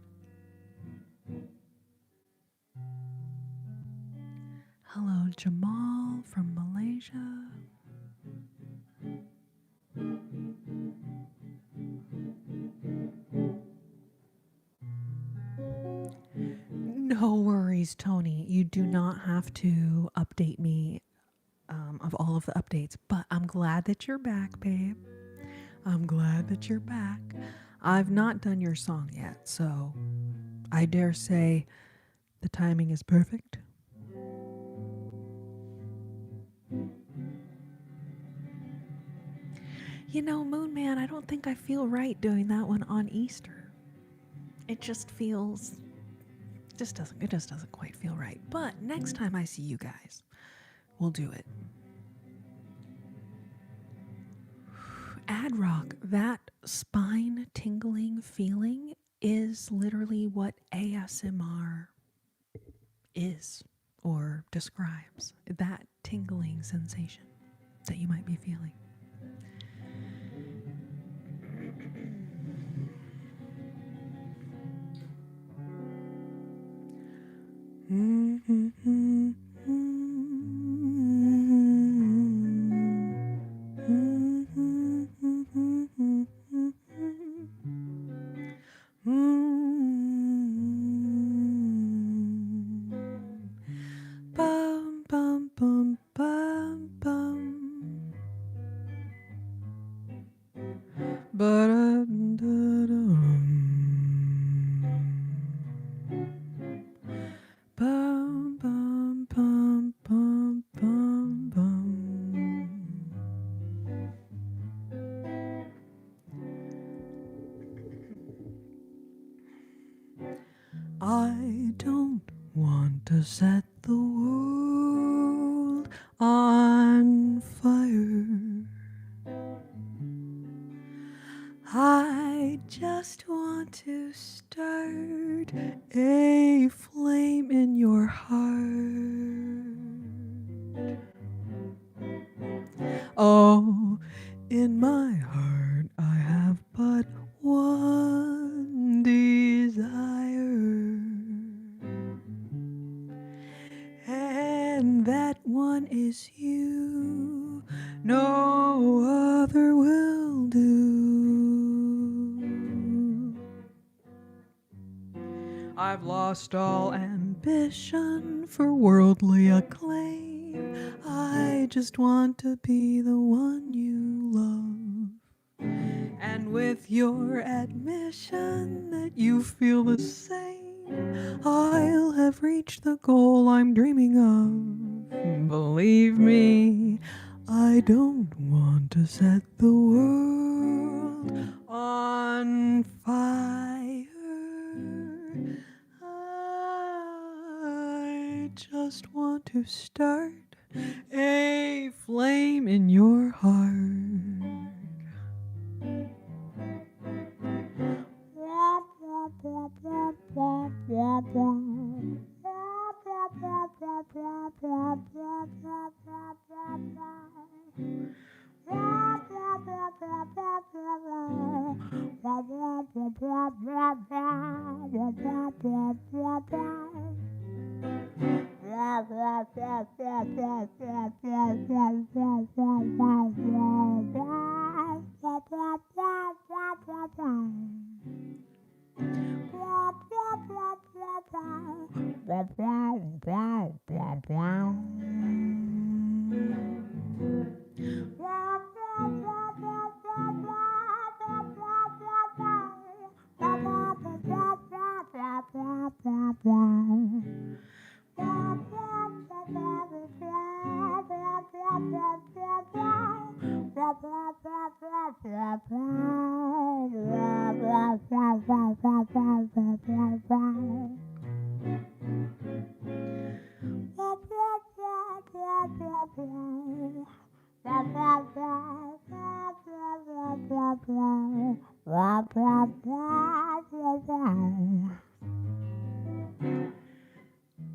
S1: Hello, Jamal from Malaysia. No worries, Tony. You do not have to update me of all of the updates, but I'm glad that you're back, babe. I'm glad that you're back. I've not done your song yet, so I dare say the timing is perfect. You know, Moon Man, I don't think I feel right doing that one on Easter. It just feels it just doesn't quite feel right. But next time I see you guys, we'll do it. Ad Rock, that spine tingling feeling is literally what ASMR is or describes. That tingling sensation that you might be feeling. Bum, bum, bum, bum, bum. Bum, bum, bum, bum, bum, bum. I don't want to set the world a flame in your heart. Oh, in my heart I have but one desire, and that one is you. No other will do. I've lost all ambition for worldly acclaim. I just want to be the one you love. And with your admission that you feel the same, I'll have reached the goal I'm dreaming of. Believe me, I don't want to set the world on fire. I just want to start a flame in your heart.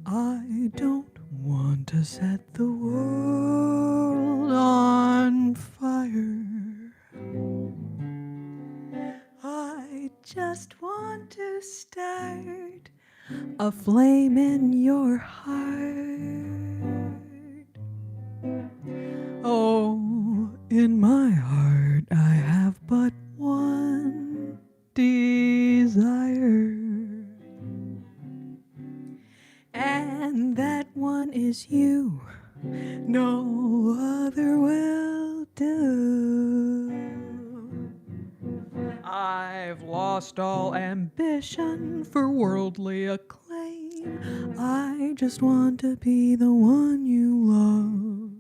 S1: I don't want to set the world on fire. I just want to start a flame in your heart. Oh, in my heart I have but one desire, and that one is you. No other will do. I've lost all ambition for worldly acclaim. I just want to be the one you love.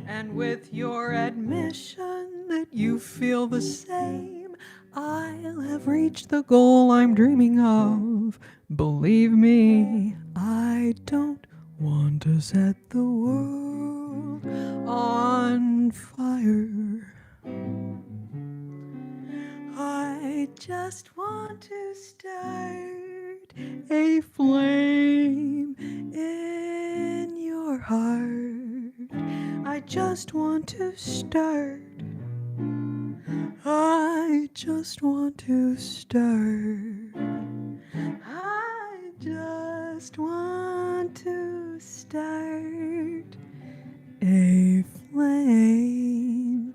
S1: And with your admission that you feel the same, I'll have reached the goal I'm dreaming of. Believe me, I don't want to set the world on fire. I just want to start a flame in your heart. I just want to start. I just want to start. I just want to start a flame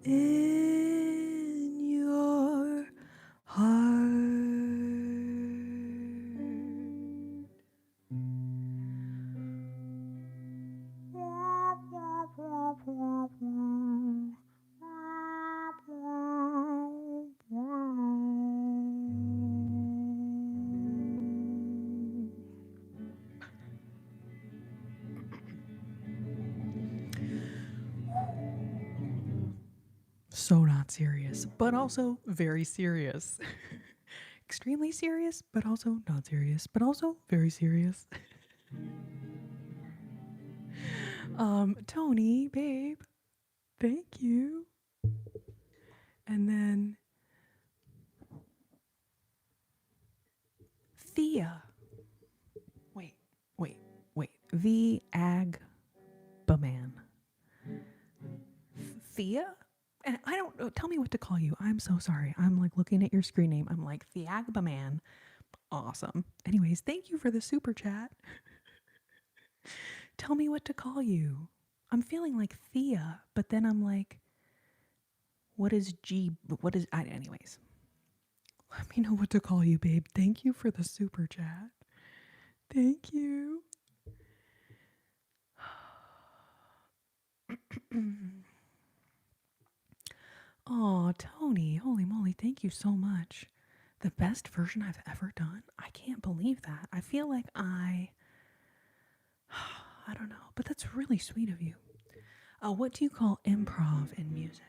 S1: in your heart. So not serious, but also very serious. Extremely serious, but also not serious, but also very serious. Tony, babe, thank you. And then Thea, The Agbaman. Thea? And I don't know. Tell me what to call you. I'm so sorry. I'm like looking at your screen name. I'm like, The Agbaman. Awesome. Anyways, thank you for the super chat. Tell me what to call you. I'm feeling like Thea, but then I'm like, what is G? What is I? Anyways, let me know what to call you, babe. Thank you for the super chat. Thank you. Oh, Tony, holy moly, thank you so much. The best version I've ever done. I can't believe that. I feel like I don't know, but that's really sweet of you. What do you call improv in music?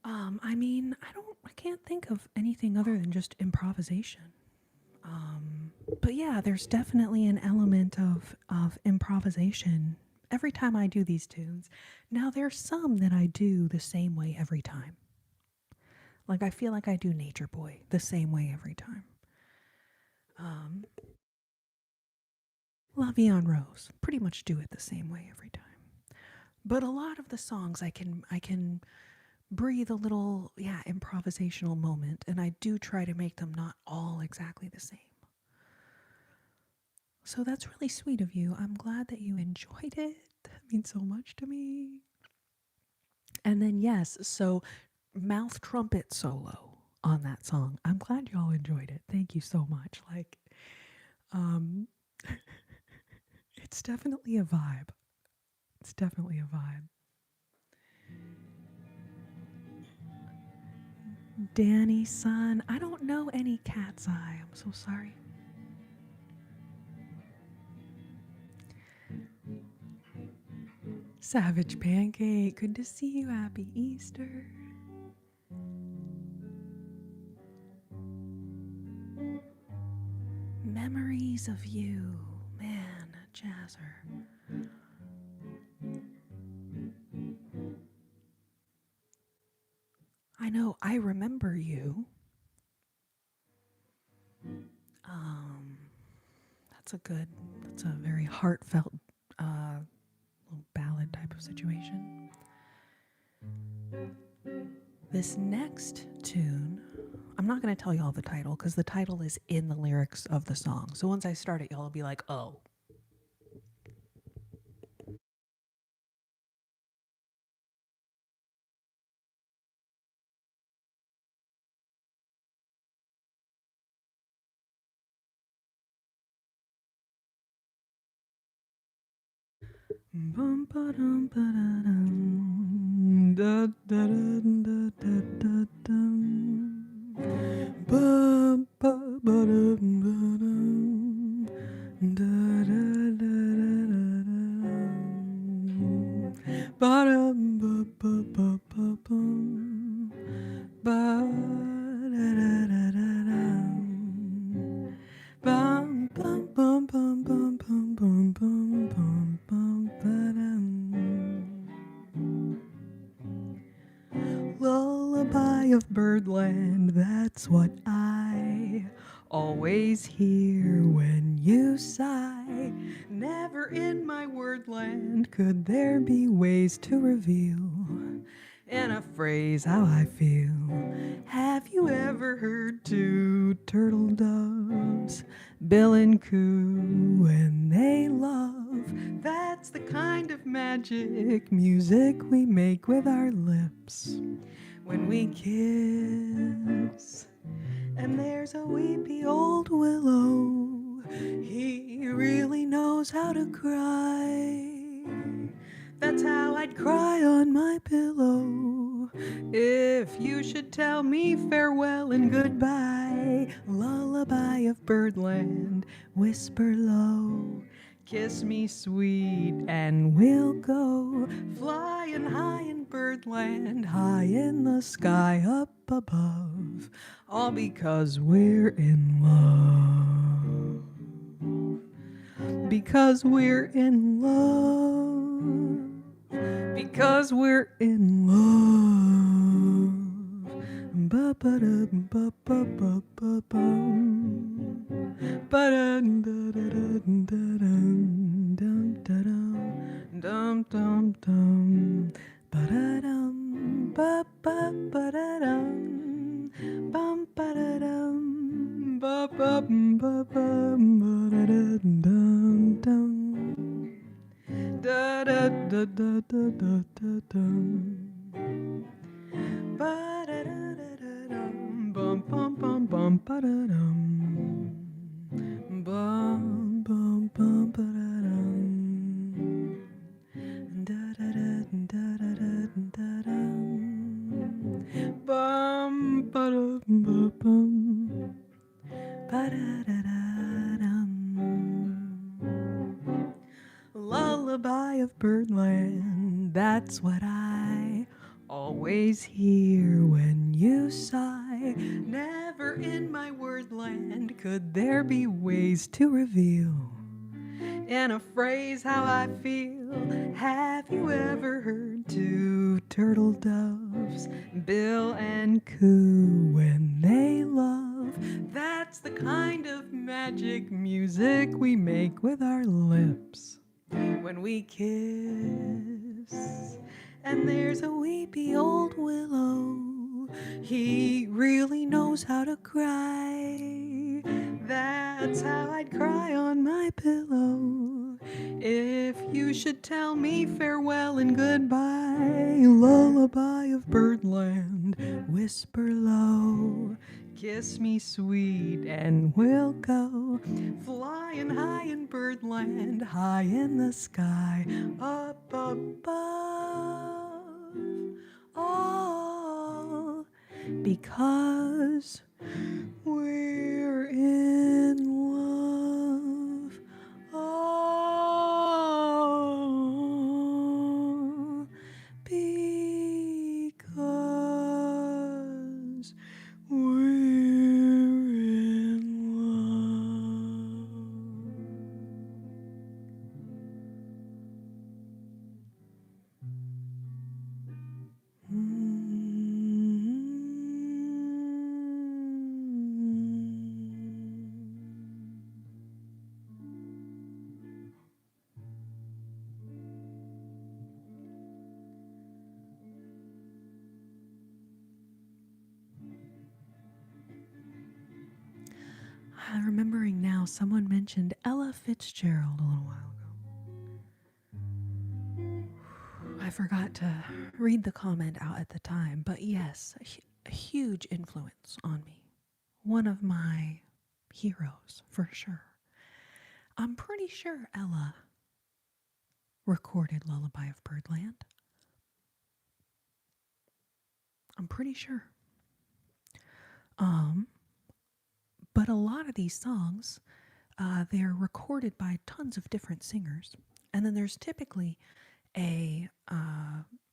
S1: I mean, I can't think of anything other than just improvisation. But yeah, there's definitely an element of improvisation every time I do these tunes. Now, there's some that I do the same way every time. Like, I feel like I do Nature Boy the same way every time. La Vie en Rose, pretty much do it the same way every time. But a lot of the songs I can breathe a little, improvisational moment, and I do try to make them not all exactly the same. So that's really sweet of you. I'm glad that you enjoyed it. That means so much to me. And then, yes, so mouth trumpet solo on that song. I'm glad y'all enjoyed it. Thank you so much. Like, it's definitely a vibe. It's definitely a vibe. Danny, son, I don't know any Cat's Eye. I'm so sorry. Savage Pancake, good to see you. Happy Easter. Memories of you. Man, Jazzer. I know, I remember you. That's a very heartfelt little ballad type of situation. This next tune, I'm not going to tell y'all the title because the title is in the lyrics of the song. So once I start it, y'all will be like, oh. Bum ba dum ba da dum da da da da da dum. Bum ba ba dum ba dum da da da da da ba dum ba ba ba ba bum ba da da da da dum. Bum bum bum bum bum bum bum bum bum bum ba-dum. Lullaby of birdland, that's what I always hear when you sigh. Never in my wordland could there be ways to reveal in a phrase how I feel. Have you ever heard two turtle doves bill and coo when they love? That's the kind of magic music we make with our lips when we kiss. And there's a weepy old willow, he really knows how to cry. That's how I'd cry on my pillow if you should tell me farewell and goodbye. Lullaby of birdland, whisper low, kiss me sweet and we'll go flying high in birdland, high in the sky up above, all because we're in love. Because we're in love. Because we're in love. Ba ba da ba ba ba ba bum. Lullaby of birdland, that's what I always hear when you sigh. Never in my wordland could there be ways to reveal in a phrase how I feel. Have you ever heard two turtle doves bill and coo when they love? That's the kind of magic music we make with our lips when we kiss. And there's a weepy old willow, he really knows how to cry. That's how I'd cry on my pillow if you should tell me farewell and goodbye. Lullaby of birdland, whisper low, kiss me sweet and we'll go flying high in birdland, high in the sky, up above. All because we're in love. All because we're in love. I'm remembering now, someone mentioned Ella Fitzgerald a little while ago. I forgot to read the comment out at the time, but yes, a huge influence on me. One of my heroes, for sure. I'm pretty sure Ella recorded Lullaby of Birdland. I'm pretty sure. But a lot of these songs, they're recorded by tons of different singers, and then there's typically a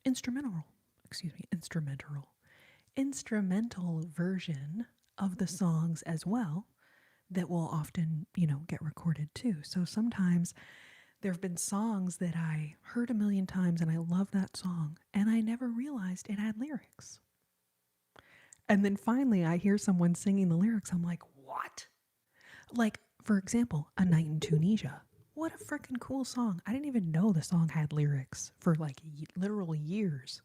S1: instrumental version of the songs as well that will often, get recorded too. So sometimes there have been songs that I heard a million times and I love that song and I never realized it had lyrics. And then finally I hear someone singing the lyrics. I'm like, what? Like, for example, A Night in Tunisia. What a freaking cool song. I didn't even know the song had lyrics for like literal years.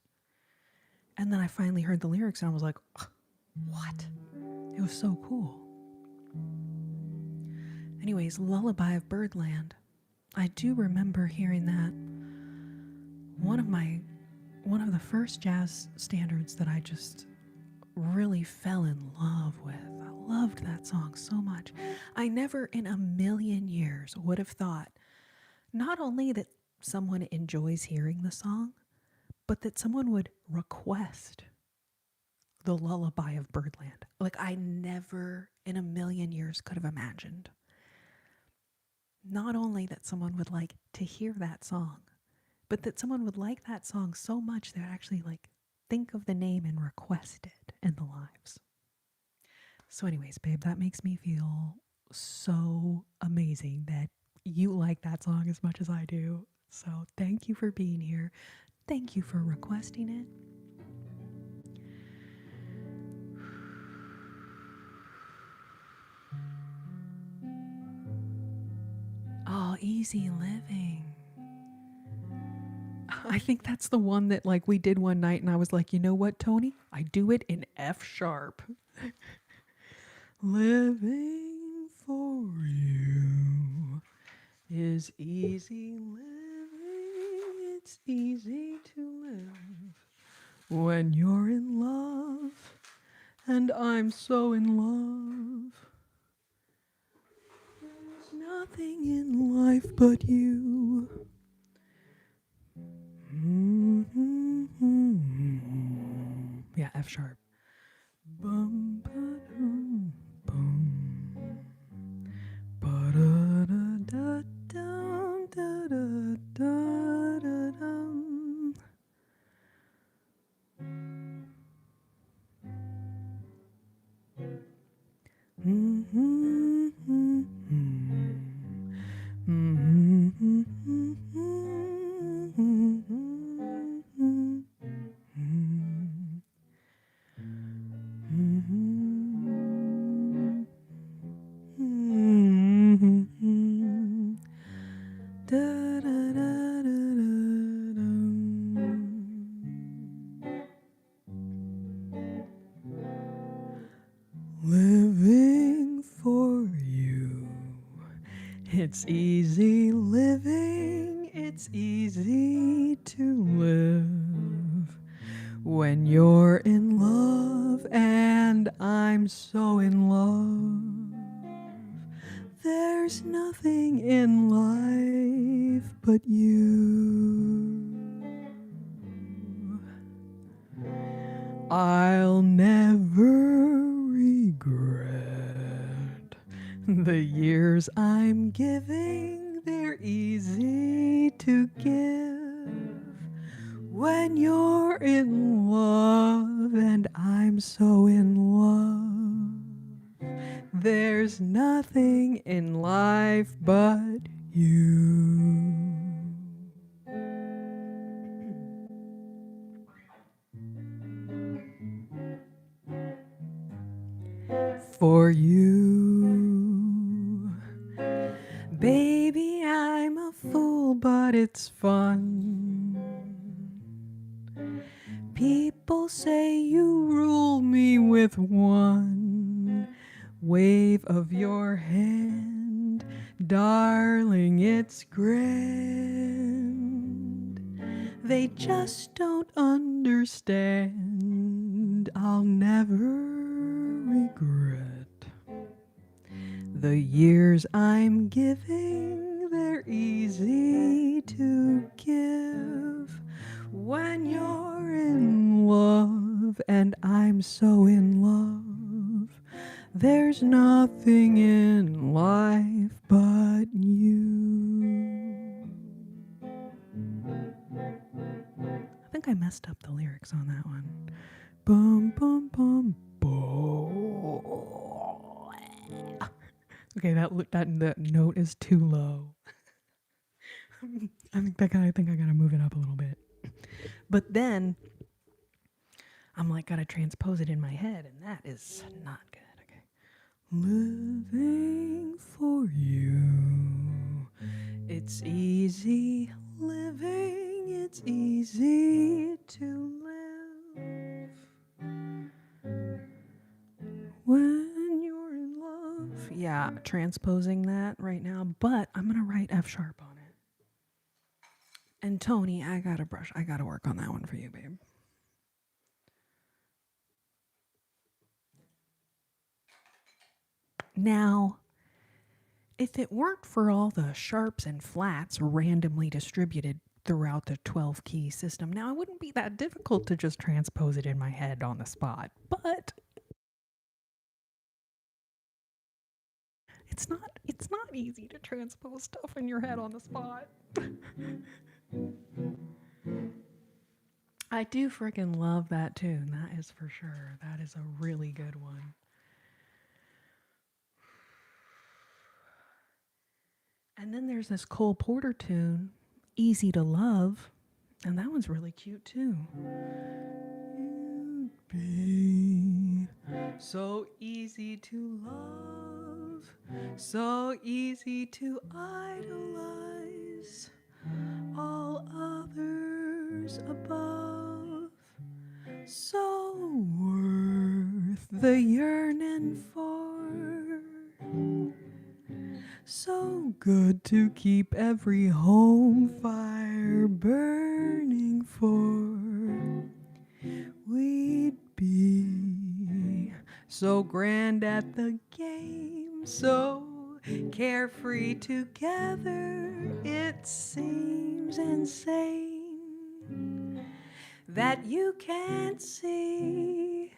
S1: And then I finally heard the lyrics and I was like, what? It was so cool. Anyways, Lullaby of Birdland. I do remember hearing that. One of the first jazz standards that I just really fell in love with. I loved that song so much. I never in a million years would have thought not only that someone enjoys hearing the song, but that someone would request the Lullaby of Birdland. Like, I never in a million years could have imagined. Not only that someone would like to hear that song, but that someone would like that song so much they would actually like think of the name and request it in the lives. So anyways, babe, that makes me feel so amazing that you like that song as much as I do. So thank you for being here. Thank you for requesting it. easy living. I think that's the one that like we did one night and I was like, you know what, Tony? I do it in F sharp. Living for you is easy living. It's easy to live when you're in love, and I'm so in love. There's nothing in life but you. Yeah, F sharp. Bum, ba-dum, bum. Ba-da-da-da-dum, da-da-da-da-dum. Living for you. It's easy living. It's easy to live when you're in love, and I'm so in love. There's nothing in life but you. I'll never regret the years I'm giving. They're easy to give when you're in love, and I'm so in love. There's nothing in life but you. For you, baby, I'm a fool, but it's fun. People say you rule me with one wave of your hand. Darling, it's grand. They just don't understand. I'll never regret the years I'm giving. They're easy to give when you're in love, and I'm so in love. There's nothing in life but you. I think I messed up the lyrics on that one. Bum, bum, bum, boom. Okay, that note is too low. I think I gotta move it up a little bit. But then I'm like, gotta transpose it in my head, and that is not good. Okay. Living for you. It's easy living. It's easy to live when you're in love. Yeah, transposing that right now, but I'm gonna write F sharp on it. And Tony, I gotta work on that one for you, babe. Now, if it weren't for all the sharps and flats randomly distributed throughout the 12 key system, now it wouldn't be that difficult to just transpose it in my head on the spot. But it's not easy to transpose stuff in your head on the spot. I do freaking love that tune. That is for sure. That is a really good one. And then there's this Cole Porter tune, Easy to Love, and that one's really cute too. You'd be so easy to love so easy to idolize all others above, so worth the yearning for, so good to keep every home fire burning for. We'd be so grand at the game, so carefree together. It seems insane that you can't see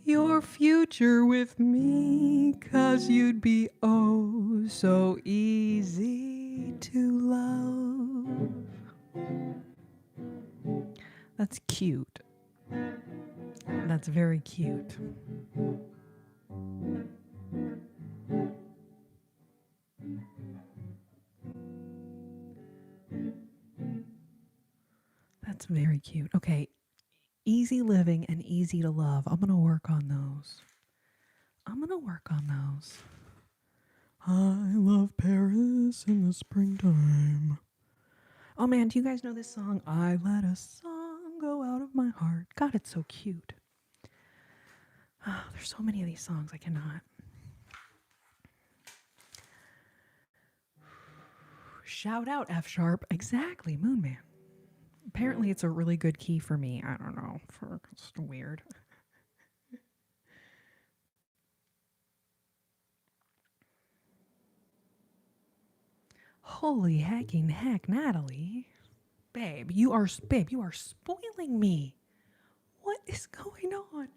S1: your future with me, 'cause you'd be oh so easy to love. That's cute. That's very cute. That's very cute. Okay, easy living and easy to love. I'm going to work on those. I love Paris in the springtime. Oh man, do you guys know this song? I let a song go out of my heart. God, it's so cute. Oh, there's so many of these songs. I cannot. Shout out F sharp. Exactly, Moon Man. Apparently, it's a really good key for me. I don't know. It's weird. Holy hacking heck, Natalie. Babe, you are spoiling me. What is going on?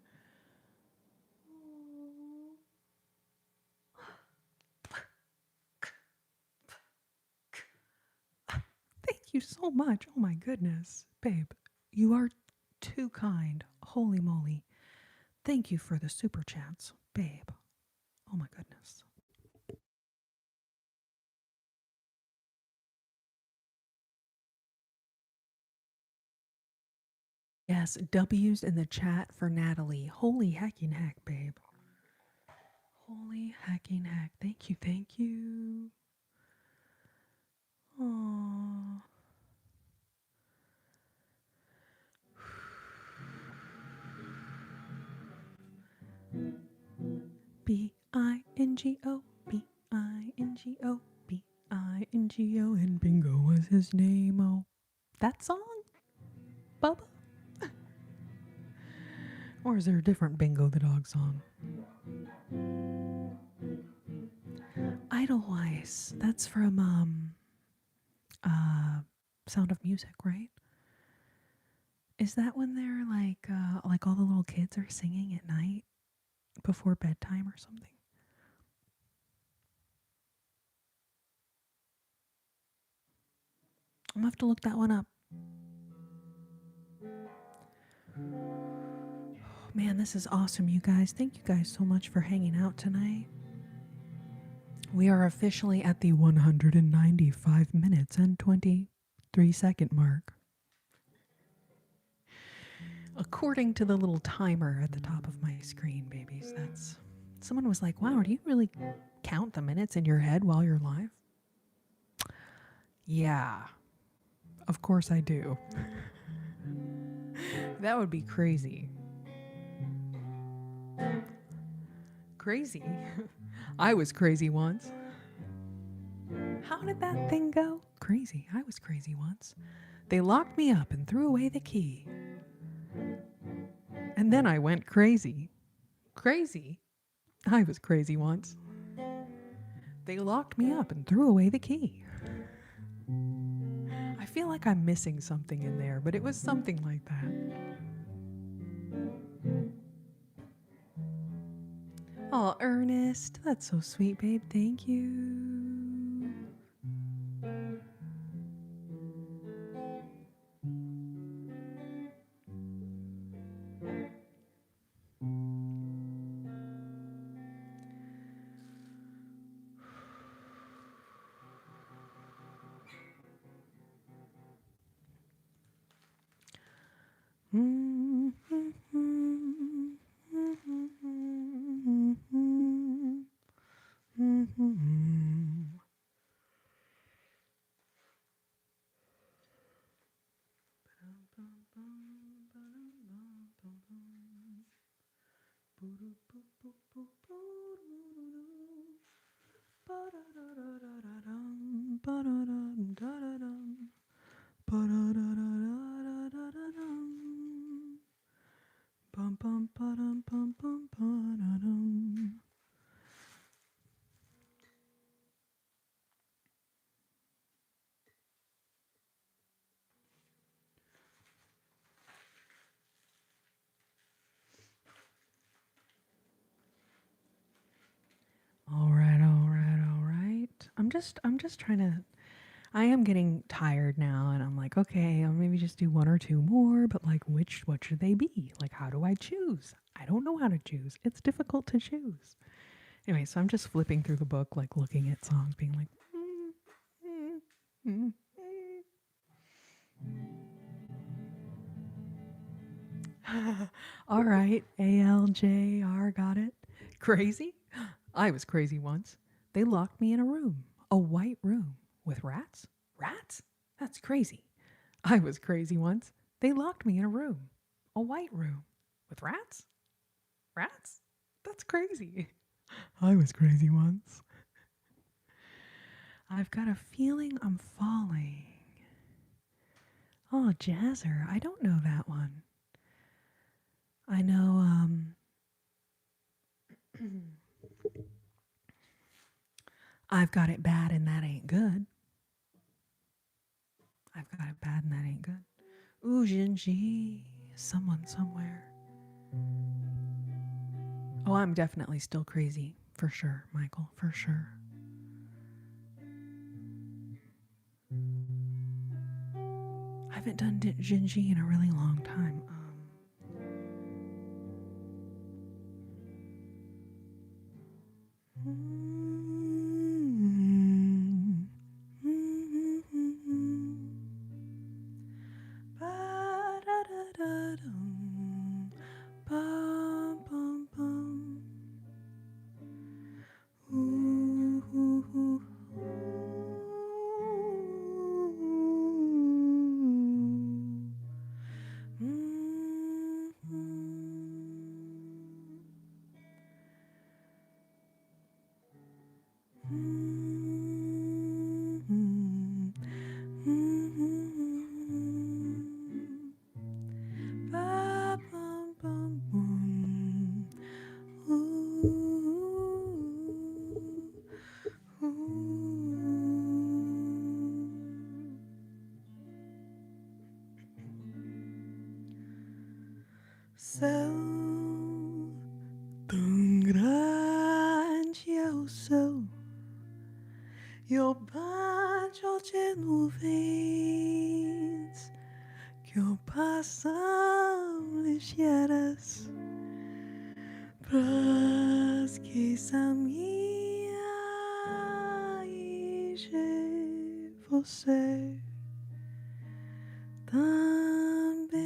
S1: Thank you so much. Oh my goodness. Babe, you are too kind. Holy moly. Thank you for the super chats, babe. Oh my goodness. Yes, W's in the chat for Natalie. Holy hacking heck, babe. Holy hacking heck. Thank you, thank you. Aww. B-I-N-G-O, B-I-N-G-O, B-I-N-G-O, and Bingo was his name. Oh, that song? Bubba? Or is there a different Bingo the Dog song? Idolize. That's from Sound of Music, right? Is that when they're like all the little kids are singing at night before bedtime or something? I'm gonna have to look that one up. Man, this is awesome, you guys. Thank you guys so much for hanging out tonight. We are officially at the 195 minutes and 23-second mark. According to the little timer at the top of my screen, babies. That's. Someone was like, wow, do you really count the minutes in your head while you're live? Yeah. Of course I do. That would be crazy. Crazy? I was crazy once. How did that thing go? Crazy. I was crazy once. They locked me up and threw away the key. And then I went crazy. Crazy? I was crazy once. They locked me up and threw away the key. I feel like I'm missing something in there, but it was something like that. Oh, Ernest. That's so sweet, babe. Thank you. All right, all right, all right. I'm just trying to. I am getting tired now, and I'm like, okay, I'll maybe just do one or two more, but like, what should they be? Like, how do I choose? I don't know how to choose. It's difficult to choose. Anyway, so I'm just flipping through the book, like looking at songs, being like, all right, ALJR, got it. Crazy? I was crazy once. They locked me in a white room, with rats. Rats? That's crazy. I was crazy once. They locked me in a white room, with rats. Rats? That's crazy. I was crazy once. I've got a feeling I'm falling. Oh, Jazzer, I don't know that one. I know, I've got it bad and that ain't good. I've got it bad and that ain't good. Ooh, Jinji, someone somewhere. Oh, I'm definitely still crazy. For sure, Michael, for sure. I haven't done Jinji in a really long time. Céu tão grande é o céu e o banjo de nuvens que o passam ligeiras pras que minha e de você também.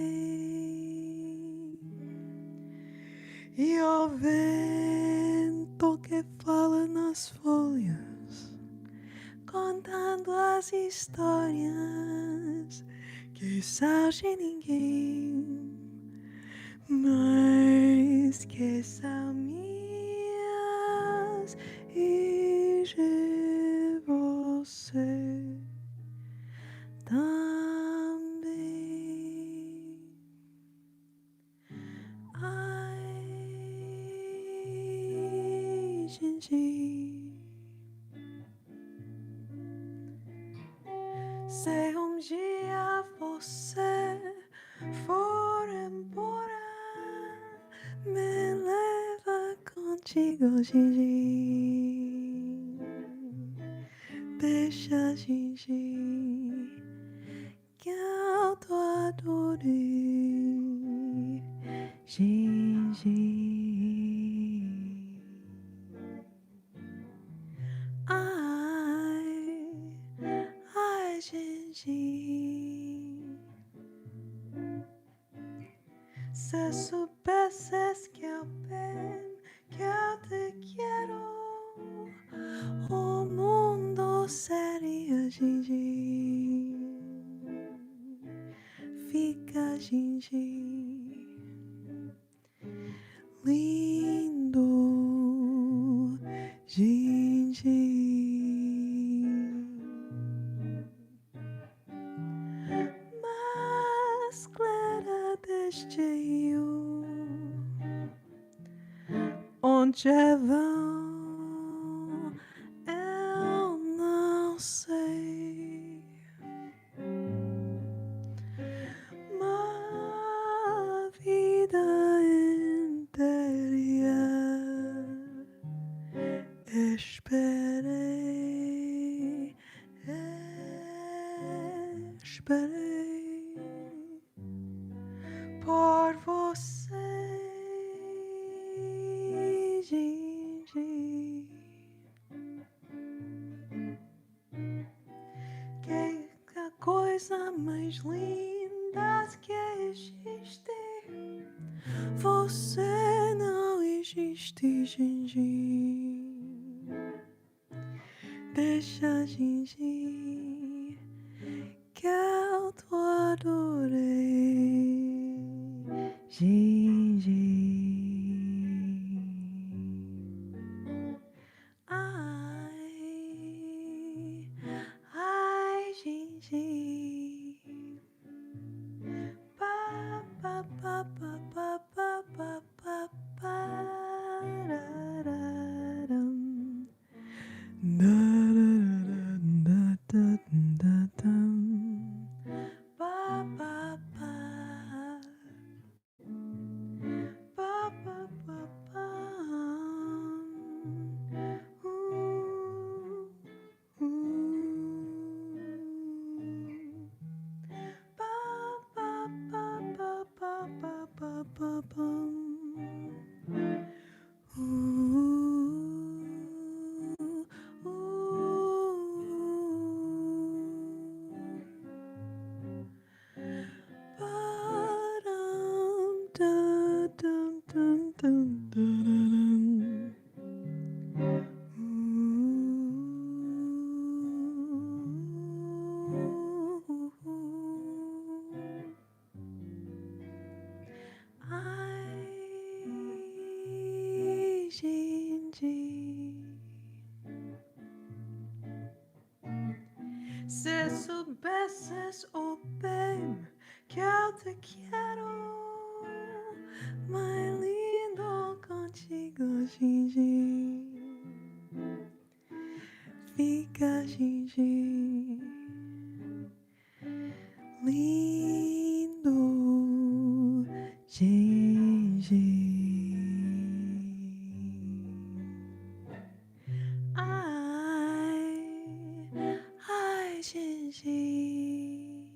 S1: E o vento que fala nas folhas, contando as histórias que sabem ninguém, mas que são minhas e de você também. Ai, gente, se dia você for embora, me leva contigo, Gigi. Deixa, Gigi, que eu tô adorei, Gigi. Ai, ai, Gigi. Se supieses que eu bem, que eu te quero, o mundo seria Gigi. Fica, Gigi, lindo. Gingin. Mais clara deste rio, onde vão, eu não sei. Uma vida inteira esperei, esperei por você, Gigi. Que é a coisa mais linda que existe. Você não existe, Gigi. Deixa, Gigi, que eu te adorei, Gigi. Ai, ai, Gigi. Pa, pa, pa, pa, pa, pa, pa, pa, pararam. Da, da, da, da, da, da, pa, pa, pa. Pa, pa, pa, pa. Uh, pa, pa, pa, pa, pa, pa, pa, pa, pam. Ba-dum, da-dum, dum, dum, da-da-dum. Ai, gente, se soubesses o bem que eu te quero, mais lindo contigo, Gigi. Fica, Gigi, lindo, Gigi. Ai, Gigi.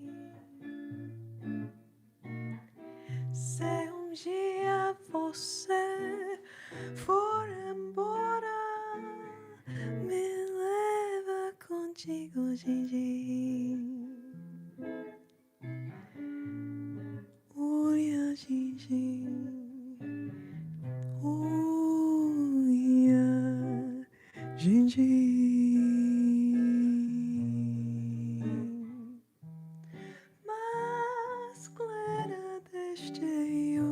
S1: Se um dia você for embora, me leva contigo, Gigi. Olha, Gigi. Olha, Gigi. Mais clara deste rio,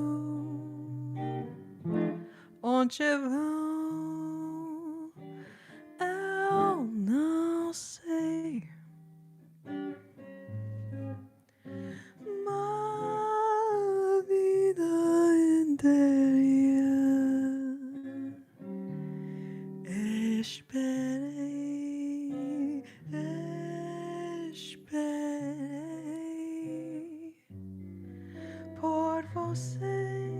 S1: onde vão, eu não sei. Uma vida inteira esperei, esperei por você,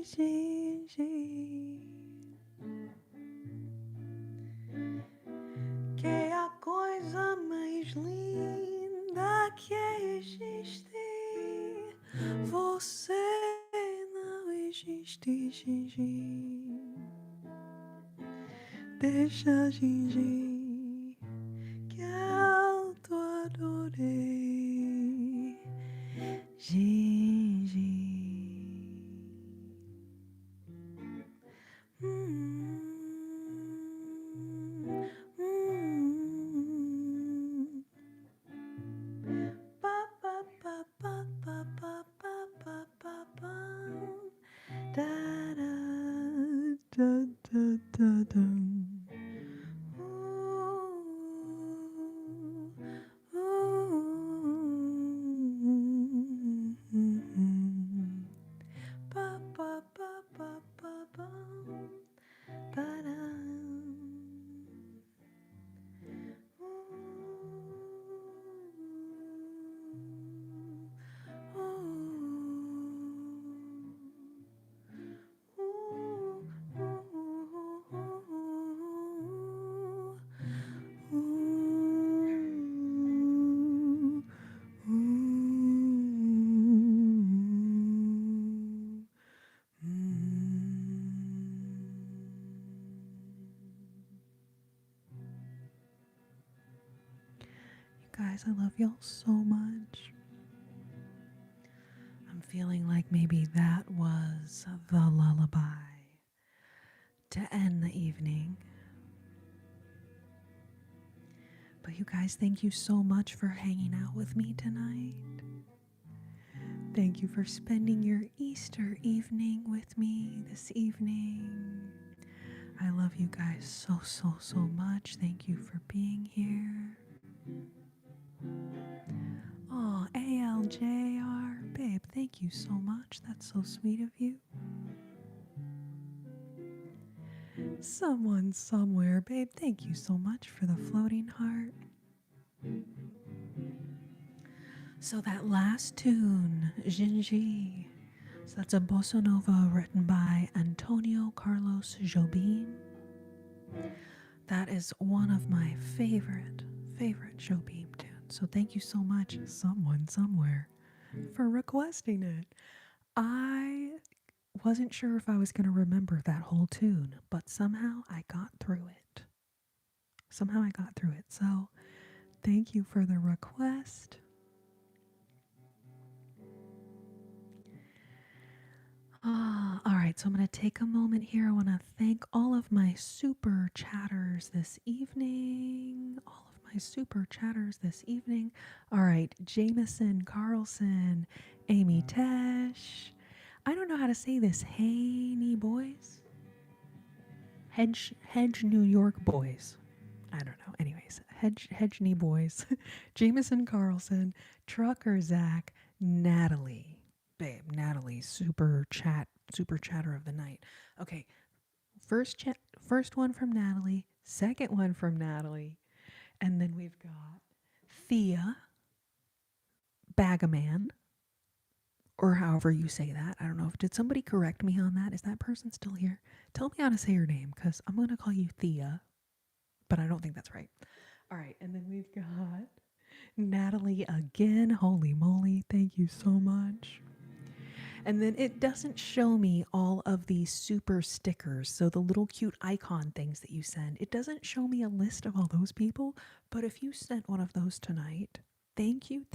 S1: Gigi. Que é a coisa mais linda que existe. Você não existe, Gigi. Deixa, Gigi, que eu te adorei, Gigi. Pa, pa, pa, pa, pa, pa, pa, pa, pa, pa. Da, da, da, da, da, da. Ba, ba, ba, ba, ba, ba. Ba-da. Guys, I love y'all so much. I'm feeling like maybe that was the lullaby to end the evening. But you guys, thank you so much for hanging out with me tonight. Thank you for spending your Easter evening with me this evening. I love you guys so, so, so much. Thank you for being here. Oh, ALJR, babe, thank you so much. That's so sweet of you. Someone somewhere, babe, thank you so much for the floating heart. So that last tune, Jinji, so that's a bossa nova written by Antonio Carlos Jobim. That is one of my favorite Jobim tunes. So thank you so much, someone somewhere, for requesting it. I wasn't sure if I was going to remember that whole tune, but somehow I got through it. So thank you for the request. All right, so I'm going to take a moment here. I want to thank all of my super chatters this evening. All right, Jameson Carlson, Amy Tesh. I don't know how to say this. Haney boys? Hedge New York boys. I don't know. Anyways, Hedge Knee boys. Jameson Carlson, Trucker Zach, Natalie. Babe, Natalie, super chatter of the night. Okay, first one from Natalie, second one from Natalie, and then we've got Thea, Bagaman, or however you say that. I don't know. Did somebody correct me on that? Is that person still here? Tell me how to say her name, because I'm going to call you Thea, but I don't think that's right. All right, and then we've got Natalie again. Holy moly, thank you so much. And then it doesn't show me all of these super stickers, so the little cute icon things that you send. It doesn't show me a list of all those people, but if you sent one of those tonight, thank you.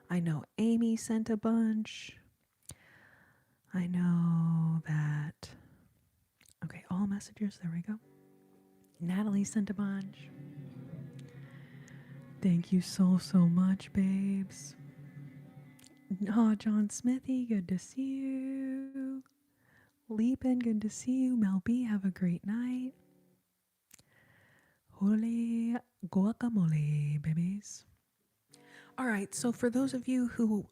S1: I know Amy sent a bunch. I know that. Okay, all messages, there we go. Natalie sent a bunch. Thank you so much, babes. Oh, John Smithy, good to see you. Leapin, good to see you. Mel B, have a great night. Holy guacamole, babies. All right, so for those of you who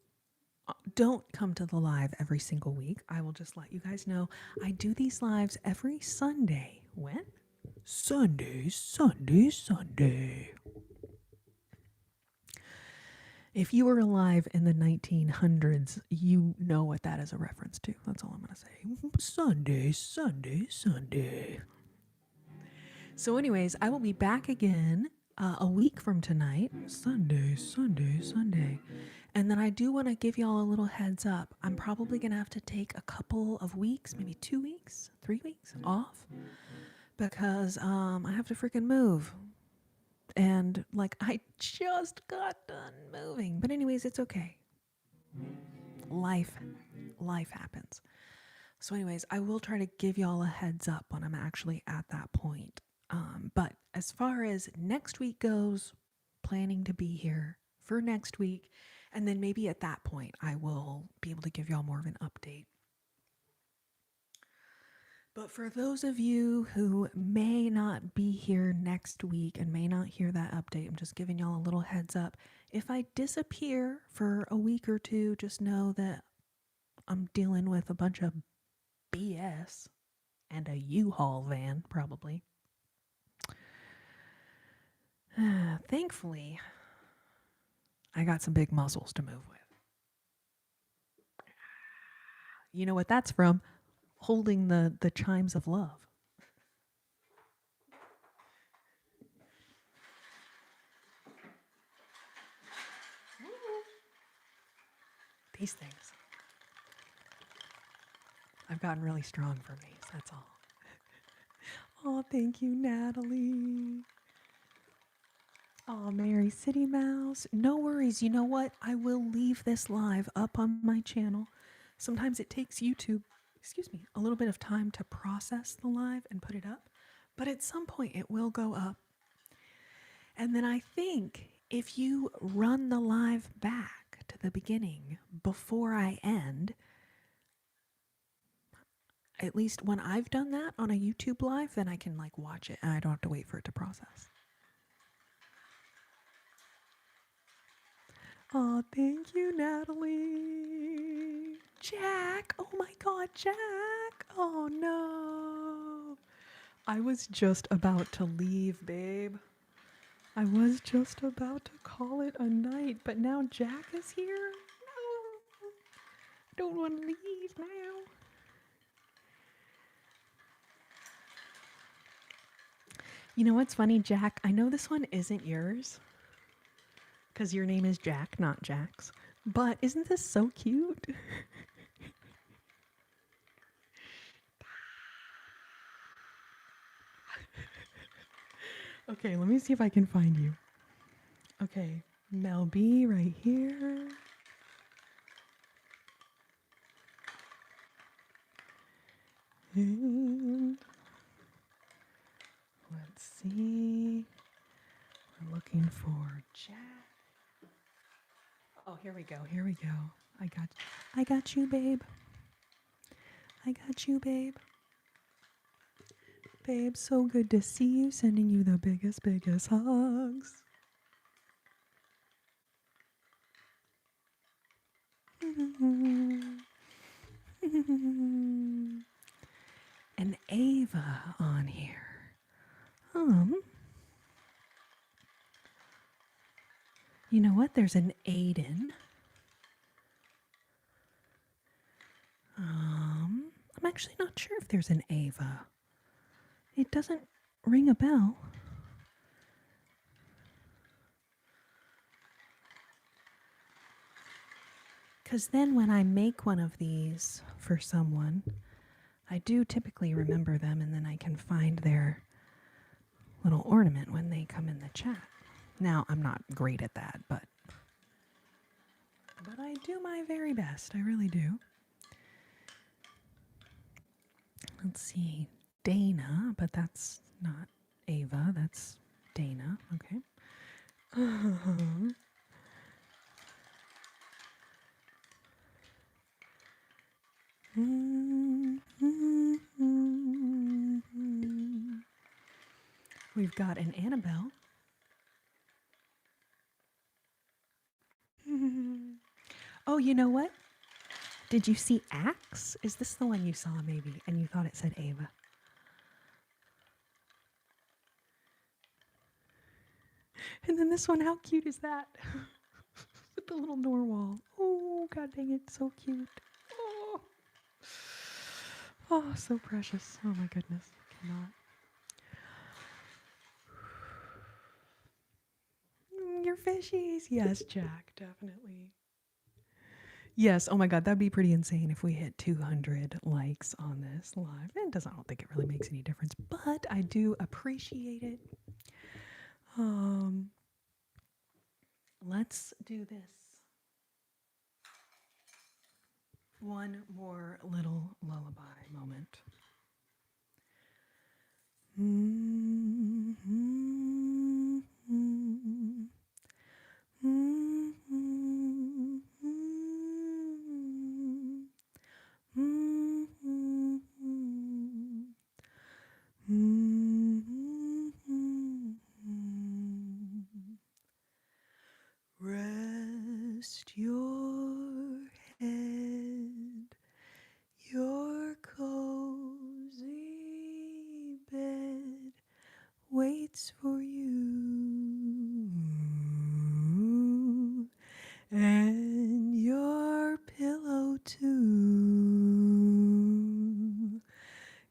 S1: don't come to the live every single week, I will just let you guys know I do these lives every Sunday. When? Sunday. If you were alive in the 1900s, you know what that is a reference to. That's all I'm going to say. Sunday. So anyways, I will be back again a week from tonight. Sunday. And then I do want to give y'all a little heads up. I'm probably going to have to take a couple of weeks, maybe 2 weeks, 3 weeks off because I have to freaking move. And like I just got done moving. But anyways, it's okay. Life happens. So anyways, I will try to give y'all a heads up when I'm actually at that point. But as far as next week goes, planning to be here for next week. And then maybe at that point, I will be able to give y'all more of an update. But for those of you who may not be here next week and may not hear that update, I'm just giving y'all a little heads up. If I disappear for a week or two, just know that I'm dealing with a bunch of BS and a U-Haul van, probably. Thankfully, I got some big muscles to move with. You know what that's from? Holding the chimes of love. These things. I've gotten really strong from these, that's all. Oh, thank you, Natalie. Oh, Mary City Mouse. No worries. You know what? I will leave this live up on my channel. Sometimes it takes YouTube, a little bit of time to process the live and put it up. But at some point it will go up. And then I think if you run the live back to the beginning before I end, at least when I've done that on a YouTube live, then I can like watch it and I don't have to wait for it to process. Oh, thank you, Natalie. Jack. Oh my God, Jack. Oh no. I was just about to leave, babe. I was just about to call it a night, but now Jack is here. No. Don't want to leave now. You know what's funny, Jack? I know this one isn't yours because your name is Jack, not Jax. But isn't this so cute? Okay, let me see if I can find you. Okay, Mel B right here. And let's see. We're looking for Jack. Oh, here we go. Here we go. I got you, babe. I got you, babe. Babe, so good to see you. Sending you the biggest hugs. And Ava on here. You know what? There's an Aiden. I'm actually not sure if there's an Ava. It doesn't ring a bell. Because then when I make one of these for someone, I do typically remember them and then I can find their little ornament when they come in the chat. Now, I'm not great at that, but I do my very best. I really do. Let's see. Dana, but that's not Ava. That's Dana. Okay. We've got an Annabelle. Oh, you know what? Did you see Axe? Is this the one you saw maybe and you thought it said Ava? And then this one, how cute is that? With the little narwhal. Oh, God dang it, so cute. Oh, oh so precious. Oh my goodness, I cannot. Your fishies. Yes, Jack, definitely. Yes, oh my God, that'd be pretty insane if we hit 200 likes on this live. I don't think it really makes any difference, but I do appreciate it. Let's do this. One more little lullaby moment.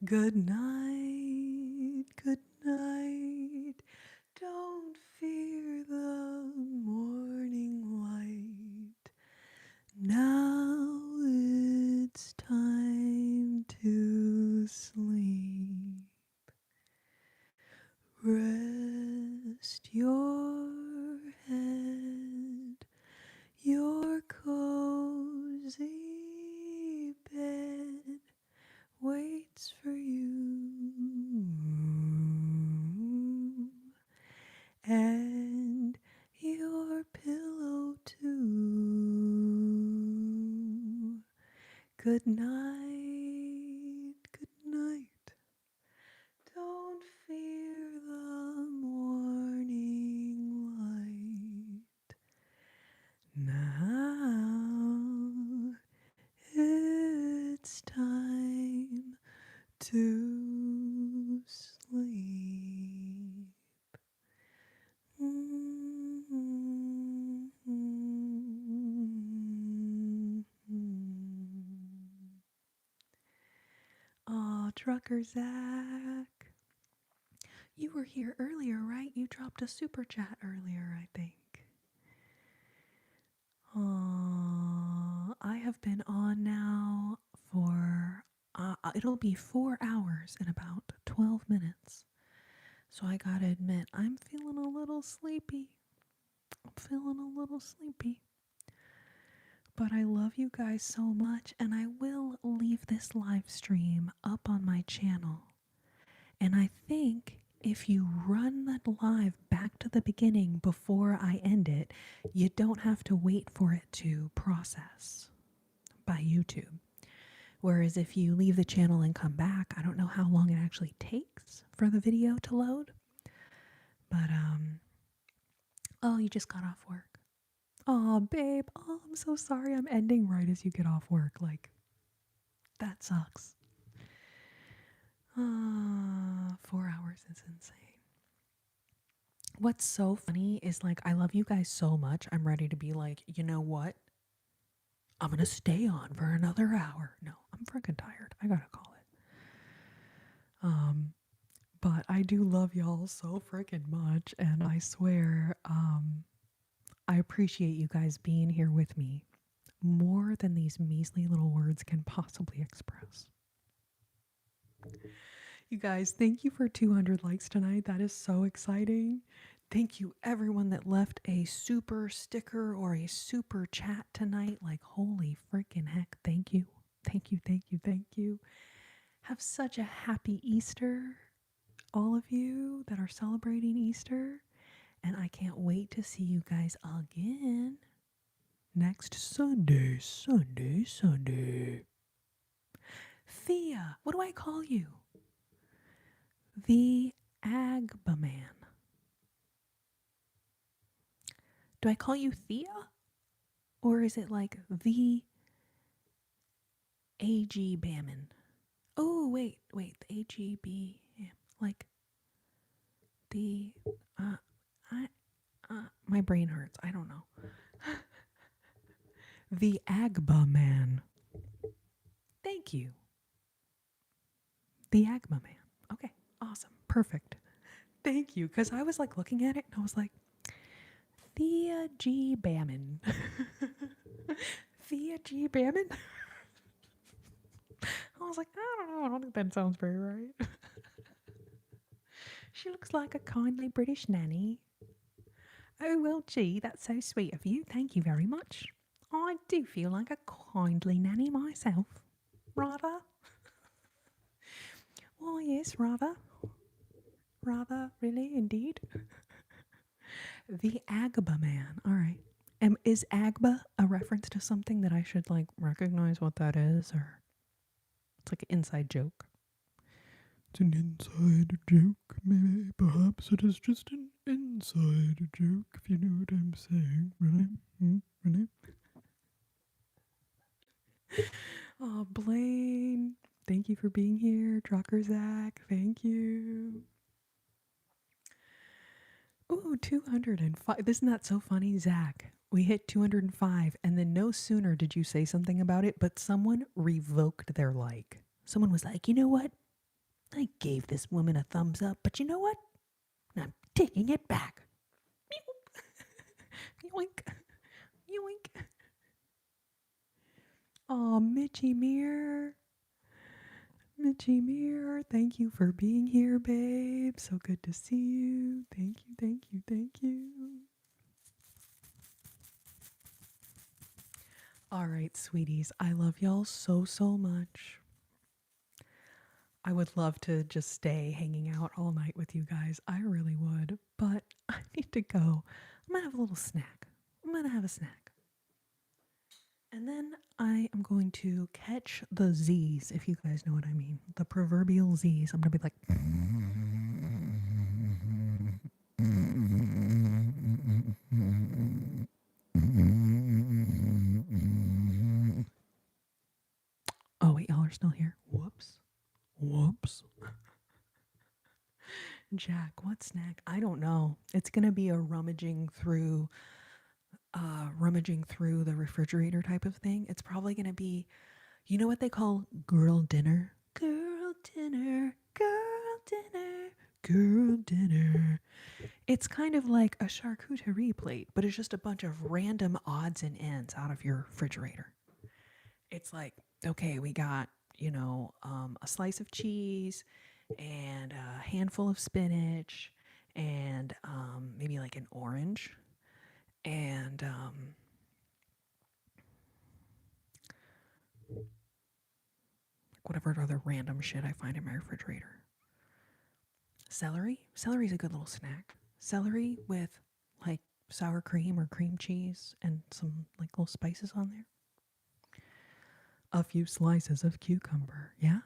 S1: Good night, good night. Don't fear the morning light. Now it's time to sleep. Rest your head, your cozy bed waits for you, and your pillow too. Good night, good night. Don't fear the morning light. Now it's time to sleep. Aw, Trucker Zach. You were here earlier, right? You dropped a super chat earlier, I think. I have been on now for, it'll be 4 hours in about 12 minutes. So I gotta admit, I'm feeling a little sleepy. But I love you guys so much, and I will leave this live stream up on my channel. And I think if you run that live back to the beginning before I end it, you don't have to wait for it to process by YouTube. Whereas if you leave the channel and come back, I don't know how long it actually takes for the video to load. But, oh, you just got off work. Oh, babe. Oh, I'm so sorry. I'm ending right as you get off work. Like, that sucks. 4 hours is insane. What's so funny is, like, I love you guys so much. I'm ready to be like, you know what? I'm going to stay on for another hour. No, I'm freaking tired. I got to call it. But I do love y'all so freaking much. And I swear, I appreciate you guys being here with me more than these measly little words can possibly express. You guys, thank you for 200 likes tonight. That is so exciting. Thank you, everyone that left a super sticker or a super chat tonight. Like, holy freaking heck, thank you. Thank you, thank you, thank you. Have such a happy Easter, all of you that are celebrating Easter. And I can't wait to see you guys again next Sunday. Thea, what do I call you? The Agba Man. Do I call you Thea? Or is it like the AG Bammon? Oh, wait, the AGB, like the, my brain hurts. I don't know. The Agba Man. Thank you. The Agba Man. Okay, awesome, perfect. Thank you, because I was like looking at it and I was like, Thea G. Bammon. Thea G. Bammon? I was like, I don't think that sounds very right. She looks like a kindly British nanny. Oh, well, gee, that's so sweet of you. Thank you very much. I do feel like a kindly nanny myself. Rather. Why, yes, rather. Rather, really, indeed. The Agba Man. All right. Is Agba a reference to something that I should, like, recognize what that is? Or it's like an inside joke? It's an inside joke. Maybe, perhaps it is just an inside joke, if you know what I'm saying. Really? Really? Oh, Blaine, thank you for being here. Trucker Zach, thank you. Ooh, 205. Isn't that so funny, Zach? We hit 205, and then no sooner did you say something about it, but someone revoked their like. Someone was like, you know what? I gave this woman a thumbs up, but you know what? I'm taking it back. Yoink. Yoink. Oh, Mitchy Mirror. Mitchy Mirror, thank you for being here, babe. So good to see you. Thank you, thank you, thank you. All right, sweeties, I love y'all so, so much. I would love to just stay hanging out all night with you guys. I really would, but I need to go. I'm gonna have a little snack. I'm gonna have a snack. And then I am going to catch the Z's, if you guys know what I mean. The proverbial Z's. I'm gonna be like, oh wait, y'all are still here. Whoops. Whoops. Jack, what snack? I don't know. It's gonna be a rummaging through the refrigerator type of thing. It's probably gonna be, you know what they call girl dinner? Girl dinner, girl dinner, girl dinner. It's kind of like a charcuterie plate, but it's just a bunch of random odds and ends out of your refrigerator. It's like, okay, we got, a slice of cheese and a handful of spinach and maybe like an orange and whatever other random shit I find in my refrigerator. Celery? Celery's a good little snack. Celery with like sour cream or cream cheese and some like little spices on there. A few slices of cucumber, yeah?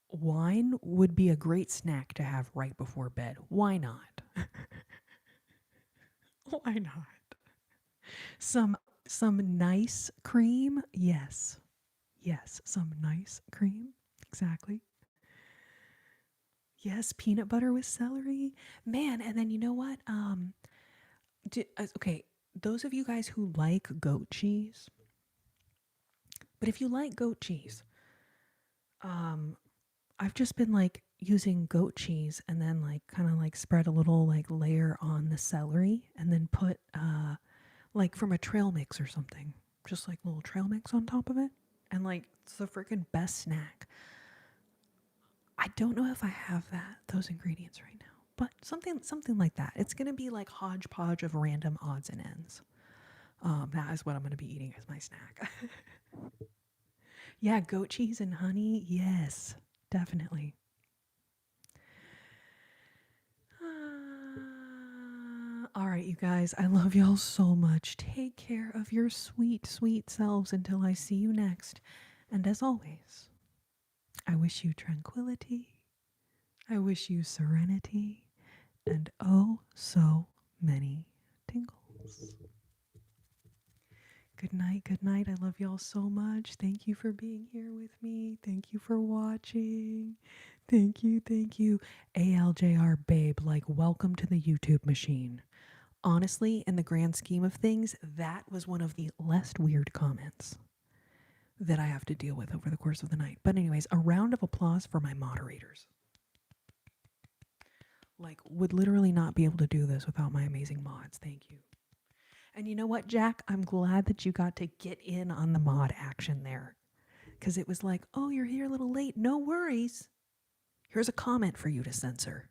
S1: Wine would be a great snack to have right before bed. Why not? Why not? Some nice cream? Yes. Yes, some nice cream. Exactly. Yes, peanut butter with celery. Man, and then you know what? Okay, those of you guys who like goat cheese, but if you like goat cheese, I've just been like using goat cheese and then like kind of like spread a little like layer on the celery and then put like from a trail mix or something, just like a little trail mix on top of it. And like it's the freaking best snack. I don't know if I have those ingredients right now, but something like that. It's gonna be like hodgepodge of random odds and ends. That is what I'm gonna be eating as my snack. Yeah, goat cheese and honey. Yes, definitely. All right, you guys, I love y'all so much. Take care of your sweet, sweet selves until I see you next. And as always, I wish you tranquility. I wish you serenity. And oh, so many tingles. Good night, good night. I love y'all so much. Thank you for being here with me. Thank you for watching. Thank you, thank you. ALJR babe, like welcome to the YouTube machine. Honestly, in the grand scheme of things, that was one of the less weird comments that I have to deal with over the course of the night. But anyways, a round of applause for my moderators. Like, would literally not be able to do this without my amazing mods. Thank you. And you know what, Jack? I'm glad that you got to get in on the mod action there. Because it was like, oh, you're here a little late. No worries. Here's a comment for you to censor.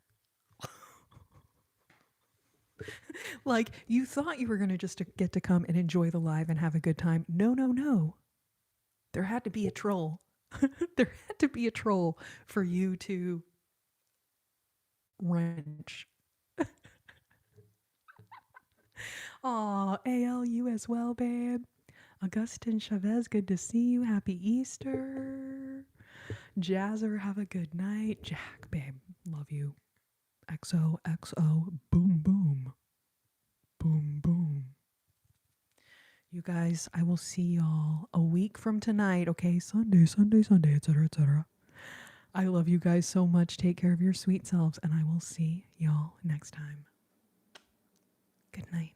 S1: Like, you thought you were going to just get to come and enjoy the live and have a good time. No, no, no. There had to be a troll. There had to be a troll for you to wrench. Aw, AL, you as well, babe. Augustin Chavez, good to see you. Happy Easter. Jazzer, have a good night. Jack, babe, love you. XOXO, boom, boom. Boom, boom. You guys, I will see y'all a week from tonight, okay? Sunday, etc., etc. I love you guys so much. Take care of your sweet selves, and I will see y'all next time. Good night.